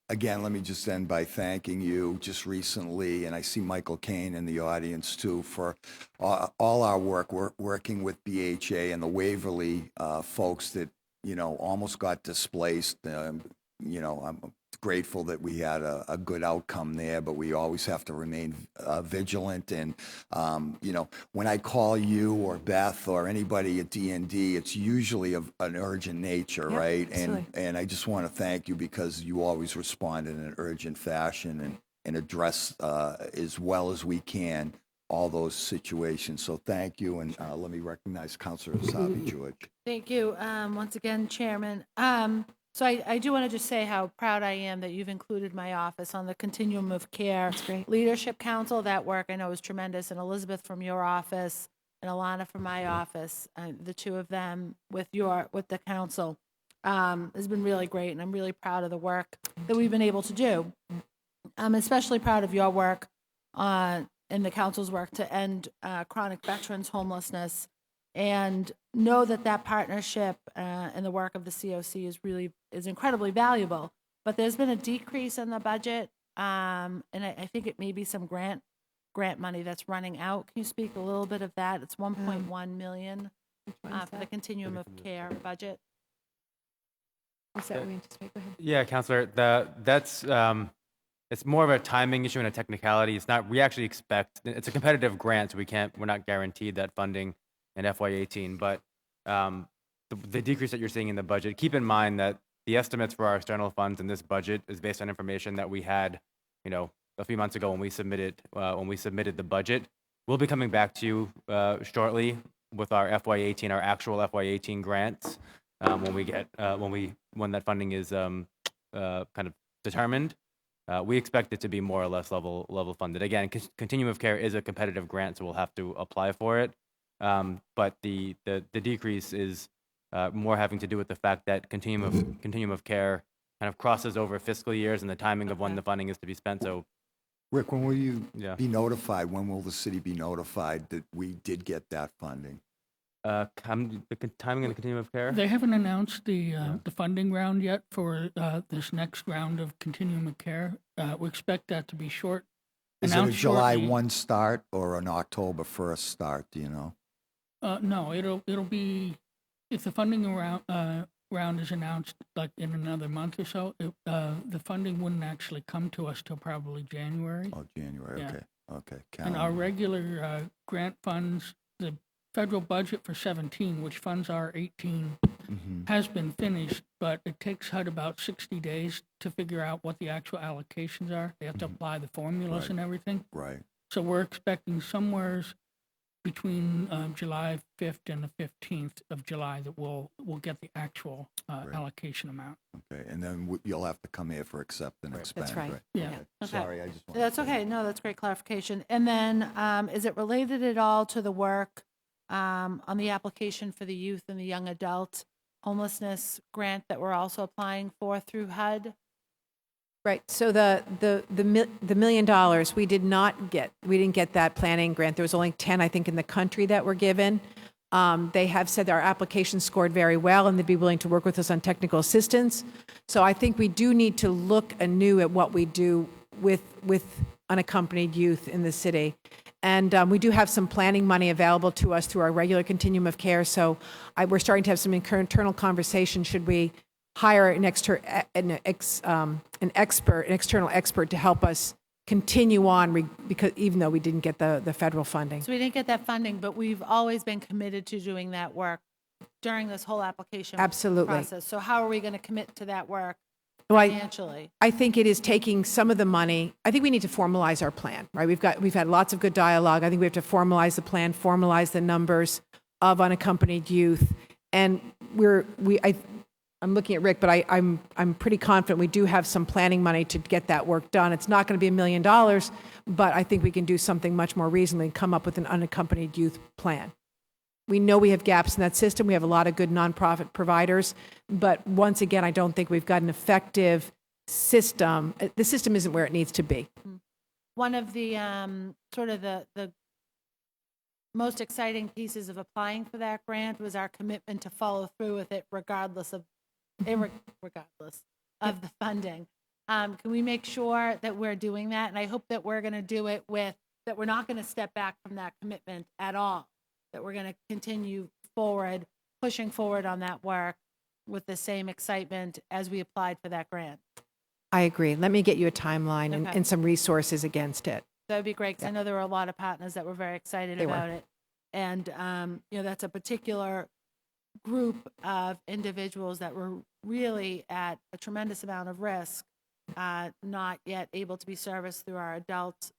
again, let me just end by thanking you just recently, and I see Michael Kane in the audience too, for all our work. We're working with BHA and the Waverly folks that, almost got displaced. I'm grateful that we had a good outcome there, but we always have to remain vigilant. And, when I call you or Beth or anybody at D&D, it's usually of an urgent nature, Yep, right? absolutely. And I just want to thank you because you always respond in an urgent fashion and address as well as we can all those situations. So thank you. And let me recognize Councilor Asabi George. Thank you, once again, Chairman. So I do want to just say how proud I am that you've included my office on the Continuum of Care Leadership Council. That work I know is tremendous, and Elizabeth from your office and Alana from my office, the two of them with the council, has been really great, and I'm really proud of the work that we've been able to do. I'm especially proud of your work and the council's work to end chronic veterans homelessness, and know that partnership and the work of the COC is incredibly valuable. But there's been a decrease in the budget, and I think it may be some grant money that's running out. Can you speak a little bit of that? It's 1.1 million for the Continuum of Care budget. Is that what we anticipate? Go ahead. Yeah, Counselor, that's it's more of a timing issue and a technicality. It's not. We actually expect it's a competitive grant, so we're not guaranteed that funding in FY18. But the decrease that you're seeing in the budget, keep in mind that the estimates for our external funds in this budget is based on information that we had, a few months ago when we submitted the budget. We'll be coming back to you shortly with our FY18, our actual FY18 grants when that funding is kind of determined. We expect it to be more or less level funded. Again, Continuum of Care is a competitive grant, so we'll have to apply for it. But the decrease is more having to do with the fact that Continuum of Care kind of crosses over fiscal years and the timing of when the funding is to be spent. So, Rick, when will you be notified? When will the city be notified that we did get that funding? the timing of the Continuum of Care? They haven't announced the funding round yet for this next round of Continuum of Care. We expect that to be short. Is it a announced July shortly. 1 start or an October 1st start, do you know? No, it'll be, if the funding round is announced like in another month or so, the funding wouldn't actually come to us till probably January. Oh, January, Yeah. okay. And our calendar. regular grant funds, the federal budget for 17, which funds our 18, has been finished, but it takes HUD about 60 days to figure out what the actual allocations are. They have to apply the formulas Right. and everything. Right, So we're expecting somewhere between July 5th and the 15th of July that we'll get the actual allocation amount. okay. And then you'll have to come here for accept and expend, That's right. Yeah. Okay. Okay. Sorry, I just wanted That's to- okay. No, that's great clarification. And then, is it related at all to the work on the application for the youth and the young adult homelessness grant that we're also applying for through HUD? Right. So the $1 million we didn't get that planning grant. There was only 10, I think, in the country that were given. They have said our application scored very well, and they'd be willing to work with us on technical assistance. So I think we do need to look anew at what we do with unaccompanied youth in the city. And we do have some planning money available to us through our regular Continuum of Care. So we're starting to have some internal conversation. Should we hire an external expert to help us continue on, because even though we didn't get the federal funding. So we didn't get that funding, but we've always been committed to doing that work during this whole application Absolutely. process. So how are we going to commit to that work Well, financially? I think it is taking some of the money. I think we need to formalize our plan, right? We've had lots of good dialogue. I think we have to formalize the plan, formalize the numbers of unaccompanied youth, and I'm looking at Rick, but I'm pretty confident we do have some planning money to get that work done. It's not going to be $1 million, but I think we can do something much more reasonably and come up with an unaccompanied youth plan. We know we have gaps in that system. We have a lot of good nonprofit providers, but once again, I don't think we've got an effective system. The system isn't where it needs to be. One of the sort of the most exciting pieces of applying for that grant was our commitment to follow through with it regardless of the funding. Can we make sure that we're doing that? And I hope that we're going to do it that we're not going to step back from that commitment at all, that we're going to continue forward, pushing forward on that work with the same excitement as we applied for that grant. I agree. Let me get you a timeline Okay. and some resources against it. That would be great, because I know there were a lot of partners that were very excited They were. about it. And, that's a particular group of individuals that were really at a tremendous amount of risk, not yet able to be serviced through our adult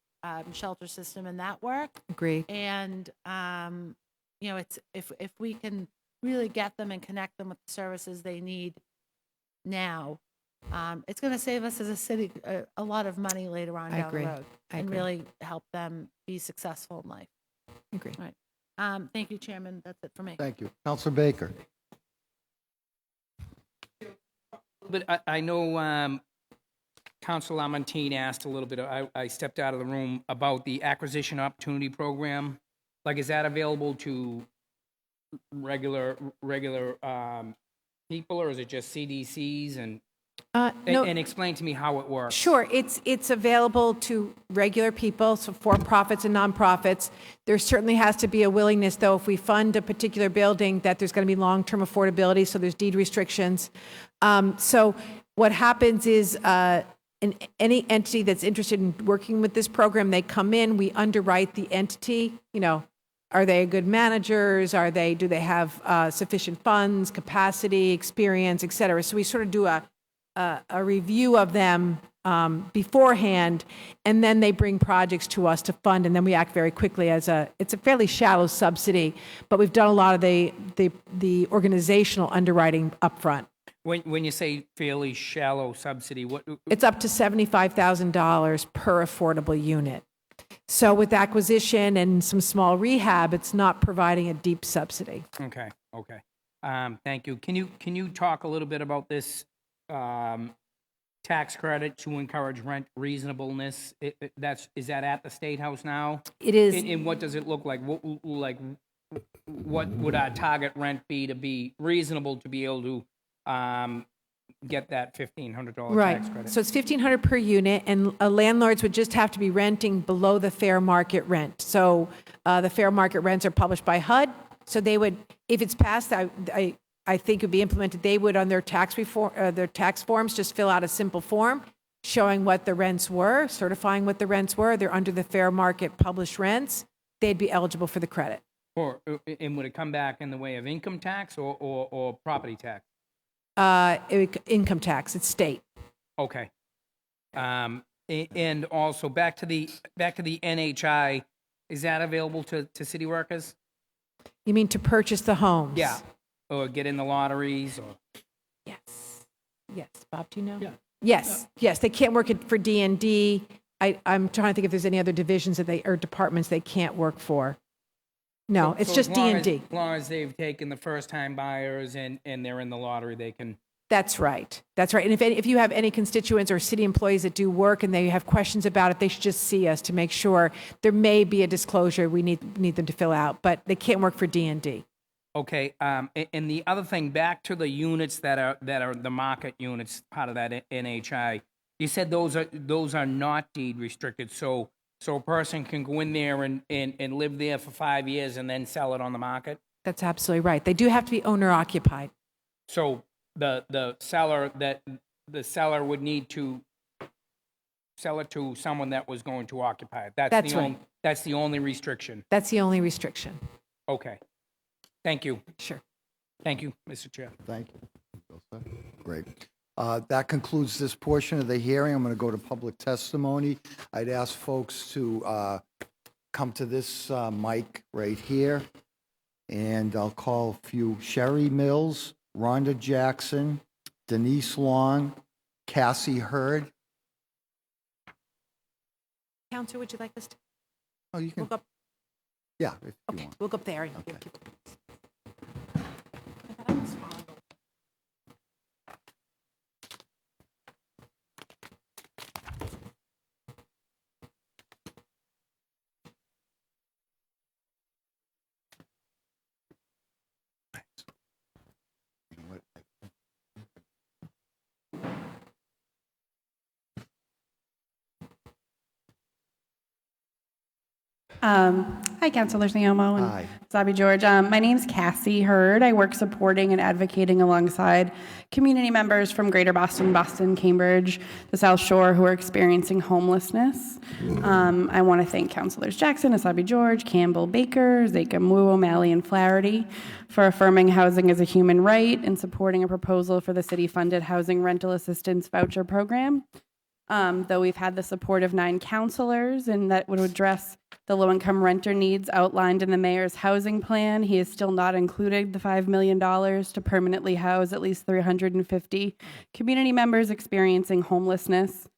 shelter system and that work. Agree. And, it's if we can really get them and connect them with the services they need now, it's going to save us as a city a lot of money later on I down agree. the road, I and agree. really help them be successful in life. Agree. All right. Thank you, Chairman. That's it for me. Thank you. Counselor Baker. But I know Council Lamontagne asked a little bit, I stepped out of the room, about the acquisition opportunity program. Like, is that available to regular people, or is it just CDCs? And No. and explain to me how it works. Sure, it's available to regular people, so for-profits and nonprofits. There certainly has to be a willingness, though, if we fund a particular building, that there's going to be long-term affordability, so there's deed restrictions. So what happens is any entity that's interested in working with this program, they come in, we underwrite the entity, are they good managers? Do they have sufficient funds, capacity, experience, et cetera? So we sort of do a review of them beforehand, and then they bring projects to us to fund, and then we act very quickly it's a fairly shallow subsidy, but we've done a lot of the organizational underwriting upfront. When you say fairly shallow subsidy, what? It's up to $75,000 per affordable unit. So with acquisition and some small rehab, it's not providing a deep subsidy. Okay. Thank you. Can you talk a little bit about this tax credit to encourage rent reasonableness? Is that at the State House now? It is. And what does it look like? What would our target rent be to be reasonable to be able to get that $1,500 Right. tax credit? So it's $1,500 per unit, and landlords would just have to be renting below the fair market rent. So the fair market rents are published by HUD. So they would, if it's passed, I think it would be implemented. They would, on their tax forms, just fill out a simple form showing what the rents were, certifying what the rents were. They're under the fair market published rents. They'd be eligible for the credit. And would it come back in the way of income tax or property tax? Income tax. It's state. Okay. And also back to the NHI, is that available to city workers? You mean to purchase the homes? Yeah. Or get in the lotteries? Or... Yes. Bob, do you know? Yeah. Yes. They can't work for D&D. I'm trying to think if there's any other divisions or departments they can't work for. No, it's just D&D. As long as they've taken the first-time buyers and they're in the lottery, they can... That's right. And if you have any constituents or city employees that do work and they have questions about it, they should just see us to make sure. There may be a disclosure we need them to fill out, but they can't work for D&D. Okay. And the other thing, back to the units that are the market units, part of that NHI. You said those are not deed restricted, so a person can go in there and live there for 5 years and then sell it on the market? That's absolutely right. They do have to be owner occupied. So the seller would need to sell it to someone that was going to occupy it. That's right. That's the only restriction. That's the only restriction. Okay. Thank you. Sure. Thank you, Mr. Chair. Thank you. Great. That concludes this portion of the hearing. I'm going to go to public testimony. I'd ask folks to come to this mic right here, and I'll call a few: Sherry Mills, Rhonda Jackson, Denise Long, Cassie Hurd. Counselor, would you like us to? Oh, you can. We'll go, Yeah, if you okay, want. we'll go up there. And Okay. Hi, Councilor Naomo and Hi. Zabi George. My name's Cassie Hurd. I work supporting and advocating alongside community members from Greater Boston, Boston, Cambridge, the South Shore who are experiencing homelessness. I want to thank Councilors Jackson, Asabi George, Campbell, Baker, Zakem Wu, O'Malley, and Flaherty for affirming housing as a human right and supporting a proposal for the city-funded housing rental assistance voucher program. Though we've had the support of 9 councilors and that would address the low-income renter needs outlined in the mayor's housing plan, he has still not included the $5 million to permanently house at least 350 community members experiencing homelessness.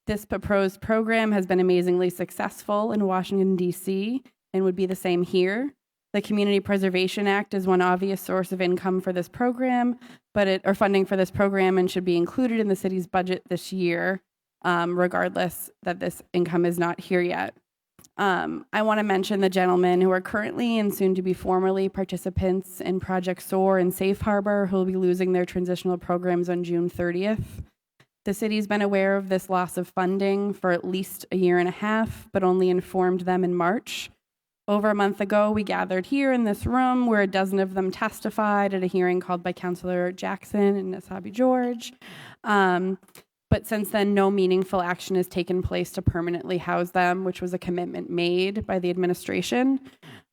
This proposed program has been amazingly successful in Washington, D.C., and would be the same here. The Community Preservation Act is one obvious source of income for this program, or funding for this program, and should be included in the city's budget this year, regardless that this income is not here yet. I want to mention the gentlemen who are currently and soon to be formerly participants in Project SOAR and Safe Harbor who will be losing their transitional programs on June 30th. The city's been aware of this loss of funding for at least a year and a half, but only informed them in March. Over a month ago, we gathered here in this room where a dozen of them testified at a hearing called by Councilor Jackson and Asabi George. But since then, no meaningful action has taken place to permanently house them, which was a commitment made by the administration.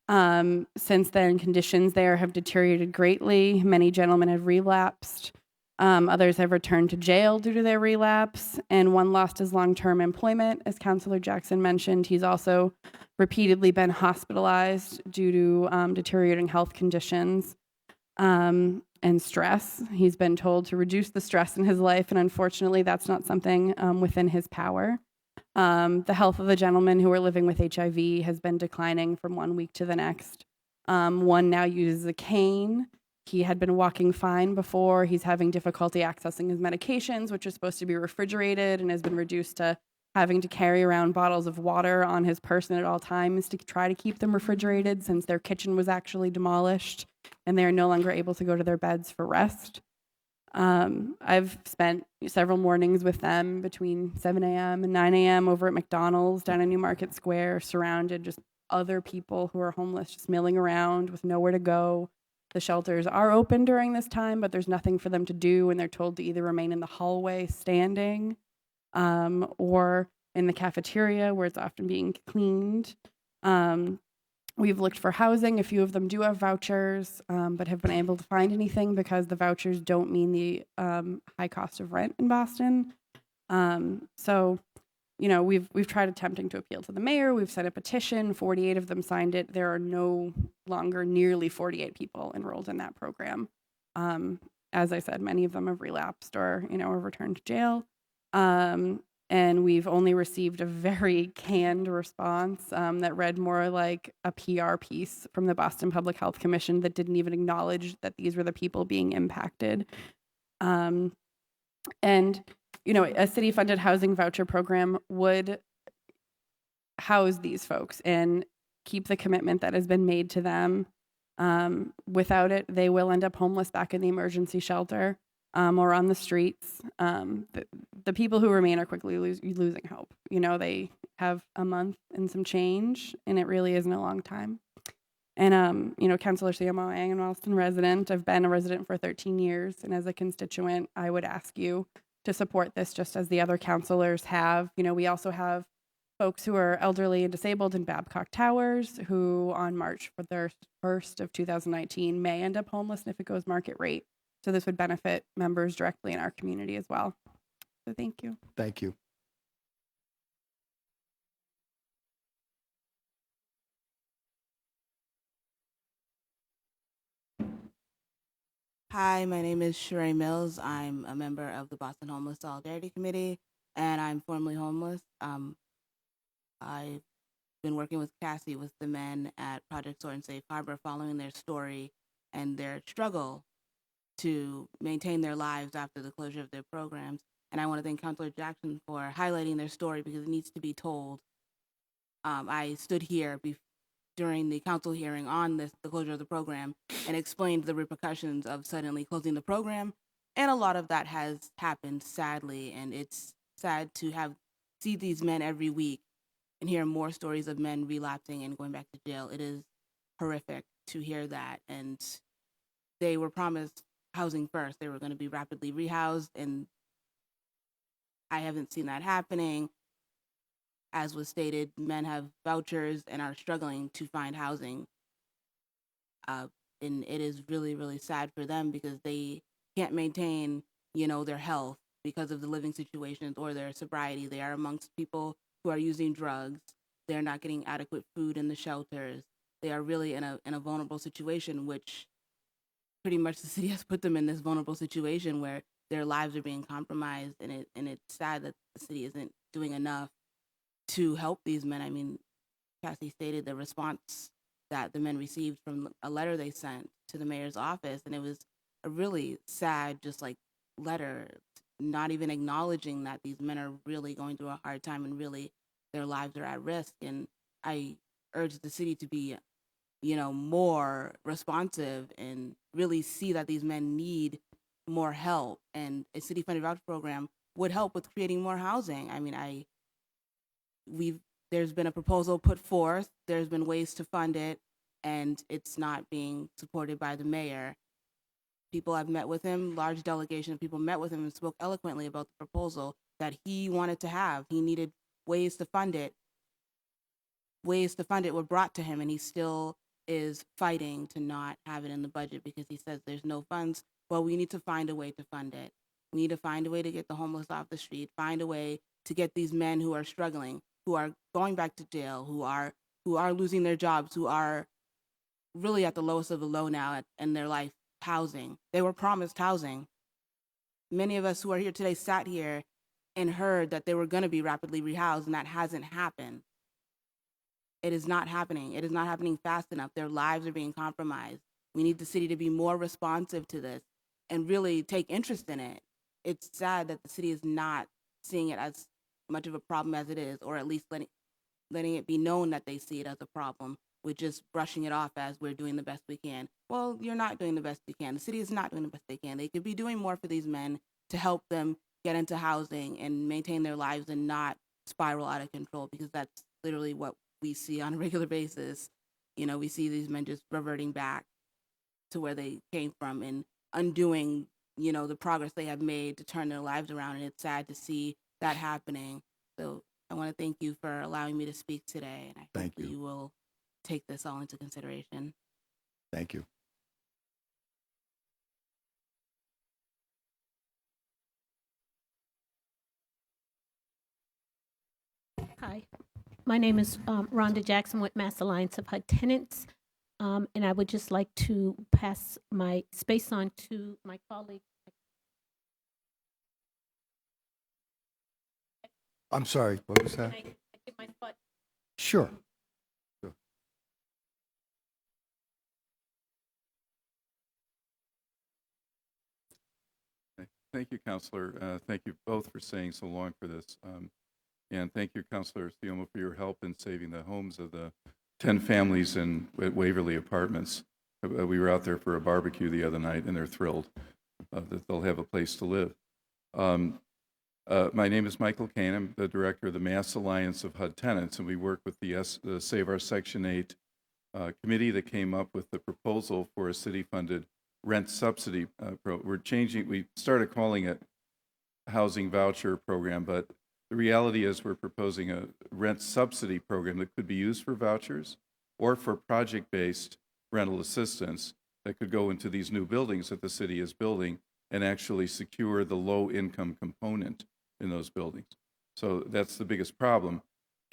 Since then, conditions there have deteriorated greatly. Many gentlemen have relapsed. Others have returned to jail due to their relapse, and one lost his long-term employment. As Councilor Jackson mentioned, he's also repeatedly been hospitalized due to deteriorating health conditions. And stress. He's been told to reduce the stress in his life, and unfortunately, that's not something within his power. The health of the gentlemen who are living with HIV has been declining from one week to the next. One now uses a cane. He had been walking fine before. He's having difficulty accessing his medications, which are supposed to be refrigerated, and has been reduced to having to carry around bottles of water on his person at all times to try to keep them refrigerated since their kitchen was actually demolished and they are no longer able to go to their beds for rest. I've spent several mornings with them between 7 a.m. and 9 a.m. over at McDonald's down in Newmarket Square, surrounded just other people who are homeless, just milling around with nowhere to go. The shelters are open during this time, but there's nothing for them to do, and they're told to either remain in the hallway standing or in the cafeteria where it's often being cleaned. We've looked for housing. A few of them do have vouchers, but have been able to find anything because the vouchers don't mean the high cost of rent in Boston. So, you know, we've tried attempting to appeal to the mayor. We've sent a petition. 48 of them signed it. There are no longer nearly 48 people enrolled in that program. As I said, many of them have relapsed or, you know, have returned to jail. And we've only received a very canned response that read more like a PR piece from the Boston Public Health Commission that didn't even acknowledge that these were the people being impacted. And, you know, a city-funded housing voucher program would house these folks and keep the commitment that has been made to them. Without it, they will end up homeless back in the emergency shelter. Or on the streets. The people who remain are quickly losing hope. You know, they have a month and some change, and it really isn't a long time. And, you know, Councilor Samo, I am an Austin resident. I've been a resident for 13 years, and as a constituent, I would ask you to support this just as the other councilors have. You know, we also have folks who are elderly and disabled in Babcock Towers who on March 1st of 2019 may end up homeless if it goes market rate. So this would benefit members directly in our community as well. So thank you. Thank you. Hi, my name is Sheree Mills. I'm a member of the Boston Homeless Solidarity Committee, and I'm formerly homeless. I've been working with Cassie with the men at Project Sword and Safe Harbor, following their story and their struggle to maintain their lives after the closure of their programs. And I want to thank Councilor Jackson for highlighting their story because it needs to be told. I stood here during the council hearing on the closure of the program and explained the repercussions of suddenly closing the program. And a lot of that has happened, sadly, and it's sad to see these men every week and hear more stories of men relapsing and going back to jail. It is horrific to hear that. And they were promised housing first. They were going to be rapidly rehoused, and I haven't seen that happening. As was stated, men have vouchers and are struggling to find housing. And it is really, really sad for them because they can't maintain, their health because of the living situations or their sobriety. They are amongst people who are using drugs. They're not getting adequate food in the shelters. They are really in a vulnerable situation, which pretty much the city has put them in this vulnerable situation where their lives are being compromised. And it's sad that the city isn't doing enough to help these men. I mean, Cassie stated the response that the men received from a letter they sent to the mayor's office, and it was a really sad, letter, not even acknowledging that these men are really going through a hard time and really their lives are at risk. And I urge the city to be, more responsive and really see that these men need more help. And a city-funded voucher program would help with creating more housing. I mean, there's been a proposal put forth, there's been ways to fund it, and it's not being supported by the mayor. People have met with him, large delegation of people met with him and spoke eloquently about the proposal that he wanted to have. He needed ways to fund it. Ways to fund it were brought to him, and he still is fighting to not have it in the budget because he says there's no funds. Well, we need to find a way to fund it. We need to find a way to get the homeless off the street, find a way to get these men who are struggling, who are going back to jail, who are losing their jobs, who are really at the lowest of the low now in their life, housing. They were promised housing. Many of us who are here today sat here and heard that they were going to be rapidly rehoused, and that hasn't happened. It is not happening. It is not happening fast enough. Their lives are being compromised. We need the city to be more responsive to this and really take interest in it. It's sad that the city is not seeing it as much of a problem as it is, or at least letting it be known that they see it as a problem, with just brushing it off as we're doing the best we can. Well, you're not doing the best you can. The city is not doing the best they can. They could be doing more for these men to help them get into housing and maintain their lives and not spiral out of control, because that's literally what we see on a regular basis. We see these men just reverting back to where they came from and undoing, the progress they have made to turn their lives around. And it's sad to see that happening. So I want to thank you for allowing me to speak today. And I hope that you will take this all into consideration. Thank you. Hi, my name is Rhonda Jackson with Mass Alliance of HUD Tenants, and I would just like to pass my space on to my colleague. I'm sorry, what was that? Can I get my spot? Sure. Thank you, Councilor. Thank you both for staying so long for this. And thank you, Councilor Thioma, for your help in saving the homes of the 10 families at Waverly Apartments. We were out there for a barbecue the other night, and they're thrilled that they'll have a place to live. My name is Michael Kane. I'm the director of the Mass Alliance of HUD Tenants, and we work with the Save Our Section 8 committee that came up with the proposal for a city-funded rent subsidy. We started calling it housing voucher program, but the reality is we're proposing a rent subsidy program that could be used for vouchers or for project-based rental assistance that could go into these new buildings that the city is building and actually secure the low-income component in those buildings. So that's the biggest problem.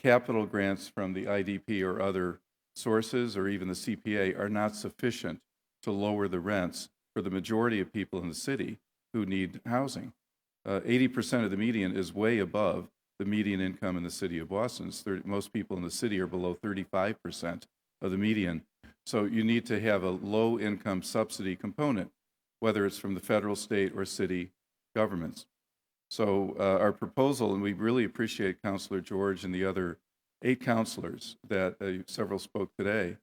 Capital grants from the IDP or other sources, or even the CPA, are not sufficient to lower the rents for the majority of people in the city who need housing. 80% of the median is way above the median income in the city of Boston. Most people in the city are below 35% of the median. So you need to have a low-income subsidy component, whether it's from the federal, state, or city governments. So our proposal, and we really appreciate Councilor George and the other 8 councilors that several spoke today,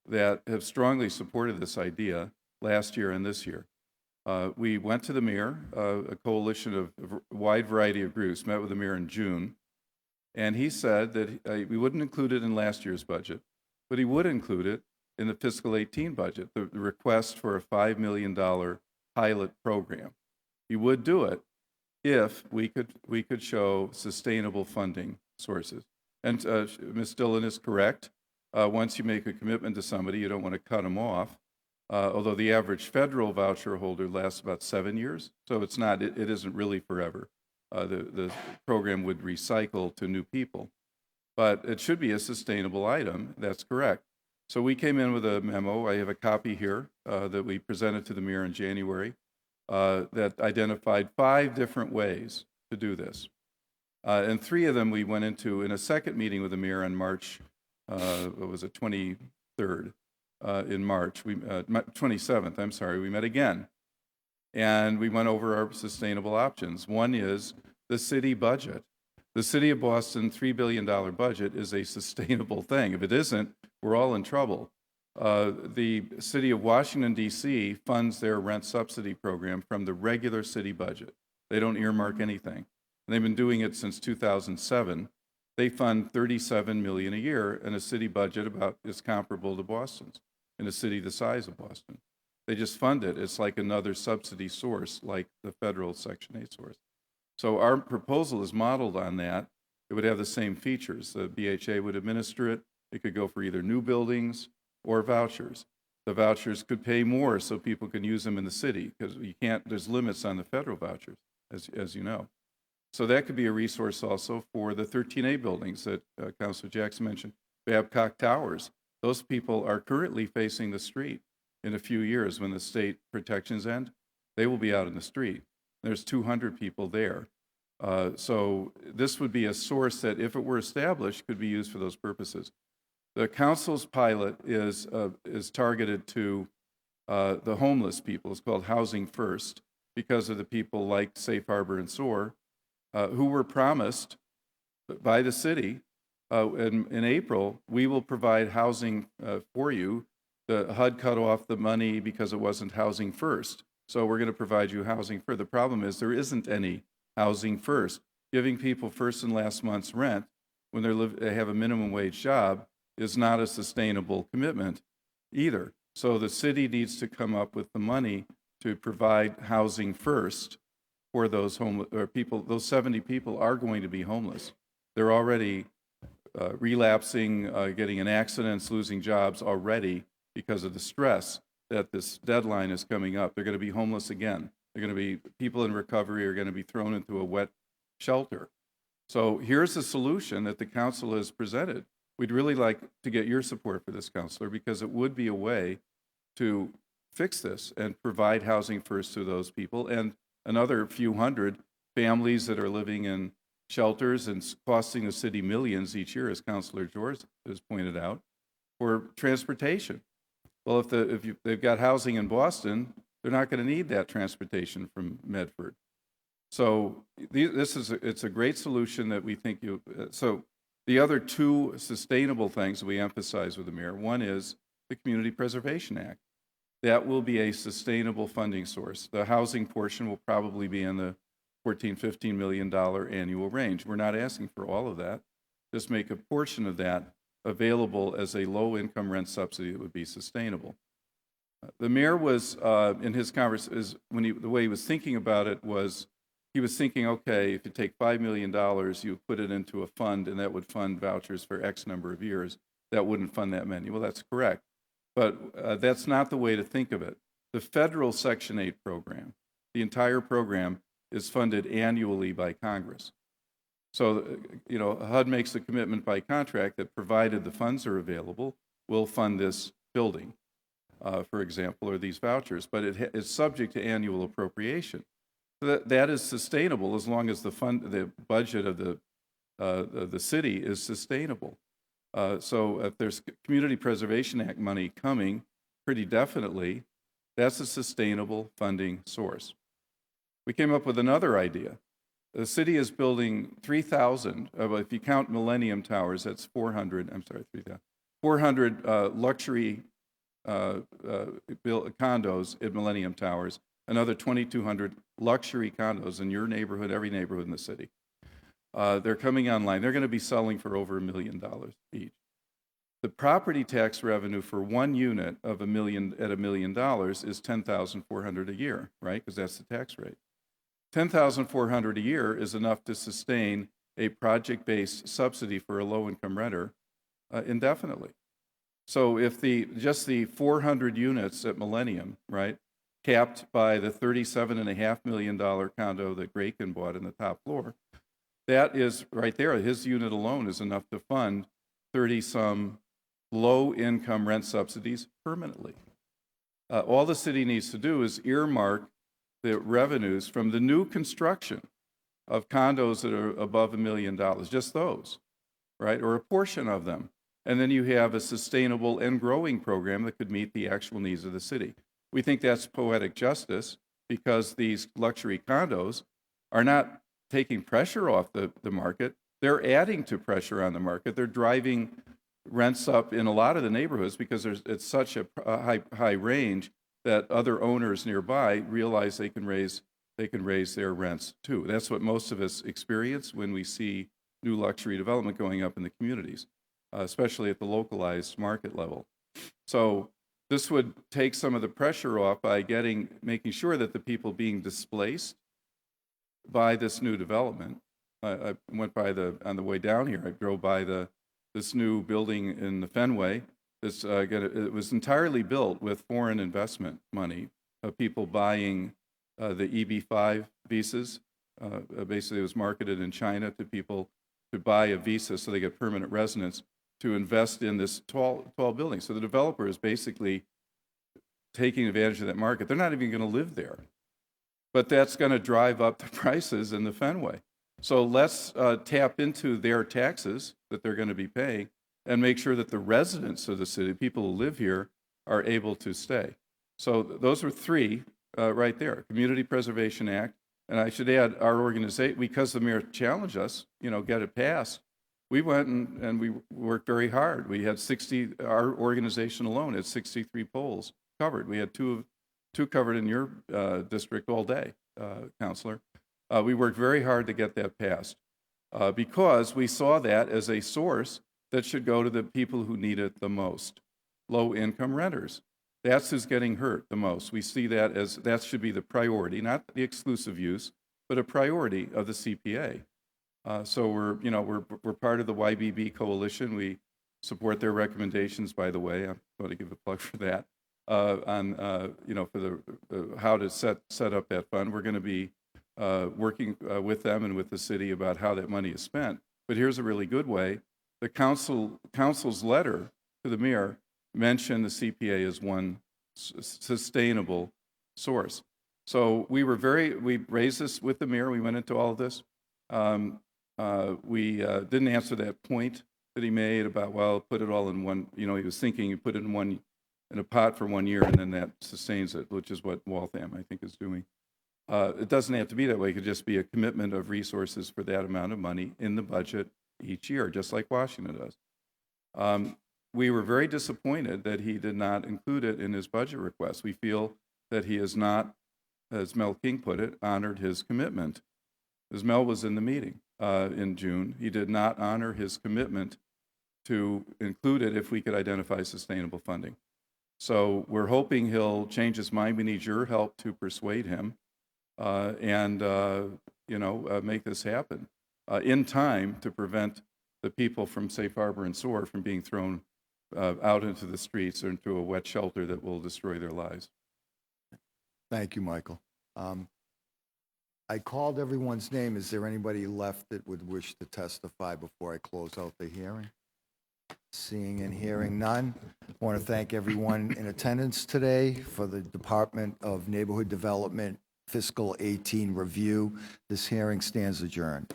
that have strongly supported this idea last year and this year. We went to the mayor, a coalition of a wide variety of groups, met with the mayor in June, and he said that we wouldn't include it in last year's budget, but he would include it in the fiscal 18 budget, the request for a $5 million pilot program. He would do it if we could show sustainable funding sources. And Ms. Dillon is correct. Once you make a commitment to somebody, you don't want to cut them off. Although the average federal voucher holder lasts about 7 years, so it's not. It isn't really forever. The program would recycle to new people, but it should be a sustainable item. That's correct. So we came in with a memo. I have a copy here that we presented to the mayor in January that identified 5 different ways to do this. And 3 of them we went into in a second meeting with the mayor on March, what was it, 23rd, in March, 27th, I'm sorry, we met again. And we went over our sustainable options. One is the city budget. The city of Boston $3 billion budget is a sustainable thing. If it isn't, we're all in trouble. The city of Washington, D.C. funds their rent subsidy program from the regular city budget. They don't earmark anything. And they've been doing it since 2007. They fund $37 million a year, and a city budget is comparable to Boston's in a city the size of Boston. They just fund it. It's like another subsidy source, like the federal Section 8 source. So our proposal is modeled on that. It would have the same features. The BHA would administer it. It could go for either new buildings or vouchers. The vouchers could pay more so people can use them in the city, because you can't, there's limits on the federal vouchers, as you know. So that could be a resource also for the 13A buildings that Councilor Jackson mentioned, Babcock Towers. Those people are currently facing the street. In a few years, when the state protections end, they will be out in the street. There's 200 people there. So this would be a source that, if it were established, could be used for those purposes. The council's pilot is targeted to the homeless people. It's called Housing First, because of the people like Safe Harbor and SOAR, who were promised by the city in April, we will provide housing for you. The HUD cut off the money because it wasn't housing first. So we're going to provide you housing first. The problem is there isn't any housing first. Giving people first and last month's rent when they have a minimum wage job is not a sustainable commitment either. So the city needs to come up with the money to provide housing first for those homeless or people. Those 70 people are going to be homeless. They're already relapsing, getting in accidents, losing jobs already because of the stress that this deadline is coming up. They're going to be homeless again. They're going to be, people in recovery are going to be thrown into a wet shelter. So here's a solution that the council has presented. We'd really like to get your support for this, Councilor, because it would be a way to fix this and provide housing first to those people and another few hundred families that are living in shelters and costing the city millions each year, as Councilor George has pointed out, for transportation. Well, if they've got housing in Boston, they're not going to need that transportation from Medford. So it's a great solution that we think you. So the other 2 sustainable things we emphasize with the mayor, one is the Community Preservation Act. That will be a sustainable funding source. The housing portion will probably be in the $14–15 million annual range. We're not asking for all of that. Just make a portion of that available as a low-income rent subsidy that would be sustainable. The mayor was, in his conversation, the way he was thinking about it was, he was thinking, okay, if you take $5 million, you put it into a fund, and that would fund vouchers for X number of years. That wouldn't fund that many. Well, that's correct. But that's not the way to think of it. The federal Section 8 program, the entire program, is funded annually by Congress. So, HUD makes a commitment by contract that provided the funds are available, we'll fund this building, for example, or these vouchers, but it's subject to annual appropriation. So that is sustainable as long as the budget of the city is sustainable. So if there's Community Preservation Act money coming, pretty definitely, that's a sustainable funding source. We came up with another idea. The city is building 3,000, if you count Millennium Towers, that's 400, 400 luxury condos at Millennium Towers, another 2,200 luxury condos in your neighborhood, every neighborhood in the city. They're coming online. They're going to be selling for over $1 million each. The property tax revenue for one unit of $1 million is $10,400 a year, right? Because that's the tax rate. $10,400 a year is enough to sustain a project-based subsidy for a low-income renter indefinitely. So if just the 400 units at Millennium, right, capped by the $37.5 million condo that Graken bought in the top floor, that is right there. His unit alone is enough to fund 30-some low-income rent subsidies permanently. All the city needs to do is earmark the revenues from the new construction of condos that are above $1 million, just those, right, or a portion of them. And then you have a sustainable and growing program that could meet the actual needs of the city. We think that's poetic justice because these luxury condos are not taking pressure off the market. They're adding to pressure on the market. They're driving rents up in a lot of the neighborhoods because it's such a high range that other owners nearby realize they can raise their rents too. That's what most of us experience when we see new luxury development going up in the communities, especially at the localized market level. So this would take some of the pressure off by making sure that the people being displaced by this new development. I went by on the way down here, I drove by this new building in the Fenway. It was entirely built with foreign investment money of people buying the EB-5 visas. Basically, it was marketed in China to people to buy a visa so they get permanent residence to invest in this tall building. So the developer is basically taking advantage of that market. They're not even going to live there. But that's going to drive up the prices in the Fenway. So let's tap into their taxes that they're going to be paying and make sure that the residents of the city, people who live here, are able to stay. So those are three right there. Community Preservation Act, and I should add our organization, because the mayor challenged us, get it passed, we went and we worked very hard. We had our organization alone had 63 polls covered. We had two covered in your district all day, Councilor. We worked very hard to get that passed because we saw that as a source that should go to the people who need it the most, low-income renters. That's who's getting hurt the most. We see that that should be the priority, not the exclusive use, but a priority of the CPA. So we're part of the YBB coalition. We support their recommendations, by the way. I'm going to give a plug for that. On for the how to set up that fund. We're going to be working with them and with the city about how that money is spent. But here's a really good way. The council's letter to the mayor mentioned the CPA as one sustainable source. So we raised this with the mayor. We went into all of this. We didn't answer that point that he made about, well, put it all in one. He was thinking you put it in a pot for 1 year and then that sustains it, which is what Waltham, I think, is doing. It doesn't have to be that way. It could just be a commitment of resources for that amount of money in the budget each year, just like Washington does. We were very disappointed that he did not include it in his budget request. We feel that he has not, as Mel King put it, honored his commitment. As Mel was in the meeting in June, he did not honor his commitment to include it if we could identify sustainable funding. So we're hoping he'll change his mind. We need your help to persuade him and make this happen in time to prevent the people from Safe Harbor and SOAR from being thrown out into the streets or into a wet shelter that will destroy their lives. Thank you, Michael. I called everyone's name. Is there anybody left that would wish to testify before I close out the hearing? Seeing and hearing none, I want to thank everyone in attendance today for the Department of Neighborhood Development Fiscal 18 review. This hearing stands adjourned.